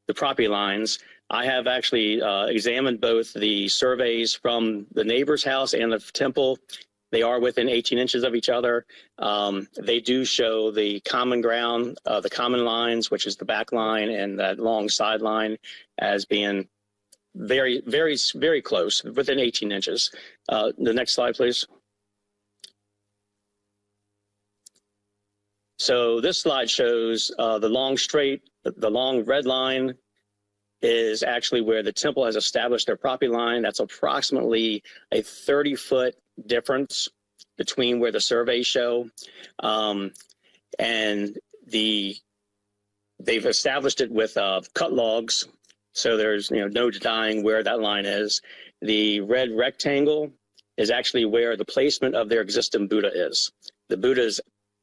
the property lines. I have actually examined both the surveys from the neighbor's house and the temple. They are within 18 inches of each other. They do show the common ground, the common lines, which is the back line and that long sideline, as being very, very, very close, within 18 inches. The next slide, please. So this slide shows the long red line is actually where the temple has established their property line. That's approximately a 30-foot difference between where the surveys show. And the They've established it with cut logs, so there's no denying where that line is. The red rectangle is actually where the placement of their existing Buddha is. The Buddha is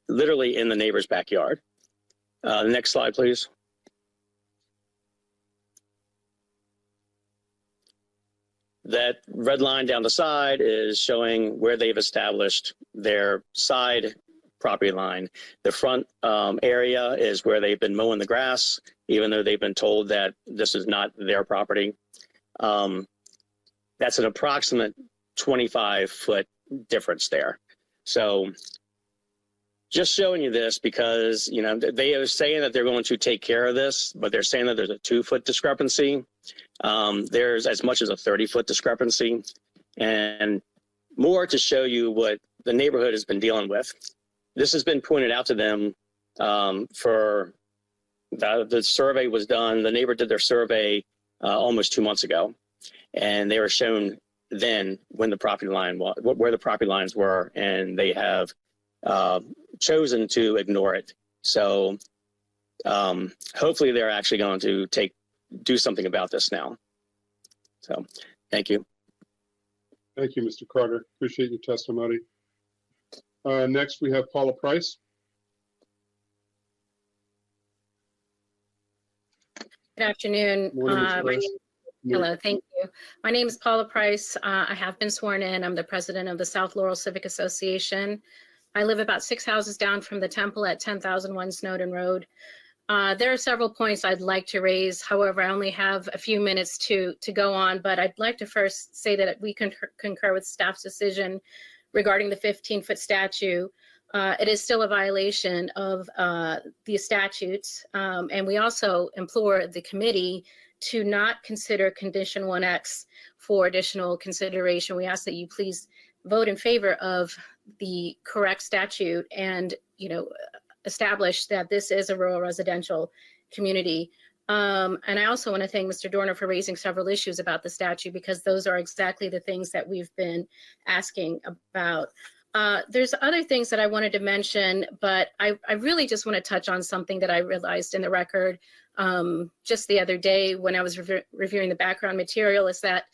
literally in the neighbor's backyard. Next slide, please. That red line down the side is showing where they've established their side property line. The front area is where they've been mowing the grass, even though they've been told that this is not their property. That's an approximate 25-foot difference there. So just showing you this because, they are saying that they're going to take care of this, but they're saying that there's a 2-foot discrepancy. There's as much as a 30-foot discrepancy, and more to show you what the neighborhood has been dealing with. This has been pointed out to them for the survey was done. The neighbor did their survey almost 2 months ago, and they were shown then when the property line was, where the property lines were, and they have chosen to ignore it. So hopefully they're actually going to do something about this now. So thank you. Thank you, Mr. Carter. Appreciate your testimony. Next, we have Paula Price. Good afternoon. Hello, thank you. My name is Paula Price. I have been sworn in. I'm the president of the South Laurel Civic Association. I live about 6 houses down from the temple at 10,001 Snowden Road. There are several points I'd like to raise. However, I only have a few minutes to go on, but I'd like to first say that we concur with staff's decision regarding the 15-foot statute. It is still a violation of the statutes, and we also implore the committee to not consider condition 1X for additional consideration. We ask that you please vote in favor of the correct statute and, establish that this is a rural residential community. And I also want to thank Mr. Dorner for raising several issues about the statute, because those are exactly the things that we've been asking about. There's other things that I wanted to mention, but I really just want to touch on something that I realized in the record just the other day when I was reviewing the background material, is that,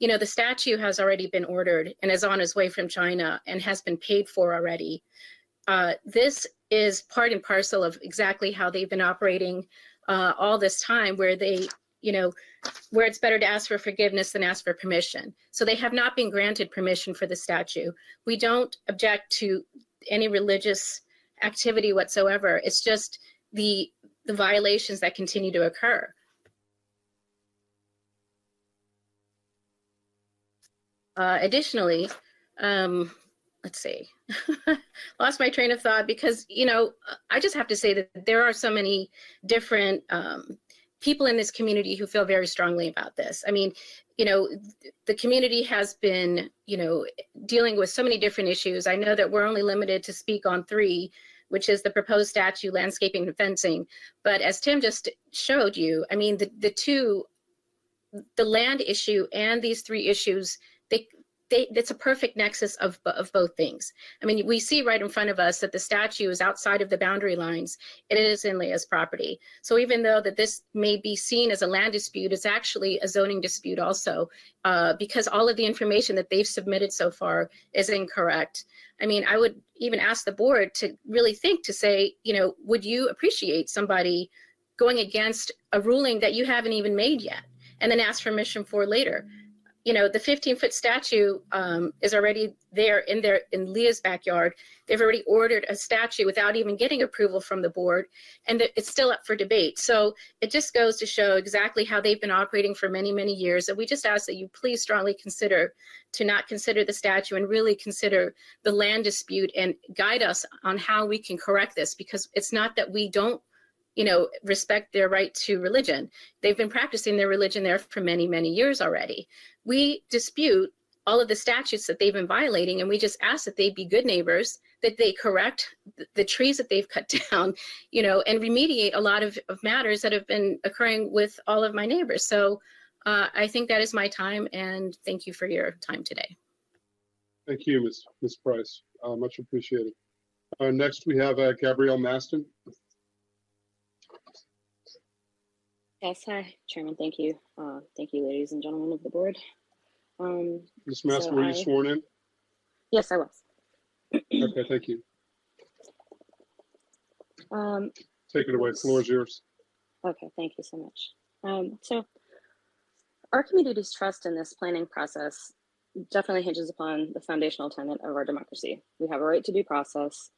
the statue has already been ordered and is on its way from China and has been paid for already. This is part and parcel of exactly how they've been operating all this time, where they, where it's better to ask for forgiveness than ask for permission. So they have not been granted permission for the statue. We don't object to any religious activity whatsoever. It's just the violations that continue to occur. Additionally, let's see, lost my train of thought because, I just have to say that there are so many different people in this community who feel very strongly about this. I mean, the community has been, dealing with so many different issues. I know that we're only limited to speak on 3, which is the proposed statue, landscaping and fencing. But as Tim just showed you, I mean, the land issue and these 3 issues, it's a perfect nexus of both things. I mean, we see right in front of us that the statue is outside of the boundary lines. It is in Leah's property. So even though that this may be seen as a land dispute, it's actually a zoning dispute also, because all of the information that they've submitted so far is incorrect. I mean, I would even ask the board to really think to say, would you appreciate somebody going against a ruling that you haven't even made yet and then ask permission for later? The 15-foot statue is already there in Leah's backyard. They've already ordered a statue without even getting approval from the board, and it's still up for debate. So it just goes to show exactly how they've been operating for many, many years. And we just ask that you please strongly consider to not consider the statue and really consider the land dispute and guide us on how we can correct this, because it's not that we don't respect their right to religion. They've been practicing their religion there for many, many years already. We dispute all of the statutes that they've been violating, and we just ask that they be good neighbors, that they correct the trees that they've cut down, and remediate a lot of matters that have been occurring with all of my neighbors. So I think that is my time, and thank you for your time today. Thank you, Ms. Price. Much appreciated. Next, we have Gabrielle Maston. Yes, hi, Chairman. Thank you. Thank you, ladies and gentlemen of the board. Ms. Master, were you sworn in? Yes, I was. Okay, thank you. Take it away. Floor is yours. Okay, thank you so much. So our community's trust in this planning process definitely hinges upon the foundational tenet of our democracy. We have a right to due process,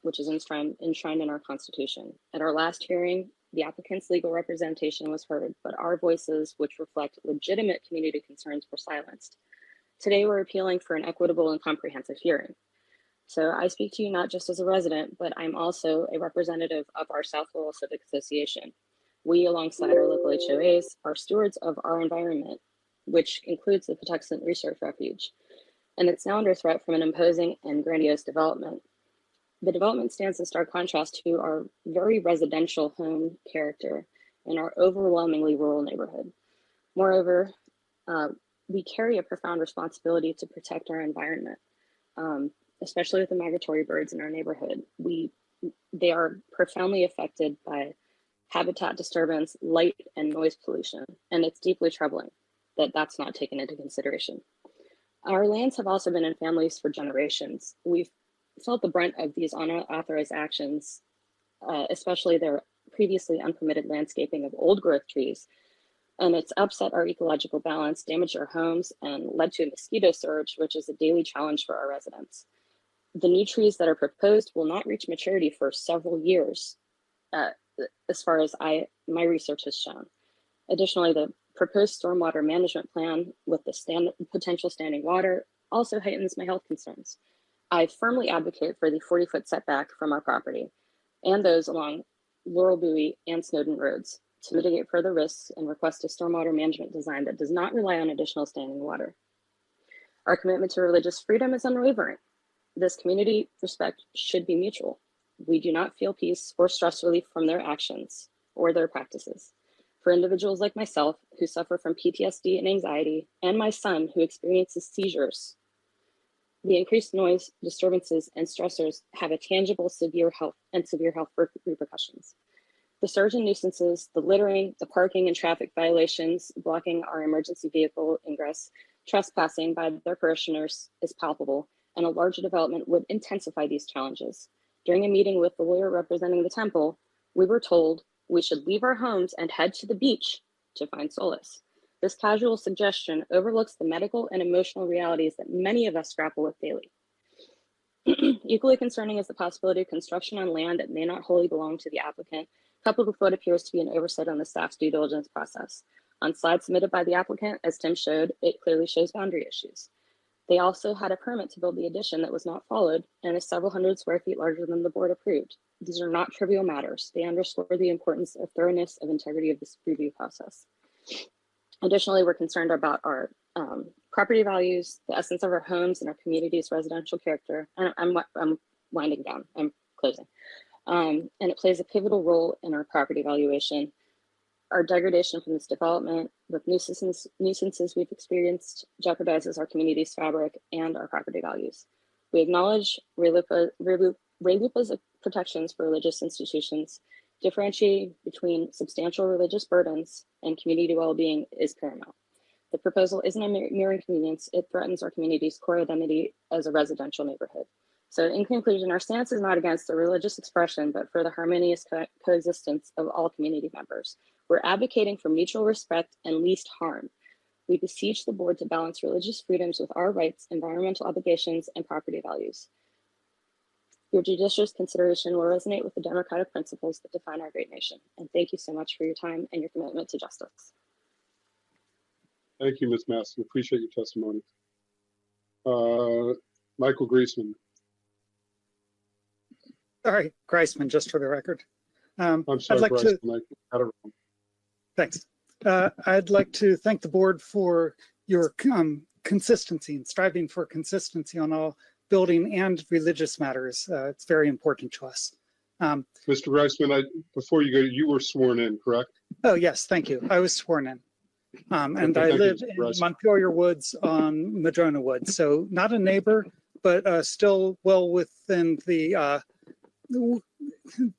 which is enshrined in our Constitution. At our last hearing, the applicant's legal representation was heard, but our voices, which reflect legitimate community concerns, were silenced. Today, we're appealing for an equitable and comprehensive hearing. So I speak to you not just as a resident, but I'm also a representative of our South Laurel Civic Association. We, alongside our local HOAs, are stewards of our environment, which includes the Patuxent Research Refuge, and it's now under threat from an imposing and grandiose development. The development stands in stark contrast to our very residential home character in our overwhelmingly rural neighborhood. Moreover, we carry a profound responsibility to protect our environment, especially with the migratory birds in our neighborhood. They are profoundly affected by habitat disturbance, light and noise pollution, and it's deeply troubling that that's not taken into consideration. Our lands have also been in families for generations. We've felt the brunt of these unauthorized actions, especially their previously unpermitted landscaping of old growth trees, and it's upset our ecological balance, damaged our homes, and led to a mosquito surge, which is a daily challenge for our residents. The new trees that are proposed will not reach maturity for several years, as far as my research has shown. Additionally, the proposed stormwater management plan with the potential standing water also heightens my health concerns. I firmly advocate for the 40-foot setback from our property and those along Laurel Bowie and Snowden roads to mitigate further risks and request a stormwater management design that does not rely on additional standing water. Our commitment to religious freedom is unwavering. This community respect should be mutual. We do not feel peace or stress relief from their actions or their practices. For individuals like myself who suffer from PTSD and anxiety, and my son who experiences seizures, the increased noise, disturbances, and stressors have a tangible severe health repercussions. The surge in nuisances, the littering, the parking and traffic violations blocking our emergency vehicle ingress, trespassing by their parishioners is palpable, and a larger development would intensify these challenges. During a meeting with the lawyer representing the temple, we were told we should leave our homes and head to the beach to find solace. This casual suggestion overlooks the medical and emotional realities that many of us grapple with daily. Equally concerning is the possibility of construction on land that may not wholly belong to the applicant, coupled with what appears to be an oversight on the staff's due diligence process. On slides submitted by the applicant, as Tim showed, it clearly shows boundary issues. They also had a permit to build the addition that was not followed and is several hundred square feet larger than the board approved. These are not trivial matters. They underscore the importance of thoroughness of integrity of this review process. Additionally, we're concerned about our property values, the essence of our homes, and our community's residential character. And I'm winding down, I'm closing. And it plays a pivotal role in our property valuation. Our degradation from this development with nuisances we've experienced jeopardizes our community's fabric and our property values. We acknowledge RELUPA's protections for religious institutions. Differentiating between substantial religious burdens and community well-being is paramount. The proposal isn't a mere inconvenience, it threatens our community's core identity as a residential neighborhood. So in conclusion, our stance is not against the religious expression, but for the harmonious coexistence of all community members. We're advocating for mutual respect and least harm. We beseech the board to balance religious freedoms with our rights, environmental obligations, and property values. Your judicious consideration will resonate with the democratic principles that define our great nation. And thank you so much for your time and your commitment to justice. Thank you, Ms. Masson. Appreciate your testimony. Michael Griesman. Sorry, Griesman, just for the record. I'm sorry, I'd like Griesman, I got it wrong. Thanks. I'd like to thank the board for your consistency and striving for consistency on all building and religious matters. It's very important to us. Mr. Griesman, before you go, you were sworn in, correct? Oh, yes, thank you. I was sworn in. And Okay, I thank you, live Mr. in Griesman. Montpelier Woods on Madrona Woods. So not a neighbor, but still well within the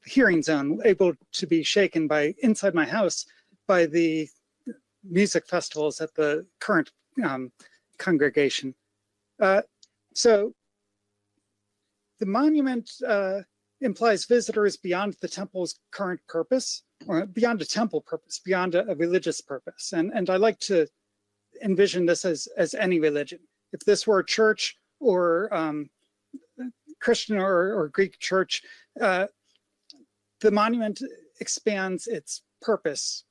hearing zone, able to be shaken by inside my house by the music festivals at the current congregation. So the monument implies visitors beyond the temple's current purpose, or beyond a temple purpose, beyond a religious purpose. And I like to envision this as any religion. If this were a church or Christian or Greek church, the monument expands its purpose.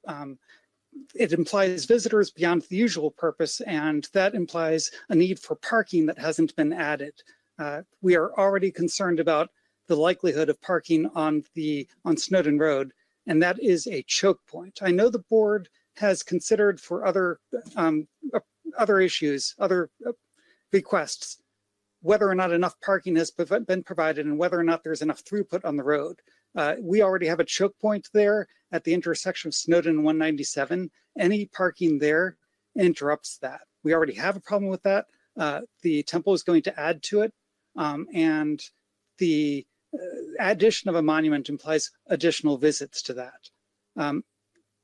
It implies visitors beyond the usual purpose, and that implies a need for parking that hasn't been added. We are already concerned about the likelihood of parking on Snowden Road, and that is a choke point. I know the board has considered for other issues, other requests, whether or not enough parking has been provided and whether or not there's enough throughput on the road. We already have a choke point there at the intersection of Snowden and 197. Any parking there interrupts that. We already have a problem with that. The temple is going to add to it, and the addition of a monument implies additional visits to that.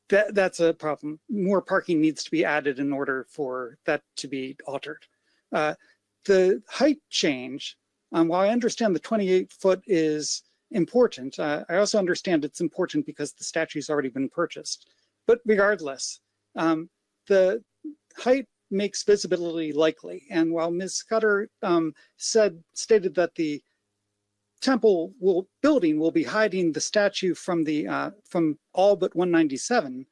That's a problem. More parking needs to be added in order for that to be altered. The height change, while I understand the 28-foot is important, I also understand it's important because the statue's already been purchased. But regardless, the height makes visibility likely. And while Ms. Scudder stated that the temple building will be hiding the statue from all but 197,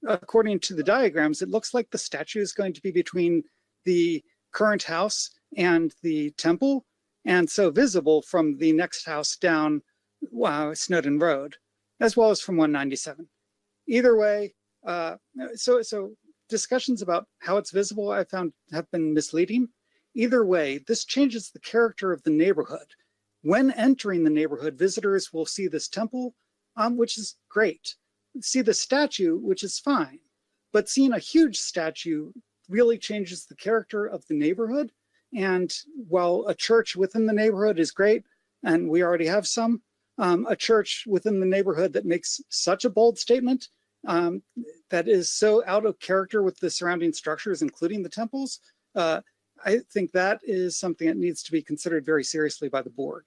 according to the diagrams, it looks like the statue is going to be between the current house and the temple, and so visible from the next house down Snowden Road, as well as from 197. Either way, so discussions about how it's visible I found have been misleading. Either way, this changes the character of the neighborhood. When entering the neighborhood, visitors will see this temple, which is great. See the statue, which is fine. But seeing a huge statue really changes the character of the neighborhood. And while a church within the neighborhood is great, and we already have some, a church within the neighborhood that makes such a bold statement that is so out of character with the surrounding structures, including the temples, I think that is something that needs to be considered very seriously by the board.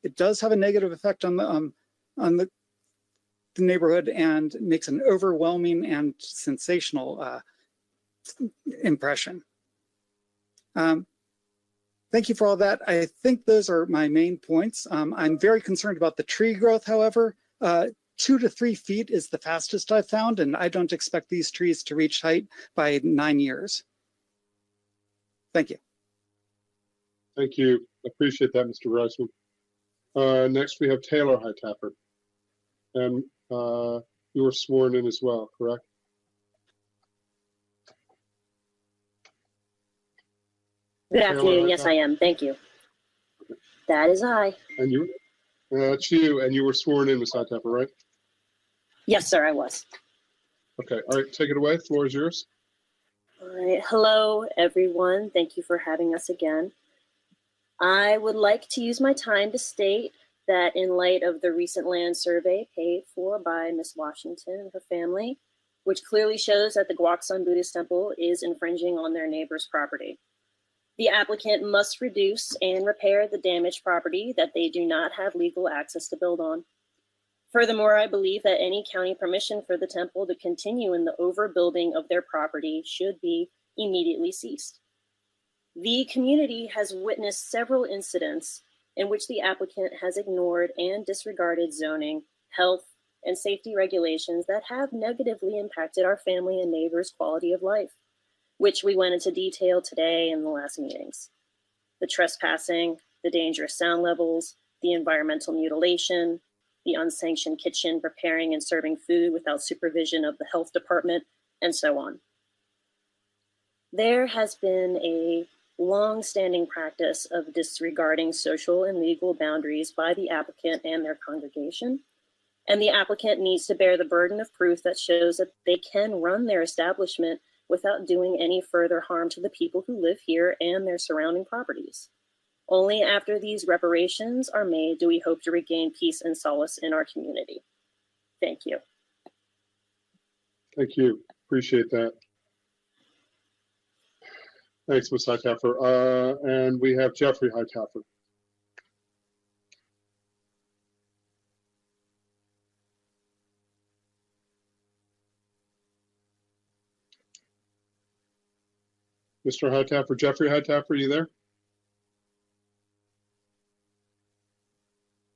It does have a negative effect on the neighborhood and makes an overwhelming and sensational impression. Thank you for all that. I think those are my main points. I'm very concerned about the tree growth, however. 2 to 3 feet is the fastest I've found, and I don't expect these trees to reach height by 9 years. Thank you. Thank you. Appreciate that, Mr. Reisman. Next, we have Taylor Hightower. And you were sworn in as well, correct? Good afternoon. Yes, I am. Thank you. That is I. And you? That's you. And you were sworn in, Ms. Hightower, right? Yes, sir, I was. Okay. All right. Take it away. The floor is yours. All right. Hello, everyone. Thank you for having us again. I would like to use my time to state that in light of the recent land survey paid for by Ms. Washington and her family, which clearly shows that the Gyeongsang Buddhist Temple is infringing on their neighbor's property, the applicant must reduce and repair the damaged property that they do not have legal access to build on. Furthermore, I believe that any county permission for the temple to continue in the overbuilding of their property should be immediately ceased. The community has witnessed several incidents in which the applicant has ignored and disregarded zoning, health, and safety regulations that have negatively impacted our family and neighbors' quality of life, which we went into detail today in the last meetings. The trespassing, the dangerous sound levels, the environmental mutilation, the unsanctioned kitchen preparing and serving food without supervision of the health department, and so on. There has been a long-standing practice of disregarding social and legal boundaries by the applicant and their congregation, and the applicant needs to bear the burden of proof that shows that they can run their establishment without doing any further harm to the people who live here and their surrounding properties. Only after these reparations are made do we hope to regain peace and solace in our community. Thank you. Thank you. Appreciate that. Thanks, Ms. Hightower. And we have Jeffrey Hightower. Mr. Hightower, Jeffrey Hightower, are you there?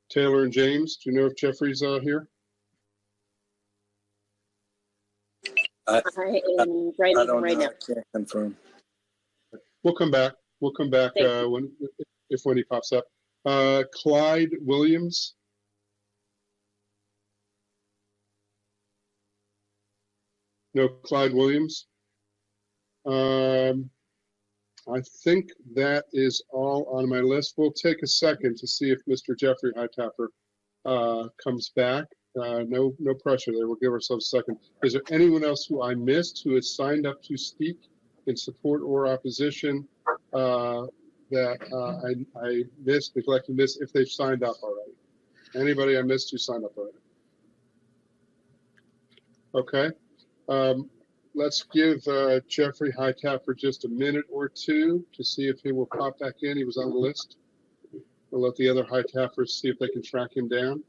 Taylor and James, do you know if Jeffrey's here? I am writing right now. Can't confirm. We'll come back. We'll come back when he pops up. Clyde Williams. No, Clyde Williams. I think that is all on my list. We'll take a second to see if Mr. Jeffrey Hightower comes back. No pressure there. We'll give ourselves a second. Is there anyone else who I missed who has signed up to speak in support or opposition that I missed, neglected, missed, if they've signed up already? Anybody I missed who signed up already? Okay. Let's give Jeffrey Hightower just a minute or two to see if he will pop back in. He was on the list. We'll let the other Hightowers see if they can track him down.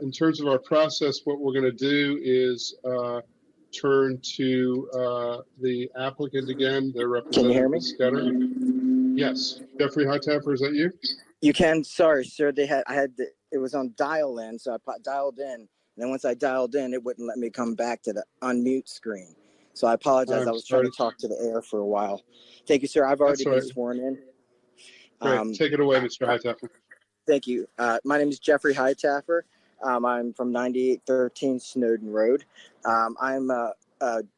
In terms of our process, what we're going to do is turn to the applicant again, their representative. Can you hear me? Scudder. Yes. Jeffrey Hightower, is that you? You can. Sorry, sir. It was on dial in, so I dialed in. And then once I dialed in, it wouldn't let me come back to the unmute screen. So I apologize. I was trying to talk to the air for a while. Thank you, sir. I've already been sworn in. Great. Take it away, Mr. Hightower. Thank you. My name is Jeffrey Hightower. I'm from 9813 Snowden Road. I'm a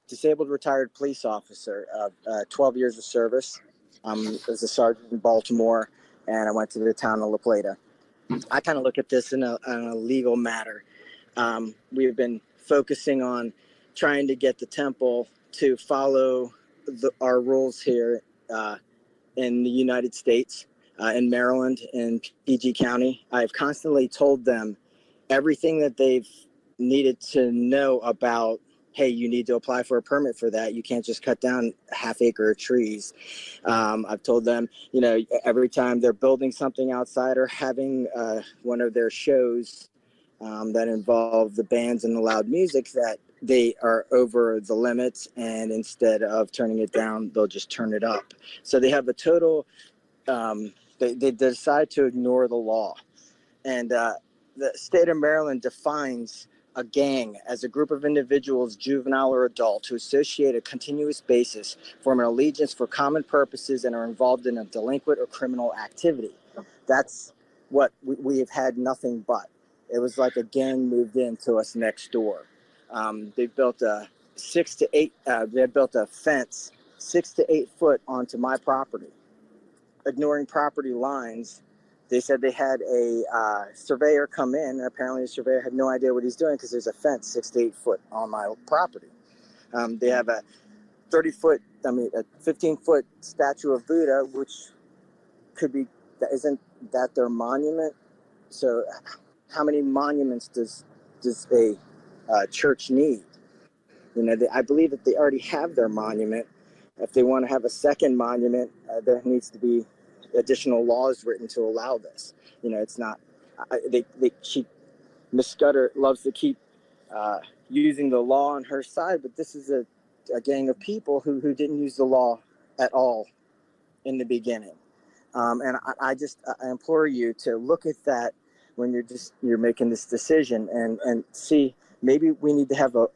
disabled retired police officer of 12 years of service. As a sergeant in Baltimore, and I went to the town of La Plata. I kind of look at this in a legal matter. We have been focusing on trying to get the temple to follow our rules here in the United States, in Maryland, in PG County. I've constantly told them everything that they've needed to know about, hey, you need to apply for a permit for that. You can't just cut down half-acre trees. I've told them, every time they're building something outside or having one of their shows that involve the bands and the loud music, that they are over the limits, and instead of turning it down, they'll just turn it up. So they have a total, they decide to ignore the law. And the state of Maryland defines a gang as a group of individuals, juvenile or adult, who associate a continuous basis, form an allegiance for common purposes, and are involved in a delinquent or criminal activity. That's what we have had nothing but. It was like a gang moved into us next door. They built a fence 6 to 8 foot onto my property, ignoring property lines. They said they had a surveyor come in, and apparently the surveyor had no idea what he's doing because there's a fence 6 to 8 foot on my property. They have a 15-foot statue of Buddha, which isn't that their monument? So how many monuments does a church need? I believe that they already have their monument. If they want to have a second monument, there needs to be additional laws written to allow this. It's not. Ms. Scudder loves to keep using the law on her side, but this is a gang of people who didn't use the law at all in the beginning. And I implore you to look at that when you're making this decision and see, maybe we need to have a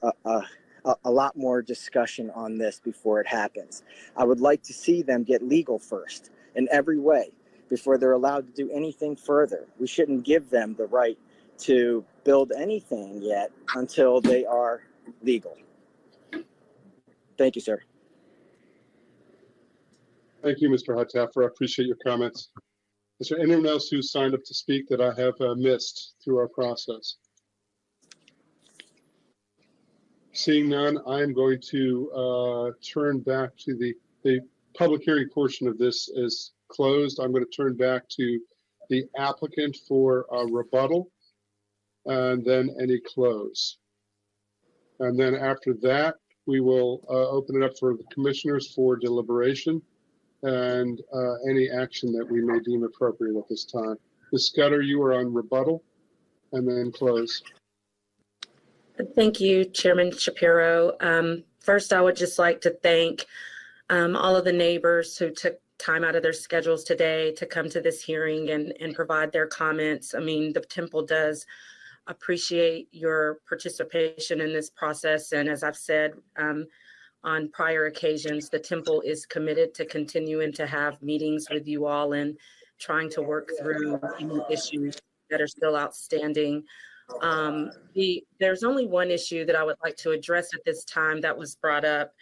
lot more discussion on this before it happens. I would like to see them get legal first in every way before they're allowed to do anything further. We shouldn't give them the right to build anything yet until they are legal. Thank you, sir. Thank you, Mr. Hightower. I appreciate your comments. Is there anyone else who signed up to speak that I have missed through our process? Seeing none, I am going to turn back to the public hearing portion of this is closed. I'm going to turn back to the applicant for a rebuttal, and then any close. And then after that, we will open it up for the commissioners for deliberation and any action that we may deem appropriate at this time. Ms. Scudder, you are on rebuttal and then close. Thank you, Chairman Shapiro. First, I would just like to thank all of the neighbors who took time out of their schedules today to come to this hearing and provide their comments. I mean, the Temple does appreciate your participation in this process. And as I've said on prior occasions, the Temple is committed to continuing to have meetings with you all and trying to work through any issues that are still outstanding. There's only one issue that I would like to address at this time that was brought up,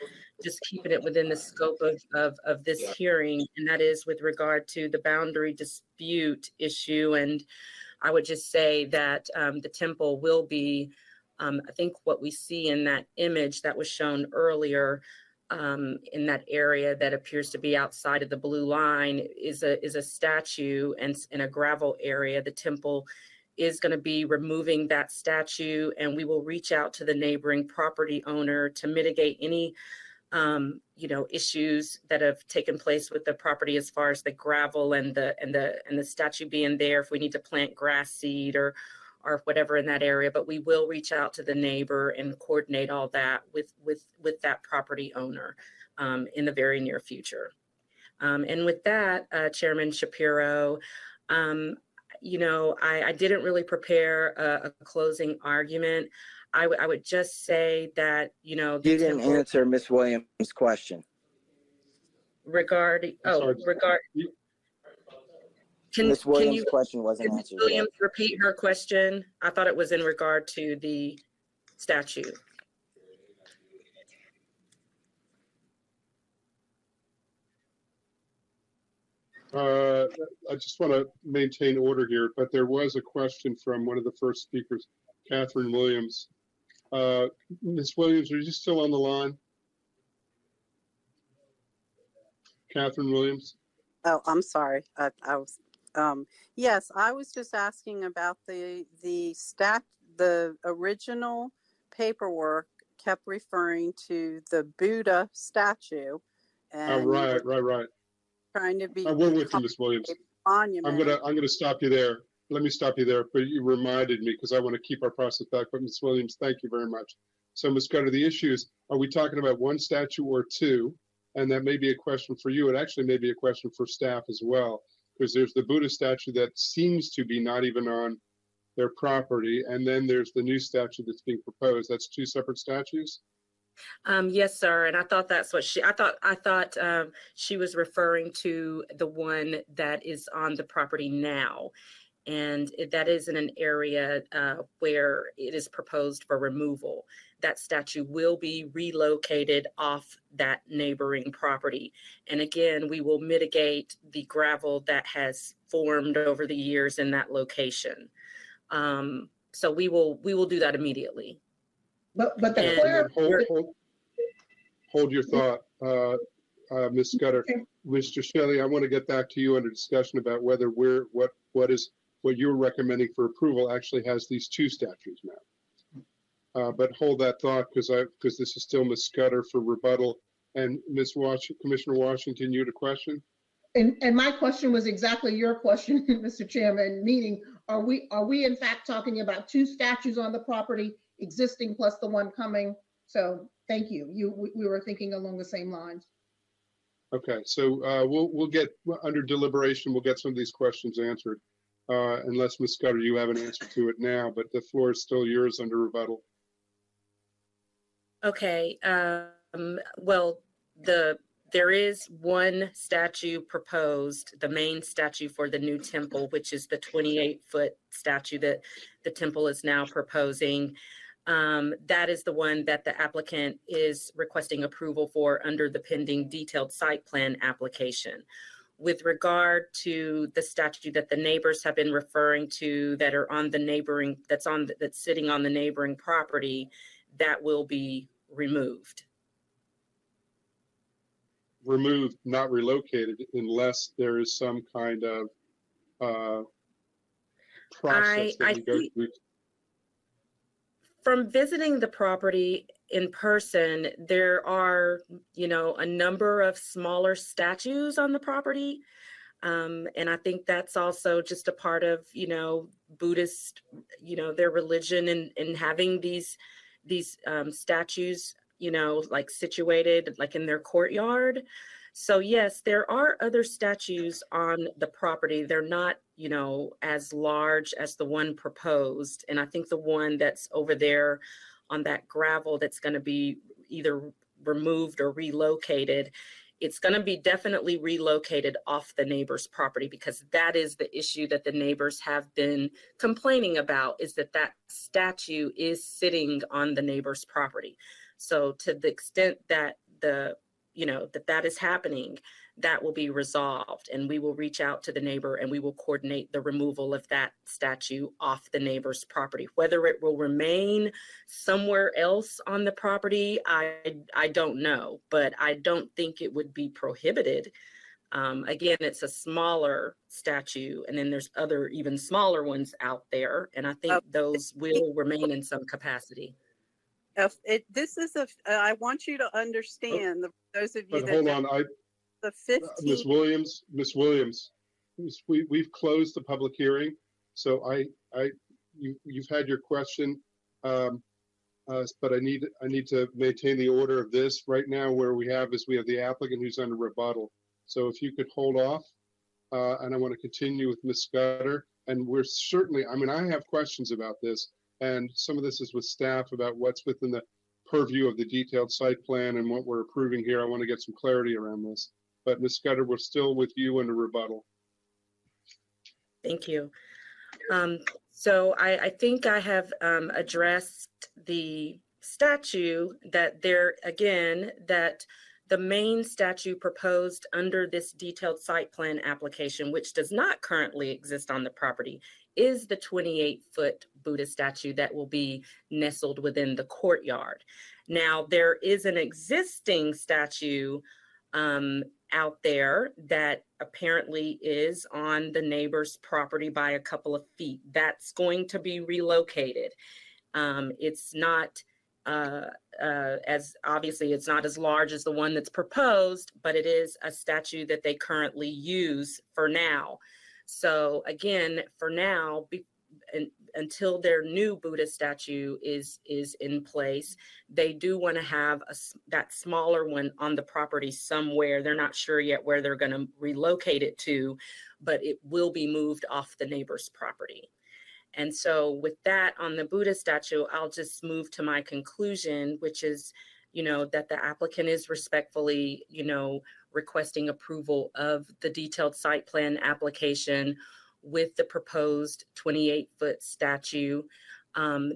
just keeping it within the scope of this hearing, and that is with regard to the boundary dispute issue. And I would just say that the Temple will be, I think what we see in that image that was shown earlier in that area that appears to be outside of the blue line is a statue and in a gravel area. The Temple is going to be removing that statue, and we will reach out to the neighboring property owner to mitigate any issues that have taken place with the property as far as the gravel and the statue being there, if we need to plant grass seed or whatever in that area. But we will reach out to the neighbor and coordinate all that with that property owner in the very near future. And with that, Chairman Shapiro, I didn't really prepare a closing argument. I would just say that, you didn't answer Ms. Williams' question. Regarding, Ms. Williams' question wasn't Ms. answered. Williams repeat her question? I thought it was in regard to the statute. I just want to maintain order here, but there was a question from one of the first speakers, Catherine Williams. Ms. Williams, are you still on the line? Catherine Williams? Oh, I'm sorry. I was, yes, I was just asking about the original paperwork kept referring to the Buddha statue. And Right. Trying to be. We're with you, Ms. Williams. Monument. I'm gonna stop you there. Let me stop you there, but you reminded me because I want to keep our process back. But Ms. Williams, thank you very much. So Ms. Scudder, the issue is, are we talking about one statue or two? And that may be a question for you. It actually may be a question for staff as well, because there's the Buddha statue that seems to be not even on their property. And then there's the new statue that's being proposed. That's two separate statues? Yes, sir. And I thought that's what I thought she was referring to the one that is on the property now. And that is in an area where it is proposed for removal. That statue will be relocated off that neighboring property. And again, we will mitigate the gravel that has formed over the years in that location. So we will do that immediately. But the hold your thought, Ms. Scudder. Okay. Mr. Shelley, I want to get back to you under discussion about whether what you're recommending for approval actually has these two statues now. But hold that thought because this is still Ms. Scudder for rebuttal. And Commissioner Washington, you had a question? And my question was exactly your question, Mr. Chairman, meaning are we in fact talking about two statues on the property existing plus the one coming? So thank you. We were thinking along the same lines. Okay, so we'll get under deliberation. We'll get some of these questions answered, unless Ms. Scudder, you have an answer to it now. But the floor is still yours under rebuttal. Okay. Well, there is one statue proposed, the main statue for the new temple, which is the 28-foot statue that the temple is now proposing. That is the one that the applicant is requesting approval for under the pending detailed site plan application. With regard to the statue that the neighbors have been referring to that are on the neighboring, that's sitting on the neighboring property, that will be removed. Removed, not relocated, unless there is some kind of process that we go through? From visiting the property in person, there are, a number of smaller statues on the property. And I think that's also just a part of, Buddhist, their religion and having these statues, like situated like in their courtyard. So yes, there are other statues on the property. They're not, as large as the one proposed. And I think the one that's over there on that gravel that's going to be either removed or relocated, it's going to be definitely relocated off the neighbor's property, because that is the issue that the neighbors have been complaining about, is that statue is sitting on the neighbor's property. So to the extent that that is happening, that will be resolved, and we will reach out to the neighbor and we will coordinate the removal of that statue off the neighbor's property. Whether it will remain somewhere else on the property, I don't know, but I don't think it would be prohibited. Again, it's a smaller statue, and then there's other even smaller ones out there, and I think those will remain in some capacity. I want you to understand, those of you But that hold on, the 15th. Miss Williams, we've closed the public hearing, so you've had your question, but I need to maintain the order of this. Right now, where we have the applicant who's under rebuttal. So if you could hold off, and I want to continue with Ms. Scudder, and we're certainly, I have questions about this, and some of this is with staff about what's within the purview of the detailed site plan and what we're approving here. I want to get some clarity around this. But Ms. Scudder, we're still with you under rebuttal. Thank you. So I think I have addressed the statue that the main statue proposed under this detailed site plan application, which does not currently exist on the property, is the 28-foot Buddha statue that will be nestled within the courtyard. Now, there is an existing statue out there that apparently is on the neighbor's property by a couple of feet. That's going to be relocated. It's not it's not as large as the one that's proposed, but it is a statue that they currently use for now. So again, for now, until their new Buddha statue is in place, they do want to have that smaller one on the property somewhere. They're not sure yet where they're going to relocate it to, but it will be moved off the neighbor's property. And so with that on the Buddha statue, I'll just move to my conclusion, which is, that the applicant is respectfully, requesting approval of the detailed site plan application with the proposed 28-foot statue.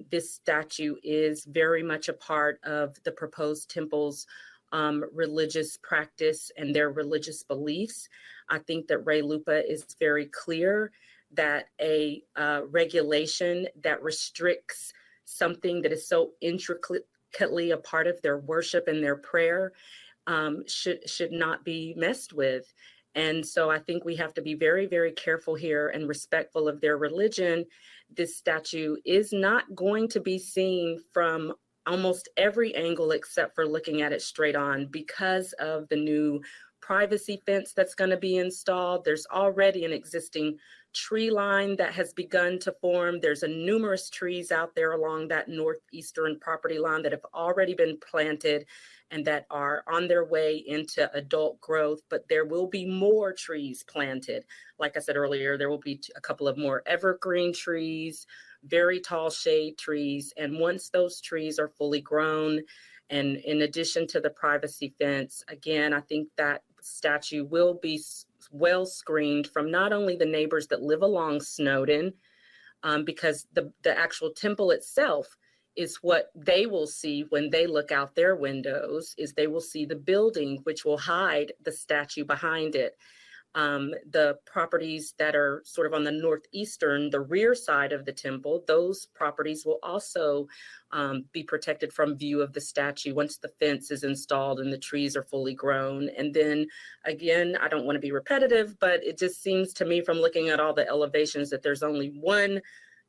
This statue is very much a part of the proposed temple's religious practice and their religious beliefs. I think that Ray Lupa is very clear that a regulation that restricts something that is so intricately a part of their worship and their prayer should not be messed with. And so I think we have to be very, very careful here and respectful of their religion. This statue is not going to be seen from almost every angle except for looking at it straight on because of the new privacy fence that's going to be installed. There's already an existing tree line that has begun to form. There's numerous trees out there along that northeastern property line that have already been planted and that are on their way into adult growth, but there will be more trees planted. Like I said earlier, there will be a couple of more evergreen trees, very tall shade trees. And once those trees are fully grown, and in addition to the privacy fence, again, I think that statue will be well screened from not only the neighbors that live along Snowden, because the actual temple itself is what they will see when they look out their windows, is they will see the building, which will hide the statue behind it. The properties that are sort of on the northeastern, the rear side of the temple, those properties will also be protected from view of the statue once the fence is installed and the trees are fully grown. And then again, I don't want to be repetitive, but it just seems to me from looking at all the elevations that there's only one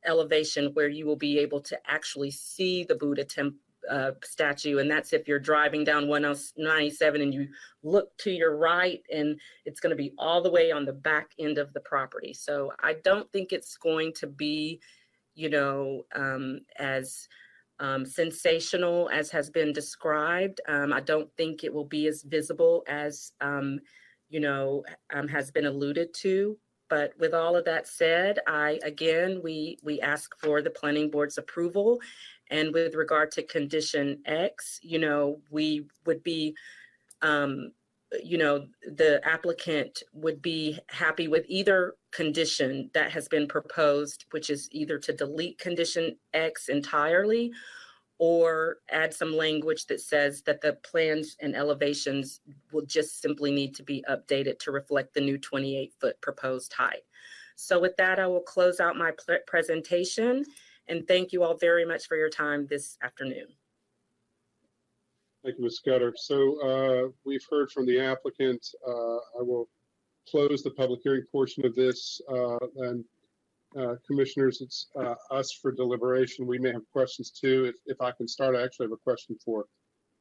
elevation where you will be able to actually see the Buddha statue, and that's if you're driving down 197 and you look to your right, and it's going to be all the way on the back end of the property. So I don't think it's going to be, as sensational as has been described. I don't think it will be as visible as, has been alluded to. But with all of that said, we ask for the planning board's approval. And with regard to condition X, we would be, the applicant would be happy with either condition that has been proposed, which is either to delete condition X entirely or add some language that says that the plans and elevations will just simply need to be updated to reflect the new 28-foot proposed height. So with that, I will close out my presentation. And thank you all very much for your time this afternoon. Thank you, Ms. Scudder. So we've heard from the applicant. I will close the public hearing portion of this. Commissioners, it's us for deliberation. We may have questions too. If I can start, I actually have a question for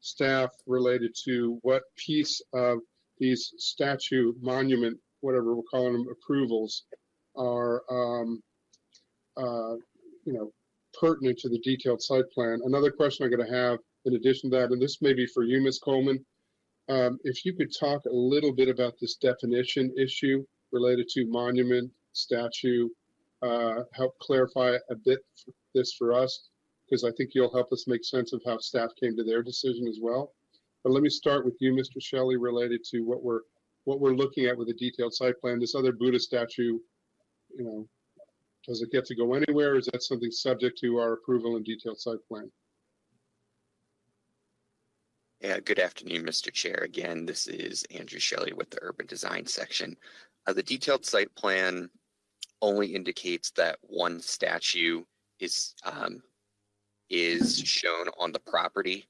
staff related to what piece of these statue monument, whatever we're calling them, approvals are pertinent to the detailed site plan. Another question I'm going to have in addition to that, and this may be for you, Ms. Coleman, if you could talk a little bit about this definition issue related to monument, statue, help clarify a bit this for us, because I think you'll help us make sense of how staff came to their decision as well. But let me start with you, Mr. Shelley, related to what we're looking at with the detailed site plan. This other Buddha statue, does it get to go anywhere? Or is that something subject to our approval and detailed site plan? Yeah, good afternoon, Mr. Chair. Again, this is Andrew Shelley with the Urban Design section. The detailed site plan only indicates that one statue is shown on the property,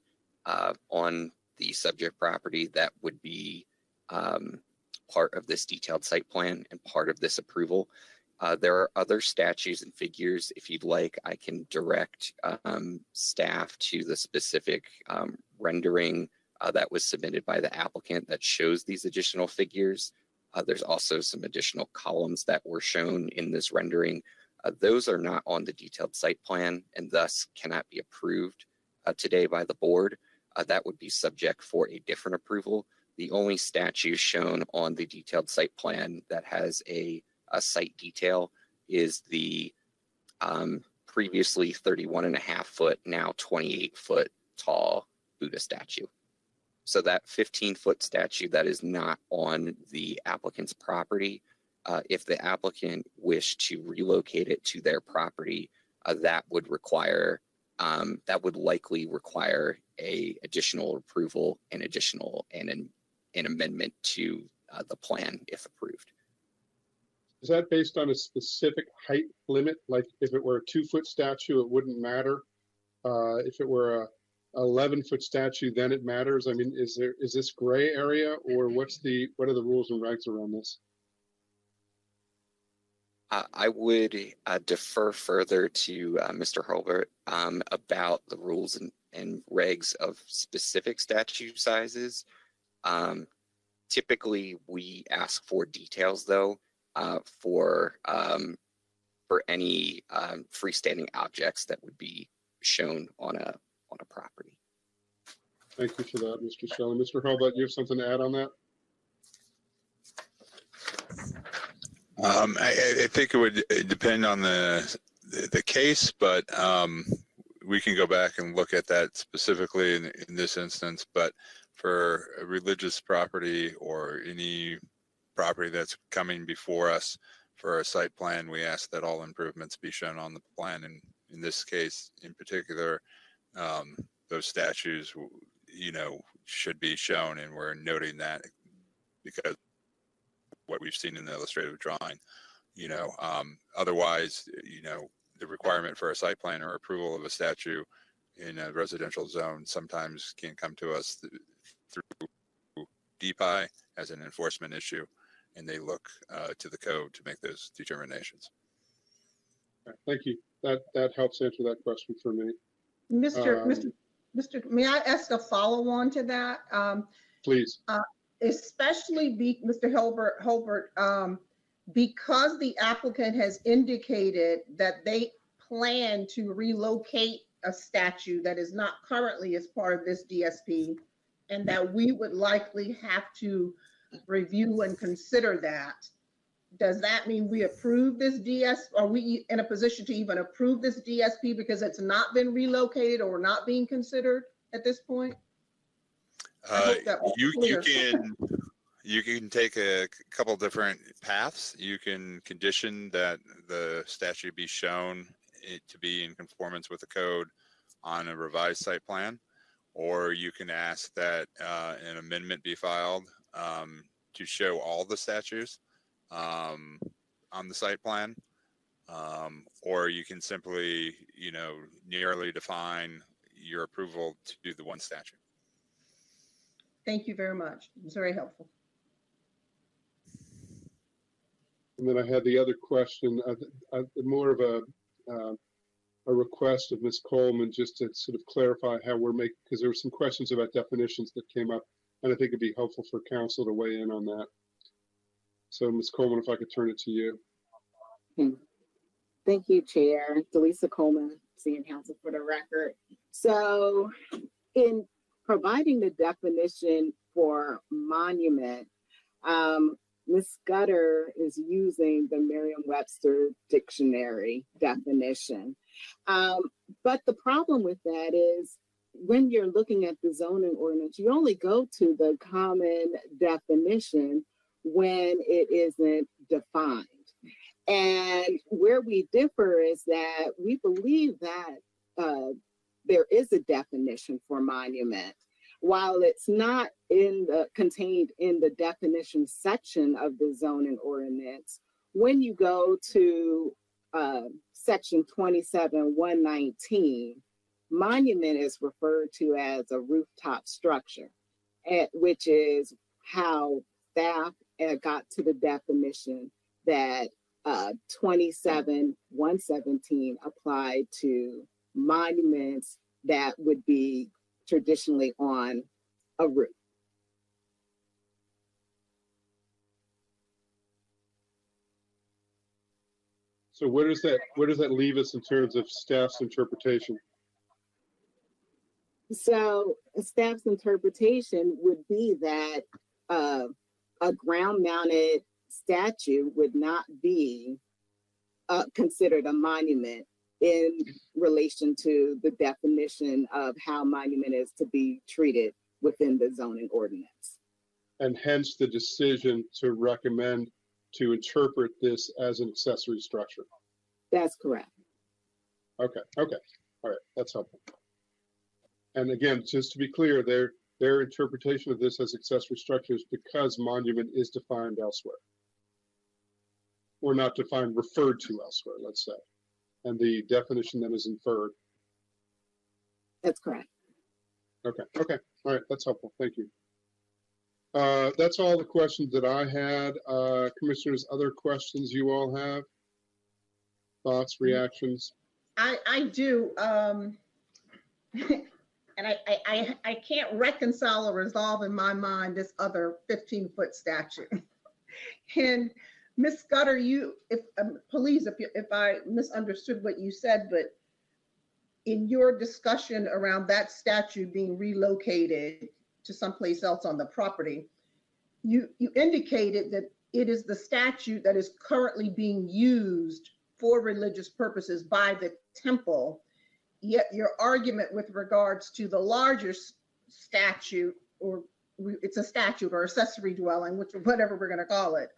on the subject property that would be part of this detailed site plan and part of this approval. There are other statues and figures. If you'd like, I can direct staff to the specific rendering that was submitted by the applicant that shows these additional figures. There's also some additional columns that were shown in this rendering. Those are not on the detailed site plan and thus cannot be approved today by the board. That would be subject for a different approval. The only statue shown on the detailed site plan that has a site detail is the previously 31.5-foot, now 28-foot tall Buddha statue. So that 15-foot statue that is not on the applicant's property, if the applicant wished to relocate it to their property, that would likely require a additional approval and an amendment to the plan if approved. Is that based on a specific height limit? Like if it were a 2-foot statue, it wouldn't matter. If it were a 11-foot statue, then it matters. I mean, is this gray area, or what are the rules and regs around this? I would defer further to Mr. Hurlbert about the rules and regs of specific statue sizes. Typically, we ask for details, though, for any freestanding objects that would be shown on a property. Thank you for that, Mr. Shelley. Mr. Hurlbert, you have something to add on that? I think it would depend on the case, but we can go back and look at that specifically in this instance. But for a religious property or any property that's coming before us for a site plan, we ask that all improvements be shown on the plan. And in this case, in particular, those statues, should be shown, and we're noting that because what we've seen in the illustrative drawing. Otherwise, the requirement for a site plan or approval of a statue in a residential zone sometimes can come to us through DPI as an enforcement issue, and they look to the code to make those determinations. Thank you. That helps answer that question for me. Mr. May I ask a follow-on to that? Please. Especially Mr. Holbert, because the applicant has indicated that they plan to relocate a statue that is not currently as part of this DSP, and that we would likely have to review and consider that. Does that mean we approve this Are we in a position to even approve this DSP because it's not been relocated or not being considered at this point? You can take a couple different paths. You can condition that the statue be shown to be in conformance with the code on a revised site plan, or you can ask that an amendment be filed to show all the statues on the site plan, or you can simply, narrowly define your approval to the one statue. Thank you very much. It's very helpful. And then I had the other question, more of a request of Ms. Coleman, just to sort of clarify how we're making, because there were some questions about definitions that came up, and I think it'd be helpful for council to weigh in on that. So Ms. Coleman, if I could turn it to you. Thank you, Chair. Delisa Coleman, Senior Counsel for the record. So in providing the definition for monument, Ms. Scudder is using the Merriam-Webster dictionary definition. But the problem with that is when you're looking at the zoning ordinance, you only go to the common definition when it isn't defined. And where we differ is that we believe that there is a definition for monument. While it's not contained in the definition section of the zoning ordinance, when you go to section 27-119, monument is referred to as a rooftop structure, which is how staff got to the definition that 27-117 applied to monuments that would be traditionally on a roof. So where does that leave us in terms of staff's interpretation? So staff's interpretation would be that a ground-mounted statue would not be considered a monument in relation to the definition of how monument is to be treated within the zoning ordinance. And hence the decision to recommend to interpret this as an accessory structure. That's correct. Okay. All right, that's helpful. And again, just to be clear, their interpretation of this as accessory structure is because monument is defined elsewhere. Or not defined, referred to elsewhere, let's say. And the definition that is inferred. That's correct. Okay. All right, that's helpful. Thank you. That's all the questions that I had. Commissioners, other questions you all have? Thoughts, reactions? I do. And I can't reconcile or resolve in my mind this other 15-foot statue. And Ms. Scudder, please, if I misunderstood what you said, but in your discussion around that statue being relocated to someplace else on the property, you indicated that it is the statue that is currently being used for religious purposes by the temple. Yet your argument with regards to the larger statute, or it's a statute or accessory dwelling, whatever we're going to call it,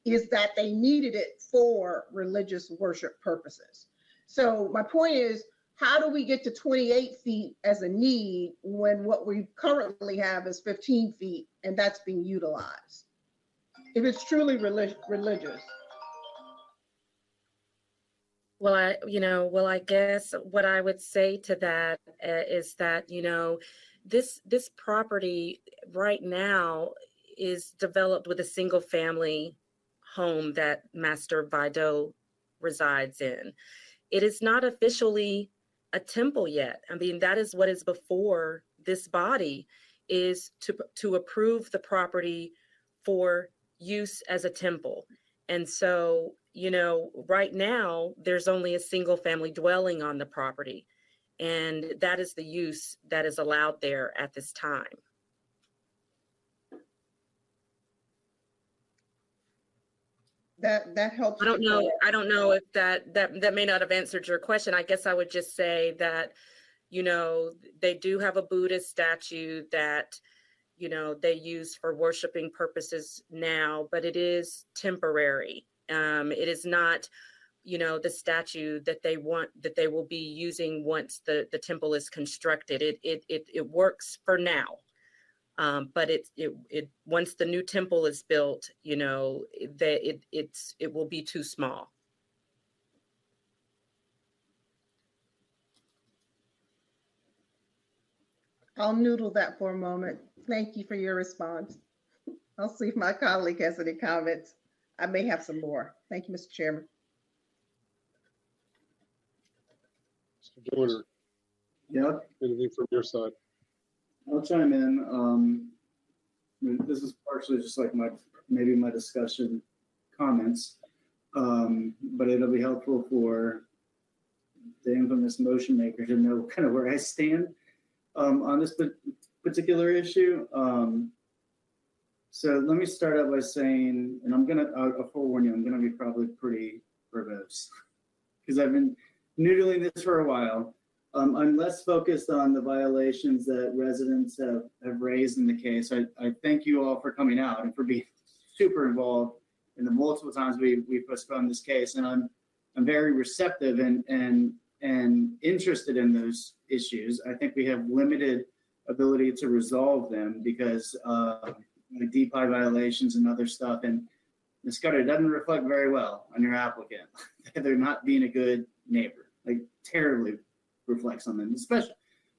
is that they needed it for religious worship purposes. So my point is, how do we get to 28 feet as a need when what we currently have is 15 feet and that's being utilized? If it's truly religious. Well, I guess what I would say to that is that, this property right now is developed with a single family home that Master Vido resides in. It is not officially a temple yet. I mean, that is what is before this body, is to approve the property for use as a temple. And so, right now there's only a single family dwelling on the property, and that is the use that is allowed there at this time. That helps. I don't know if that may not have answered your question. I guess I would just say that, they do have a Buddhist statue that, they use for worshiping purposes now, but it is temporary. It is not, the statue that they will be using once the temple is constructed. It works for now. But it once the new temple is built, it will be too small. I'll noodle that for a moment. Thank you for your response. I'll see if my colleague has any comments. I may have some more. Thank you, Mr. Chairman. Mr. Joyner. Yep. Anything from your side? I'll chime in. This is partially just like my discussion comments, but it'll be helpful for the infamous motion maker to know kind of where I stand on this particular issue. So let me start out by saying, and I'll forewarn you, I'm gonna be probably pretty verbose because I've been noodling this for a while. I'm less focused on the violations that residents have raised in the case. I thank you all for coming out and for being super involved in the multiple times we postponed this case. And I'm very receptive and interested in those issues. I think we have limited ability to resolve them because DPI violations and other stuff. And Ms. Scudder, doesn't reflect very well on your applicant. They're not being a good neighbor, like terribly reflects on them,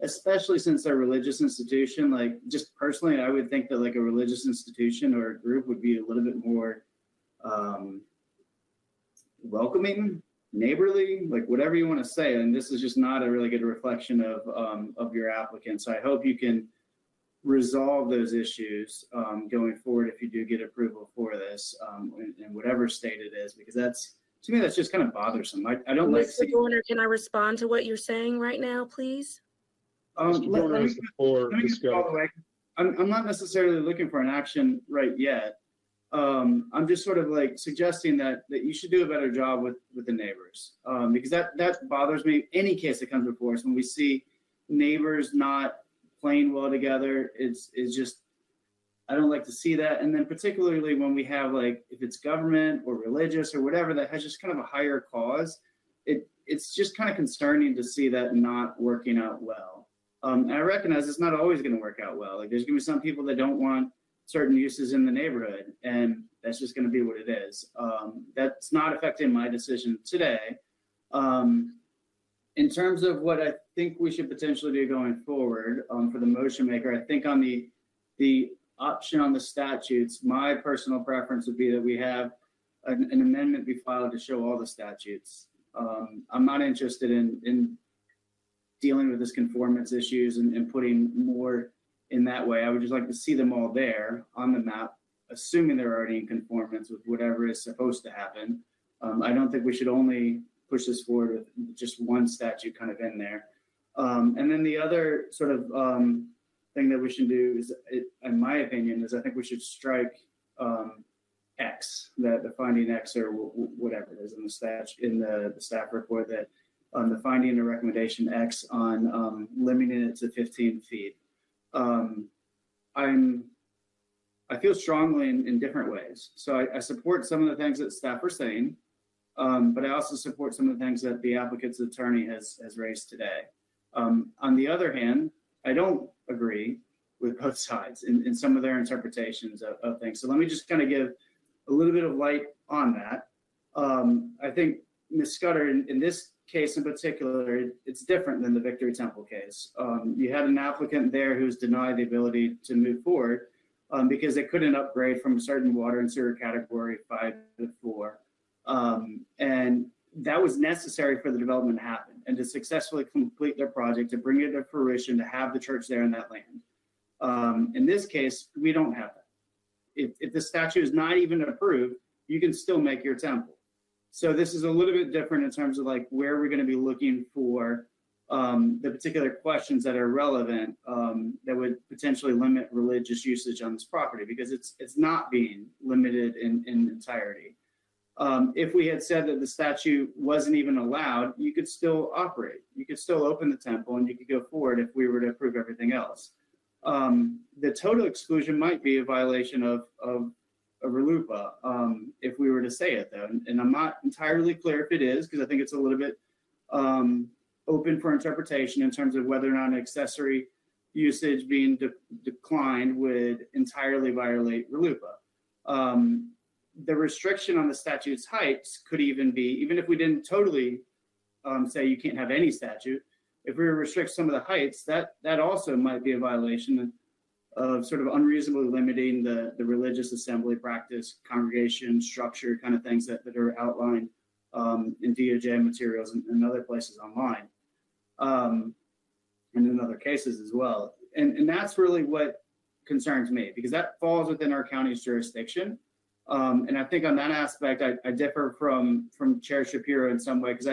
especially since they're a religious institution. Like, just personally, I would think that like a religious institution or a group would be a little bit more welcoming, neighborly, like whatever you want to say. And this is just not a really good reflection of your applicant. So I hope you can resolve those issues going forward if you do get approval for this in whatever state it is, because to me, that's just kind of bothersome. I don't like. Mr. Joyner, can I respond to what you're saying right now, please? Let me get all the way. I'm not necessarily looking for an action right yet. I'm just sort of like suggesting that you should do a better job with the neighbors, because that bothers me. Any case that comes before us, when we see neighbors not playing well together, it's just, I don't like to see that. And then particularly when we have, like, if it's government or religious or whatever that has just kind of a higher cause, it's just kind of concerning to see that not working out well. And I recognize it's not always going to work out well. Like, there's going to be some people that don't want certain uses in the neighborhood, and that's just going to be what it is. That's not affecting my decision today. In terms of what I think we should potentially do going forward for the motion maker, I think on the option on the statutes, my personal preference would be that we have an amendment be filed to show all the statutes. I'm not interested in dealing with this conformance issues and putting more in that way. I would just like to see them all there on the map, assuming they're already in conformance with whatever is supposed to happen. I don't think we should only push this forward with just one statute kind of in there. And then the other sort of thing that we should do is, in my opinion, is I think we should strike X, the finding X or whatever it is in the staff report, that the finding or recommendation X on limiting it to 15 feet. I feel strongly in different ways. So I support some of the things that staff are saying, but I also support some of the things that the applicant's attorney has raised today. On the other hand, I don't agree with both sides in some of their interpretations of things. So let me just kind of give a little bit of light on that. I think Ms. Scudder, in this case in particular, it's different than the Victory Temple case. You had an applicant there who was denied the ability to move forward because they couldn't upgrade from a certain water and sewer category 5 to 4. And that was necessary for the development to happen and to successfully complete their project, to bring it to fruition, to have the church there in that land. In this case, we don't have that. If the statute is not even approved, you can still make your temple. So this is a little bit different in terms of like where we're going to be looking for the particular questions that are relevant that would potentially limit religious usage on this property, because it's not being limited in entirety. If we had said that the statute wasn't even allowed, you could still operate. You could still open the temple and you could go forward if we were to approve everything else. The total exclusion might be a violation of a RLUIPA, if we were to say it though. And I'm not entirely clear if it is, because I think it's a little bit open for interpretation in terms of whether or not an accessory usage being declined would entirely violate RLUIPA. The restriction on the statute's heights could even be, even if we didn't totally say you can't have any statute, if we restrict some of the heights, that also might be a violation of sort of unreasonably limiting the religious assembly practice, congregation, structure kind of things that are outlined in DOJ materials and other places online, and in other cases as well. And that's really what concerns me, because that falls within our county's jurisdiction. And I think on that aspect, I differ from Chair Shapiro in some way, because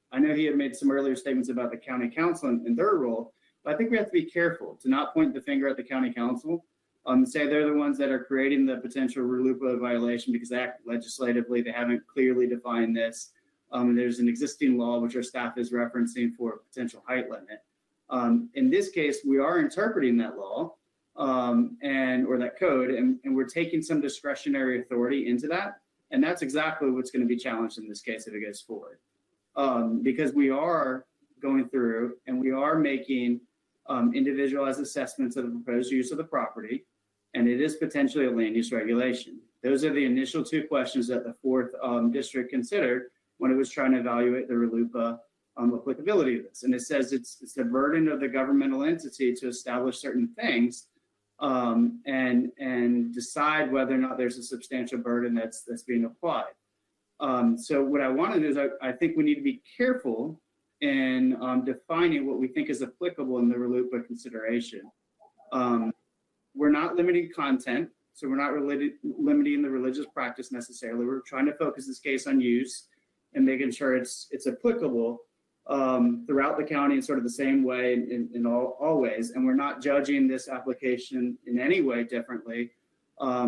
I know he had made some earlier statements about the county council and their role, but I think we have to be careful to not point the finger at the county council and say they're the ones that are creating the potential RLUIPA violation because they act legislatively, they haven't clearly defined this. There's an existing law, which our staff is referencing, for a potential height limit. In this case, we are interpreting that law or that code, and we're taking some discretionary authority into that. And that's exactly what's going to be challenged in this case if it goes forward. Because we are going through and we are making individualized assessments of the proposed use of the property, and it is potentially a land use regulation. Those are the initial two questions that the 4th District considered when it was trying to evaluate the RLUIPA applicability of this. And it says it's the burden of the governmental entity to establish certain things and decide whether or not there's a substantial burden that's being applied. So what I want to do is I think we need to be careful in defining what we think is applicable in the RLUIPA consideration. We're not limiting content, so we're not limiting the religious practice necessarily. We're trying to focus this case on use and making sure it's applicable throughout the county in sort of the same way in all ways. And we're not judging this application in any way differently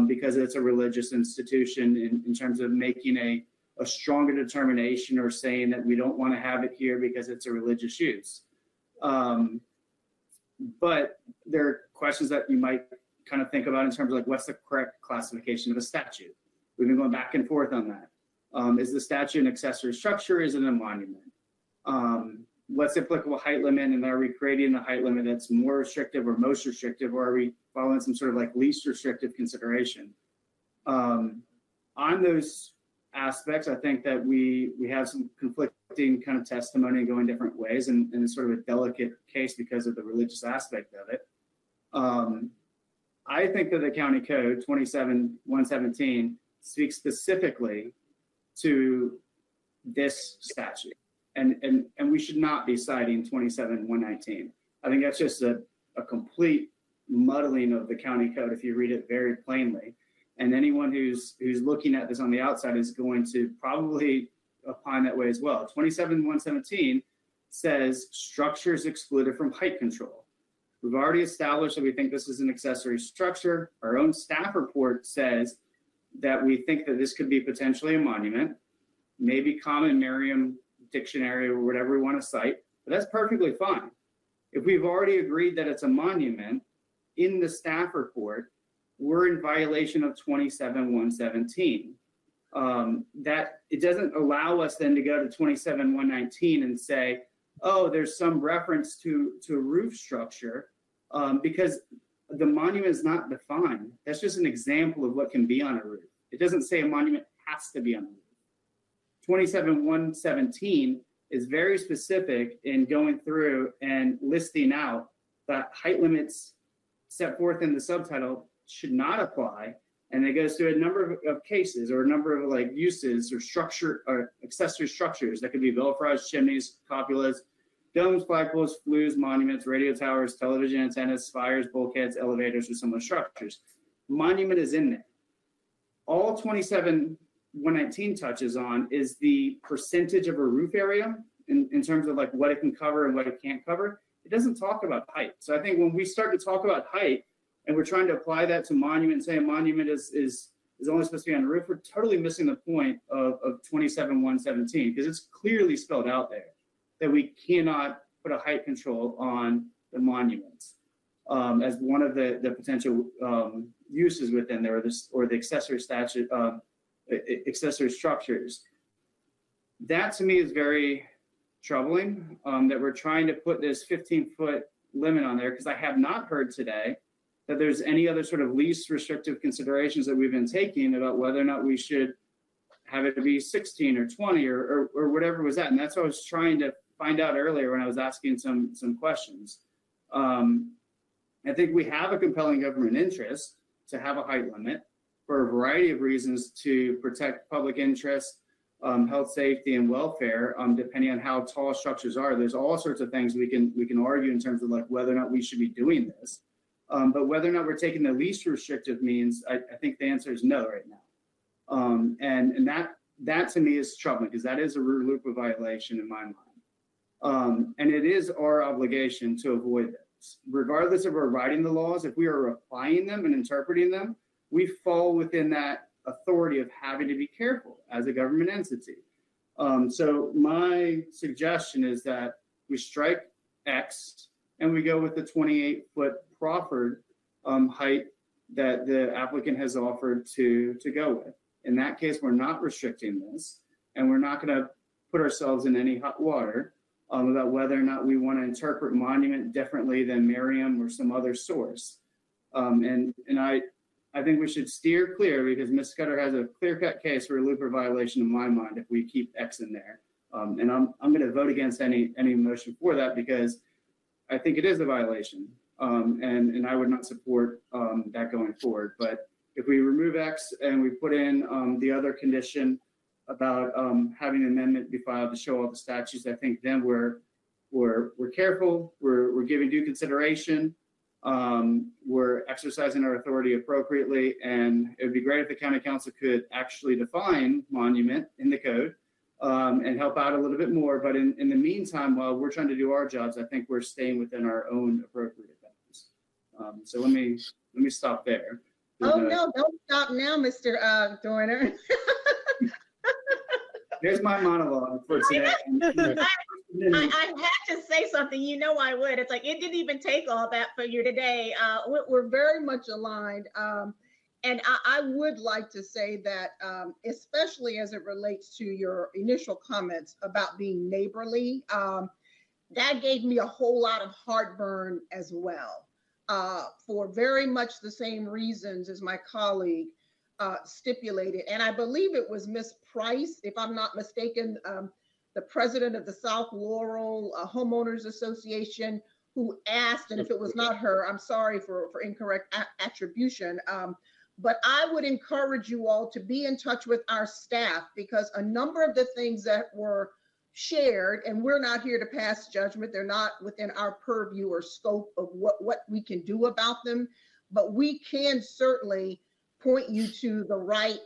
because it's a religious institution in terms of making a stronger determination or saying that we don't want to have it here because it's a religious use. But there are questions that you might kind of think about in terms of like, what's the correct classification of a statute? We've been going back and forth on that. Is the statute an accessory structure? Is it a monument? What's the applicable height limit? And are we creating a height limit that's more restrictive or most restrictive, or are we following some sort of like least restrictive consideration? On those aspects, I think that we have some conflicting kind of testimony going different ways, and it's sort of a delicate case because of the religious aspect of it. I think that the county code 27-117 speaks specifically to this statute, and we should not be citing 27-119. I think that's just a complete muddling of the county code if you read it very plainly. And anyone who's looking at this on the outside is going to probably opine that way as well. 27-117 says structures excluded from height control. We've already established that we think this is an accessory structure. Our own staff report says that we think that this could be potentially a monument, maybe Common Merriam Dictionary or whatever we want to cite, but that's perfectly fine. If we've already agreed that it's a monument in the staff report, we're in violation of 27-117. That it doesn't allow us then to go to 27-119 and say, oh, there's some reference to a roof structure because the monument is not defined. That's just an example of what can be on a roof. It doesn't say a monument has to be on the roof. 27117 is very specific in going through and listing out that height limits set forth in the subtitle should not apply. And it goes through a number of cases or a number of like uses or structure or accessory structures that could be belfries, chimneys, cupolas, domes, flagpoles, flues, monuments, radio towers, television antennas, spires, bulkheads, elevators, or similar structures. Monument is in there. All 27119 touches on is the percentage of a roof area in terms of like what it can cover and what it can't cover. It doesn't talk about height. So I think when we start to talk about height and we're trying to apply that to monument, say a monument is only supposed to be on the roof, we're totally missing the point of 27117 because it's clearly spelled out there that we cannot put a height control on the monuments as one of the potential uses within there, or the accessory statute, accessory structures. That to me is very troubling that we're trying to put this 15-foot limit on there, because I have not heard today that there's any other sort of least restrictive considerations that we've been taking about whether or not we should have it to be 16 or 20 or whatever was that. And that's what I was trying to find out earlier when I was asking some questions. I think we have a compelling government interest to have a height limit for a variety of reasons to protect public interest, health, safety, and welfare, depending on how tall structures are. There's all sorts of things we can argue in terms of like whether or not we should be doing this. But whether or not we're taking the least restrictive means, I think the answer is no right now. And that to me is troubling because that is a RLUIPA violation in my mind. And it is our obligation to avoid this. Regardless of our writing the laws, if we are applying them and interpreting them, we fall within that authority of having to be careful as a government entity. So my suggestion is that we strike X and we go with the 28-foot proffered height that the applicant has offered to go with. In that case, we're not restricting this, and we're not going to put ourselves in any hot water about whether or not we want to interpret monument differently than Merriam or some other source. And I think we should steer clear because Ms. Scudder has a clear-cut case for a RLUIPA violation in my mind if we keep X in there. And I'm going to vote against any motion for that because I think it is a violation. And I would not support that going forward. But if we remove X and we put in the other condition about having an amendment be filed to show all the statutes, I think then we're careful, we're giving due consideration, we're exercising our authority appropriately, and it would be great if the county council could actually define monument in the code and help out a little bit more. But in the meantime, while we're trying to do our jobs, I think we're staying within our own appropriate bounds. So let me stop there. Oh, no, don't stop now, Mr. Joyner. There's my monologue for today. I had to say something. You know I would. It's like it didn't even take all that for you today. We're very much aligned. And I would like to say that, especially as it relates to your initial comments about being neighborly, that gave me a whole lot of heartburn as well, for very much the same reasons as my colleague stipulated. And I believe it was Ms. Price, if I'm not mistaken, the president of the South Laurel Homeowners Association, who asked, and if it was not her, I'm sorry for incorrect attribution, but I would encourage you all to be in touch with our staff because a number of the things that were shared, and we're not here to pass judgment, they're not within our purview or scope of what we can do about them, but we can certainly point you to the right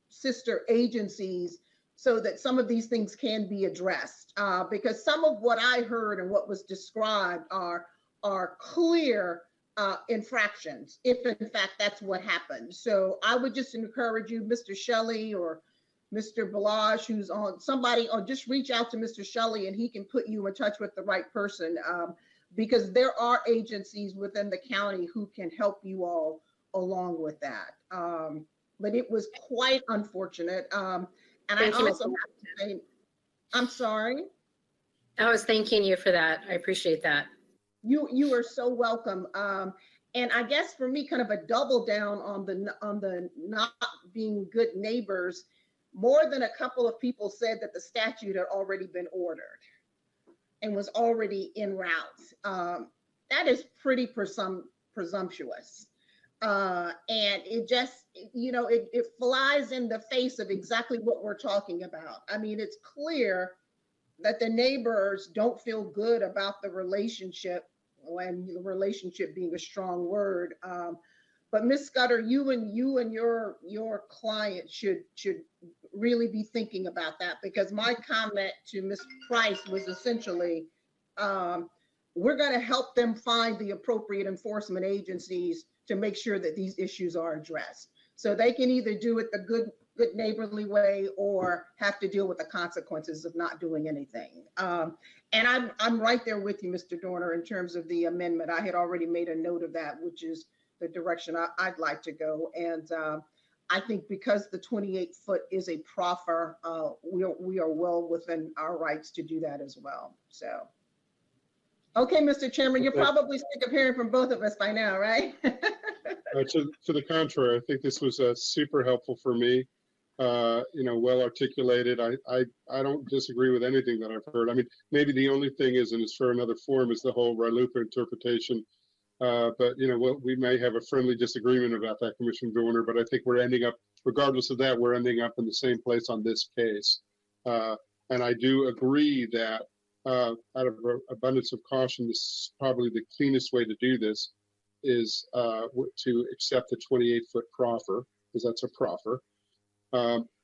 sister agencies so that some of these things can be addressed. Because some of what I heard and what was described are clear infractions, if in fact that's what happened. So I would just encourage you, Mr. Shelley or Mr. Balazs, who's on somebody, or just reach out to Mr. Shelley and he can put you in touch with the right person, because there are agencies within the county who can help you all along with that. But it was quite unfortunate. And I also have to say, I'm sorry. I was thanking you for that. I appreciate that. You are so welcome. And I guess for me, kind of a double down on the not being good neighbors, more than a couple of people said that the statute had already been ordered and was already en route. That is pretty presumptuous. And it just, you know, it flies in the face of exactly what we're talking about. I mean, it's clear that the neighbors don't feel good about the relationship, when the relationship being a strong word. But Ms. Scudder, you and your client should really be thinking about that, because my comment to Ms. Price was essentially, we're going to help them find the appropriate enforcement agencies to make sure that these issues are addressed. So they can either do it the good neighborly way or have to deal with the consequences of not doing anything. And I'm right there with you, Mr. Dorner, in terms of the amendment. I had already made a note of that, which is the direction I'd like to go. And I think because the 28-foot is a proffer, we are well within our rights to do that as well. So, okay, Mr. Chairman, you're probably sick of hearing from both of us by now, right? To the contrary, I think this was super helpful for me. You know, well articulated. I don't disagree with anything that I've heard. I mean, maybe the only thing is, and it's for another forum, is the whole RLUIPA interpretation. But you know, we may have a friendly disagreement about that, Commissioner Dorner. But I think we're ending up, regardless of that, we're ending up in the same place on this case. And I do agree that, out of abundance of caution, this is probably the cleanest way to do this is to accept the 28-foot proffer, because that's a proffer.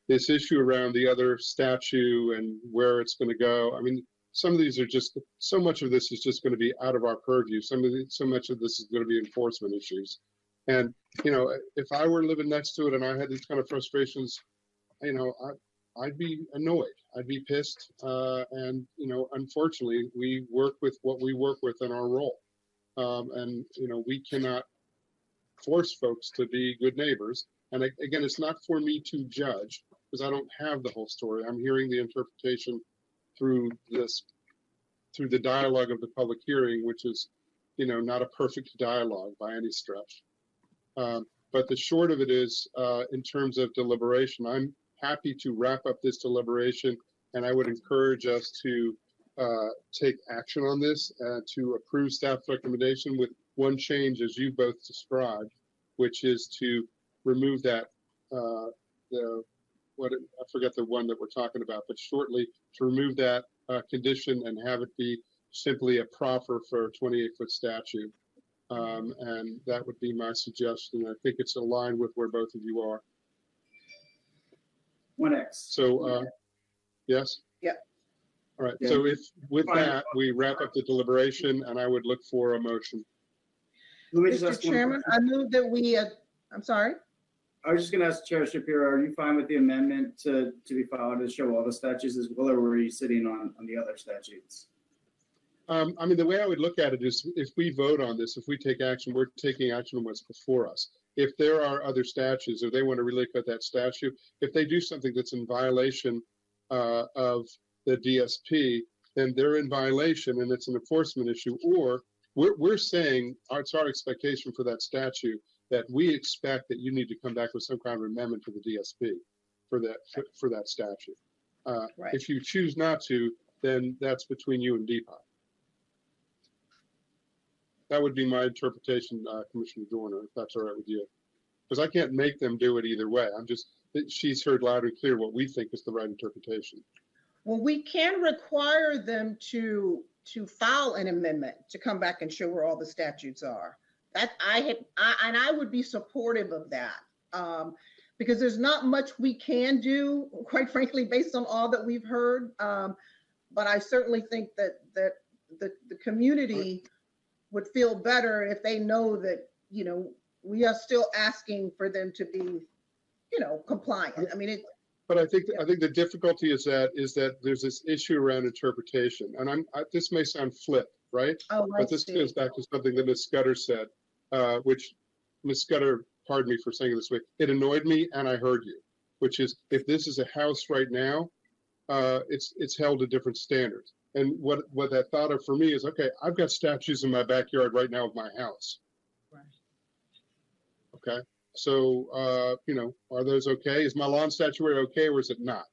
This issue around the other statue and where it's going to go, I mean, some of these are just, so much of this is just going to be out of our purview. So much of this is going to be enforcement issues. And, you know, if I were living next to it and I had these kind of frustrations, you know, I'd be annoyed. I'd be pissed. And, you know, unfortunately, we work with what we work with in our role. And, you know, we cannot force folks to be good neighbors. And again, it's not for me to judge, because I don't have the whole story. I'm hearing the interpretation through the dialogue of the public hearing, which is, you know, not a perfect dialogue by any stretch. But the short of it is, in terms of deliberation, I'm happy to wrap up this deliberation, and I would encourage us to take action on this, to approve staff recommendation with one change, as you both described, which is to remove that, I forget the one that we're talking about, but shortly to remove that condition and have it be simply a proffer for a 28-foot statue. And that would be my suggestion. I think it's aligned with where both of you are. 1X. So, yes? Yeah. All right. Yeah. So if with that, we wrap up the deliberation, and I would look for a motion. Mr. Chairman, I move that we, I'm sorry? I was just going to ask Chair Shapiro, are you fine with the amendment to be filed to show all the statutes as well, or were you sitting on the other statutes? I mean, the way I would look at it is, if we vote on this, if we take action, we're taking action on what's before us. If there are other statutes, or they want to relook at that statute, if they do something that's in violation of the DSP, then they're in violation and it's an enforcement issue. Or we're saying it's our expectation for that statute that we expect that you need to come back with some kind of amendment to the DSP for that statute. Right. If you choose not to, then that's between you and DPI. That would be my interpretation, Commissioner Dorner, if that's all right with you. Because I can't make them do it either way. She's heard loud and clear what we think is the right interpretation. Well, we can require them to file an amendment to come back and show where all the statutes are. That I would be supportive of that, because there's not much we can do, quite frankly, based on all that we've heard. But I certainly think that the community would feel better if they know that, you know, we are still asking for them to be, you know, compliant. I mean, But I think the difficulty is that there's this issue around interpretation, and this may sound flip, right? Oh, but this goes back to something that Ms. Scudder said, which Ms. Scudder, pardon me for saying it this way, it annoyed me, and I heard you, which is, if this is a house right now, it's held to different standards. And what that thought of for me is, okay, I've got statues in my backyard right now of my house. Right. Okay, so, are those okay? Is my lawn statuary okay, or is it not?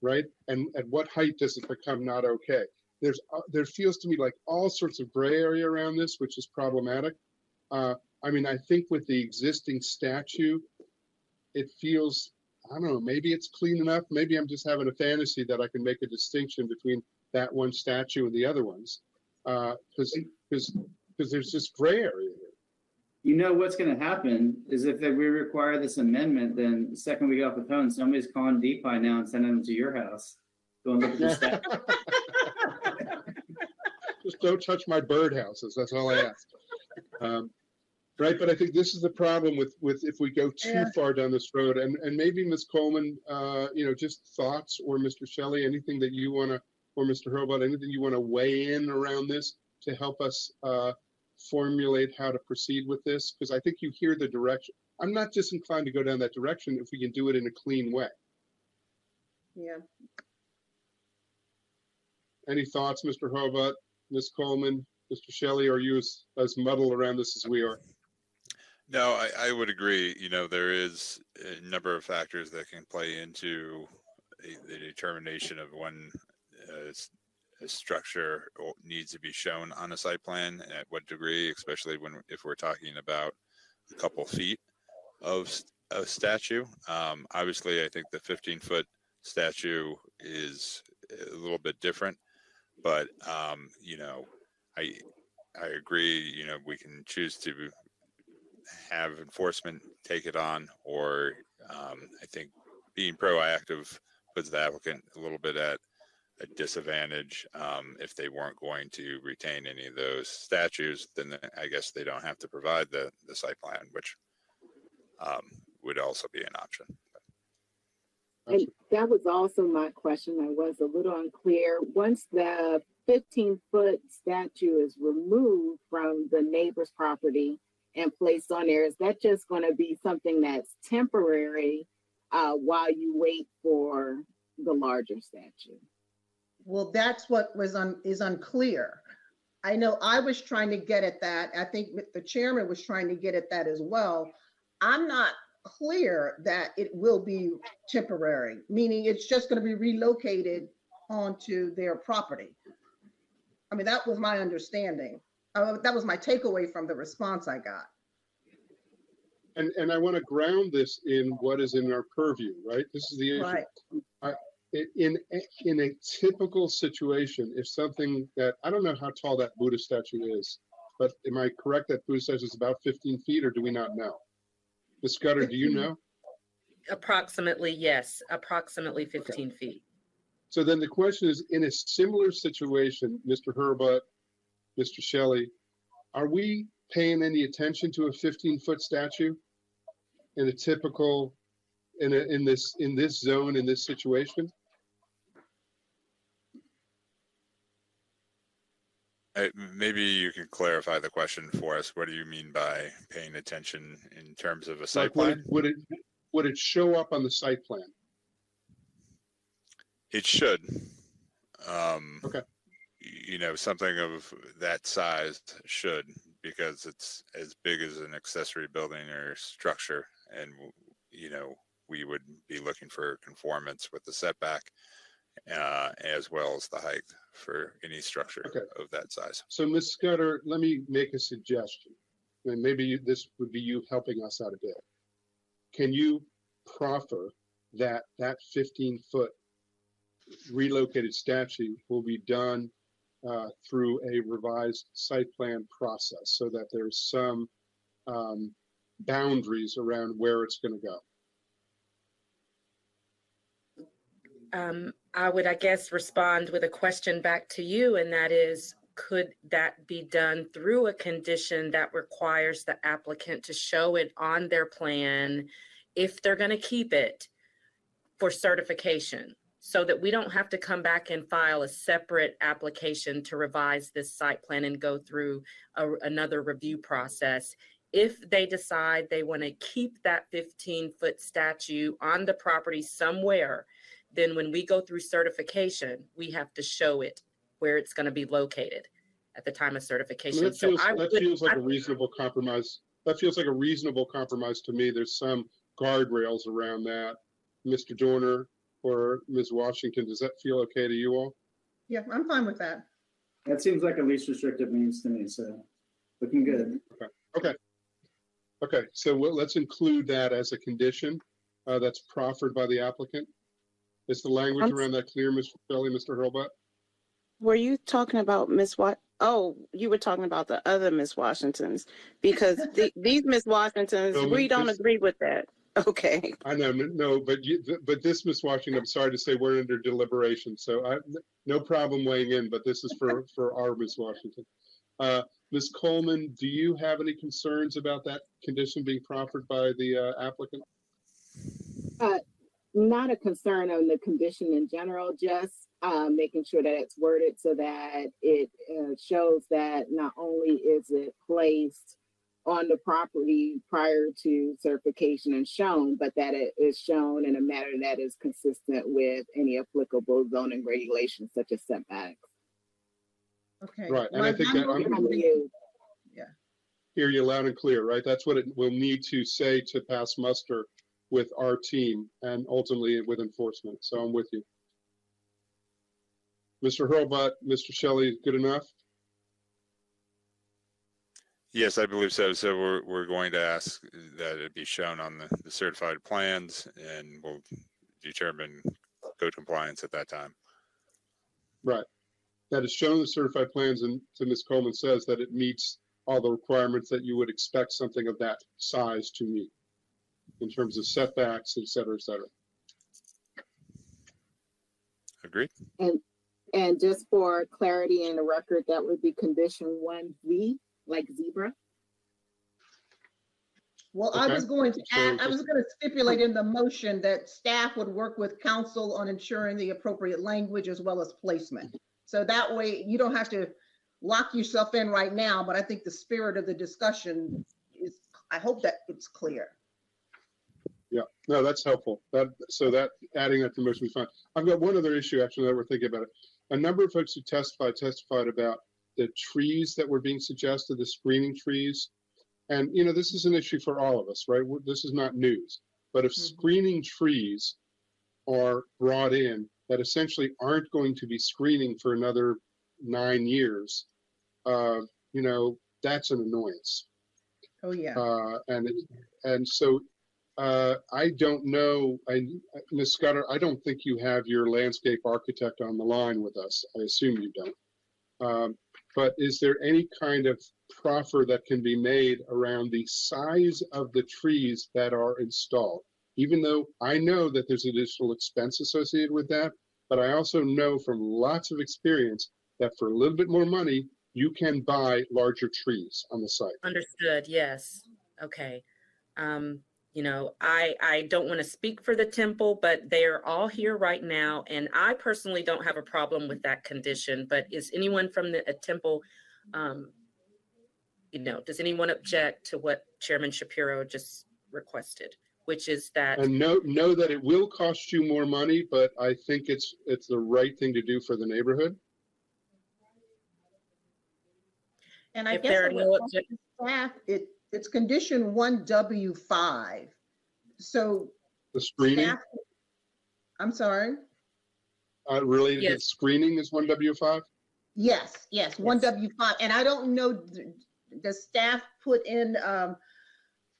Right? And at what height does it become not okay? There feels to me like all sorts of gray area around this, which is problematic. I think with the existing statue, it feels, I don't know, maybe it's clean enough. Maybe I'm just having a fantasy that I can make a distinction between that one statue and the other ones. Because there's just gray area here. You know what's going to happen is if we require this amendment, then the second we get off the phone, somebody's calling DPI now and sending them to your house. Go and look at the stat. Just don't touch my birdhouses. That's all I ask. Right, but I think this is the problem with if we go too far down this road. And maybe Ms. Coleman, just thoughts, or Mr. Shelley, anything that you want to, or Mr. Hurlbut, anything you want to weigh in around this to help us formulate how to proceed with this, because I think you hear the direction. I'm not disinclined to go down that direction if we can do it in a clean way. Yeah. Any thoughts, Mr. Hurlbut, Ms. Coleman, Mr. Shelley? Are you as muddled around this as we are? No, I would agree. There is a number of factors that can play into the determination of when a structure needs to be shown on a site plan, at what degree, especially if we're talking about a couple feet of a statue. Obviously, I think the 15-foot statue is a little bit different, but I agree. We can choose to have enforcement take it on, or I think being proactive puts the applicant a little bit at a disadvantage. If they weren't going to retain any of those statues, then I guess they don't have to provide the site plan, which would also be an option. And that was also my question. I was a little unclear. Once the 15-foot statue is removed from the neighbor's property and placed on there, is that just going to be something that's temporary while you wait for the larger statue? Well, that's what is unclear. I know I was trying to get at that. I think the chairman was trying to get at that as well. I'm not clear that it will be temporary, meaning it's just going to be relocated onto their property. That was my understanding. That was my takeaway from the response I got. And I want to ground this in what is in our purview, right? This is the issue. Right. In a typical situation, if something that, I don't know how tall that Buddha statue is, but am I correct that Buddha statue is about 15 feet, or do we not know? Ms. Scudder, do you know? Approximately, yes, approximately 15 feet. So then the question is, in a similar situation, Mr. Hurlbut, Mr. Shelley, are we paying any attention to a 15-foot statue in a typical, in this zone, in this situation? Maybe you can clarify the question for us. What do you mean by paying attention in terms of a site plan? Would it show up on the site plan? It should. Okay. Something of that size should, because it's as big as an accessory building or structure, and we would be looking for conformance with the setback as well as the height for any structure of that size. So Ms. Scudder, let me make a suggestion, and maybe this would be you helping us out a bit. Can you proffer that 15-foot relocated statue will be done through a revised site plan process, so that there's some boundaries around where it's going to go? I would, I guess, respond with a question back to you, and that is, could that be done through a condition that requires the applicant to show it on their plan if they're going to keep it for certification, so that we don't have to come back and file a separate application to revise this site plan and go through another review process? If they decide they want to keep that 15-foot statue on the property somewhere, then when we go through certification, we have to show it where it's going to be located at the time of certification. That feels like a reasonable compromise. that feels like a reasonable compromise to me. There's some guardrails around that. Mr. Dorner or Ms. Washington, does that feel okay to you all? Yeah, I'm fine with that. That seems like a least restrictive means to me, so looking good. Okay, so let's include that as a condition that's proffered by the applicant. Is the language around that clear, Mr. Shelley, Mr. Hurlbut? Were you talking about Miss What? Oh, you were talking about the other Miss Washingtons, because these Miss Washingtons, No, we don't this- agree with that. Okay. I know, no, but this, Ms. Washington, I'm sorry to say we're under deliberation, so no problem weighing in, but this is for our Ms. Washington. Ms. Coleman, do you have any concerns about that condition being proffered by the applicant? Not a concern on the condition in general, just making sure that it's worded so that it shows that not only is it placed on the property prior to certification and shown, but that it is shown in a manner that is consistent with any applicable zoning regulations such as setbacks. Okay. Right, and I think that hear you loud and clear, right? That's what it will need to say to pass muster with our team and ultimately with enforcement. So I'm with you. Mr. Hurlbut, Mr. Shelley, good enough? Yes, I believe so. So we're going to ask that it be shown on the certified plans, and we'll determine code compliance at that time. Right. That is shown in the certified plans, and to Ms. Coleman says that it meets all the requirements that you would expect something of that size to meet in terms of setbacks, et cetera, et cetera. Agreed. And just for clarity in the record, that would be condition 1V, like zebra. Well, Okay. I was going to add, I was just- going to stipulate in the motion that staff would work with council on ensuring the appropriate language as well as placement. So that way you don't have to lock yourself in right now, but I think the spirit of the discussion is, I hope that it's clear. Yeah, no, that's helpful. So adding that to the motion is fine. I've got one other issue actually that we're thinking about it. A number of folks who testified about the trees that were being suggested, the screening trees. And, you know, this is an issue for all of us, right? This is not news. But if screening trees are brought in that essentially aren't going to be screening for another 9 years, you know, that's an annoyance. Oh, yeah. So I don't know, Ms. Scudder, I don't think you have your landscape architect on the line with us. I assume you don't. But is there any kind of proffer that can be made around the size of the trees that are installed? Even though I know that there's additional expense associated with that, but I also know from lots of experience that for a little bit more money, you can buy larger trees on the site. Understood. Yes. Okay. You know, I don't want to speak for the temple, but they're all here right now. And I personally don't have a problem with that condition, but is anyone from the temple, you know, does anyone object to what Chairman Shapiro just requested, which is that? And know that it will cost you more money, but I think it's the right thing to do for the neighborhood. And I If guess there I are would no also staff, it's condition 1W5. So The screening staff, I'm sorry. related to Yes. screening is 1W5. Yes, 1W5. And I don't know, does staff put in a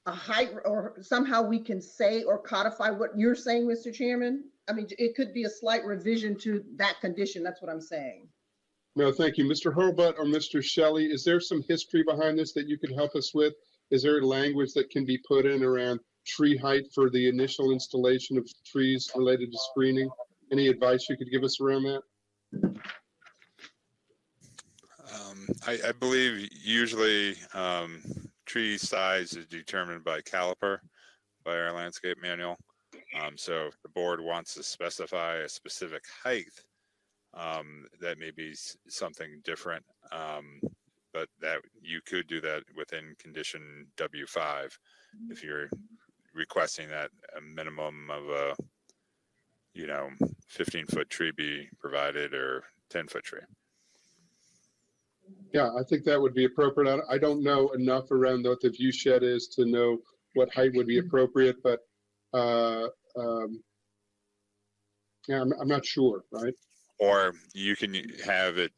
height or somehow we can say or codify what you're saying, Mr. Chairman? I mean, it could be a slight revision to that condition. That's what I'm saying. No, thank you. Mr. Hurlbut or Mr. Shelley, is there some history behind this that you could help us with? Is there language that can be put in around tree height for the initial installation of trees related to screening? Any advice you could give us around that? I believe usually tree size is determined by caliper by our landscape manual. So if the board wants to specify a specific height, that may be something different, but that you could do that within condition W5 if you're requesting that a minimum of a 15-foot tree be provided or 10-foot tree. Yeah, I think that would be appropriate. I don't know enough around what the view shed is to know what height would be appropriate, but yeah, I'm not sure, right? Or you can have it,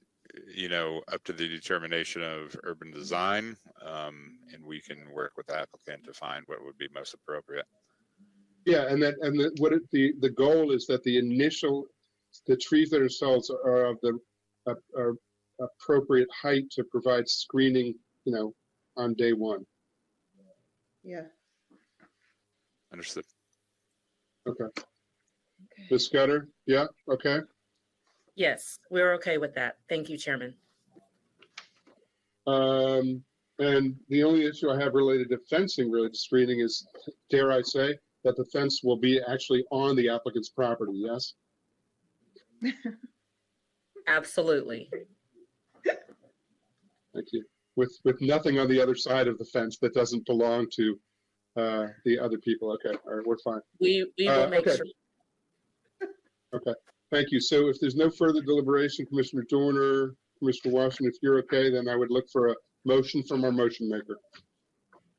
up to the determination of urban design, and we can work with the applicant to find what would be most appropriate. Yeah, the goal is that the trees that are installed are of the appropriate height to provide screening, on day one. Yeah. Understood. Okay. Ms. Scudder, yeah, okay. Yes, we're okay with that. Thank you, Chairman. And the only issue I have related to fencing, related to screening, is, dare I say, that the fence will be actually on the applicant's property, yes? Absolutely. Thank you. With nothing on the other side of the fence that doesn't belong to the other people. Okay, all right, we're fine. We will make okay. sure. Okay, thank you. So if there's no further deliberation, Commissioner Dorner, Commissioner Washington, if you're okay, then I would look for a motion from our motion maker.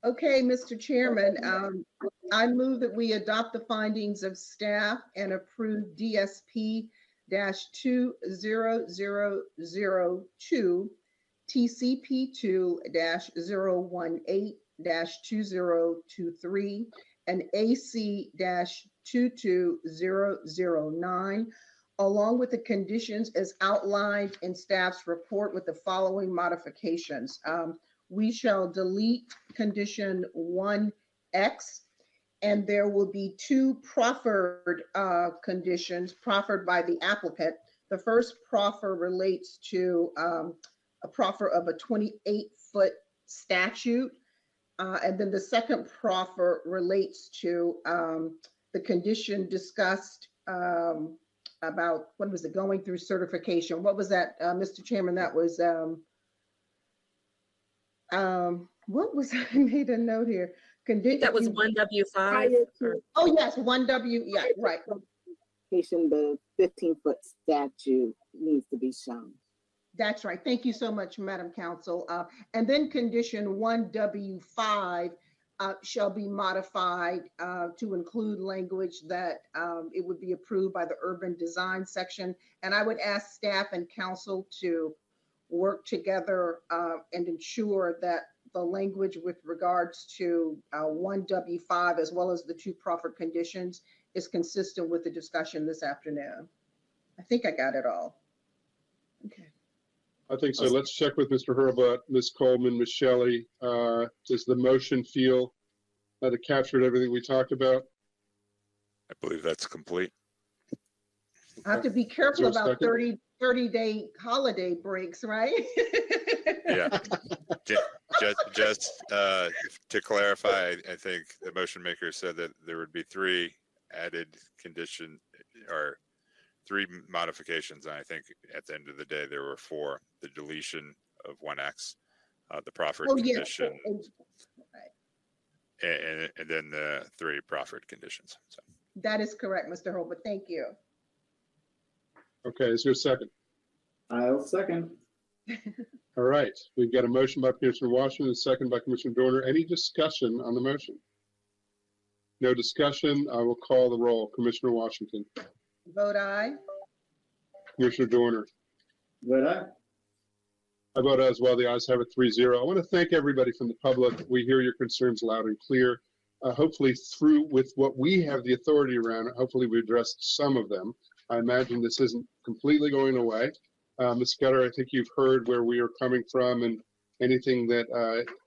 Okay, Mr. Chairman, I move that we adopt the findings of staff and approve DSP-20002, TCP2-018-2023, and AC-22009, along with the conditions as outlined in staff's report with the following modifications. We shall delete condition 1X, and there will be two proffered conditions proffered by the applicant. The first proffer relates to a proffer of a 28-foot statute. And then the second proffer relates to the condition discussed about, what was it, going through certification. What was that, Mr. Chairman? That was, what was, I made a note here. That was 1W5. Oh, yes, 1W, yeah, right. The 15-foot statute needs to be shown. That's right. Thank you so much, Madam Council. And then condition 1W5 shall be modified to include language that it would be approved by the urban design section. And I would ask staff and council to work together and ensure that the language with regards to 1W5 as well as the two proffered conditions is consistent with the discussion this afternoon. I think I got it all. Okay. I think so. Let's check with Mr. Hurlbut, Ms. Coleman, Ms. Shelley. Does the motion feel that it captured everything we talked about? I believe that's complete. I have to be careful about 30-day holiday breaks, right? Yeah. Just to clarify, I think the motion maker said that there would be three added condition or three modifications. And I think at the end of the day, there were four: the deletion of 1X, the proffered condition, and then the three proffered conditions. So. That is correct, Mr. Hurlbut. Thank you. Okay, is there a second? I'll second. All right, we've got a motion by Commissioner Washington, a second by Commissioner Dorner. Any discussion on the motion? No discussion. I will call the roll. Commissioner Washington. Vote aye. Commissioner Dorner. Vote aye. I vote aye as well. The ayes have it 3-0. I want to thank everybody from the public. We hear your concerns loud and clear. Hopefully through with what we have the authority around, hopefully we addressed some of them. I imagine this isn't completely going away. Ms. Scudder, I think you've heard where we are coming from, and anything that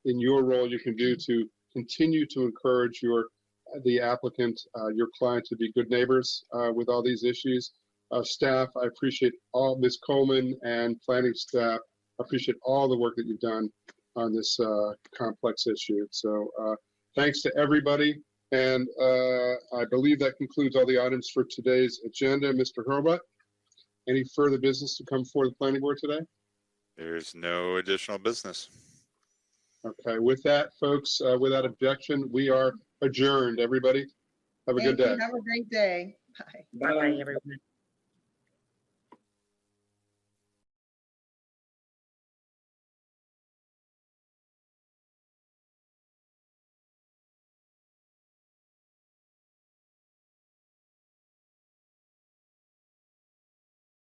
in your role you can do to continue to encourage the applicant, your client, to be good neighbors with all these issues. Staff, I appreciate all, Ms. Coleman and planning staff, I appreciate all the work that you've done on this complex issue. So thanks to everybody. And I believe that concludes all the items for today's agenda. Mr. Hurlbut, any further business to come before the planning board today? There's no additional business. Okay, with that, folks, without objection, we are adjourned. Everybody, have a good day. Have a great day. Bye. Bye, everyone.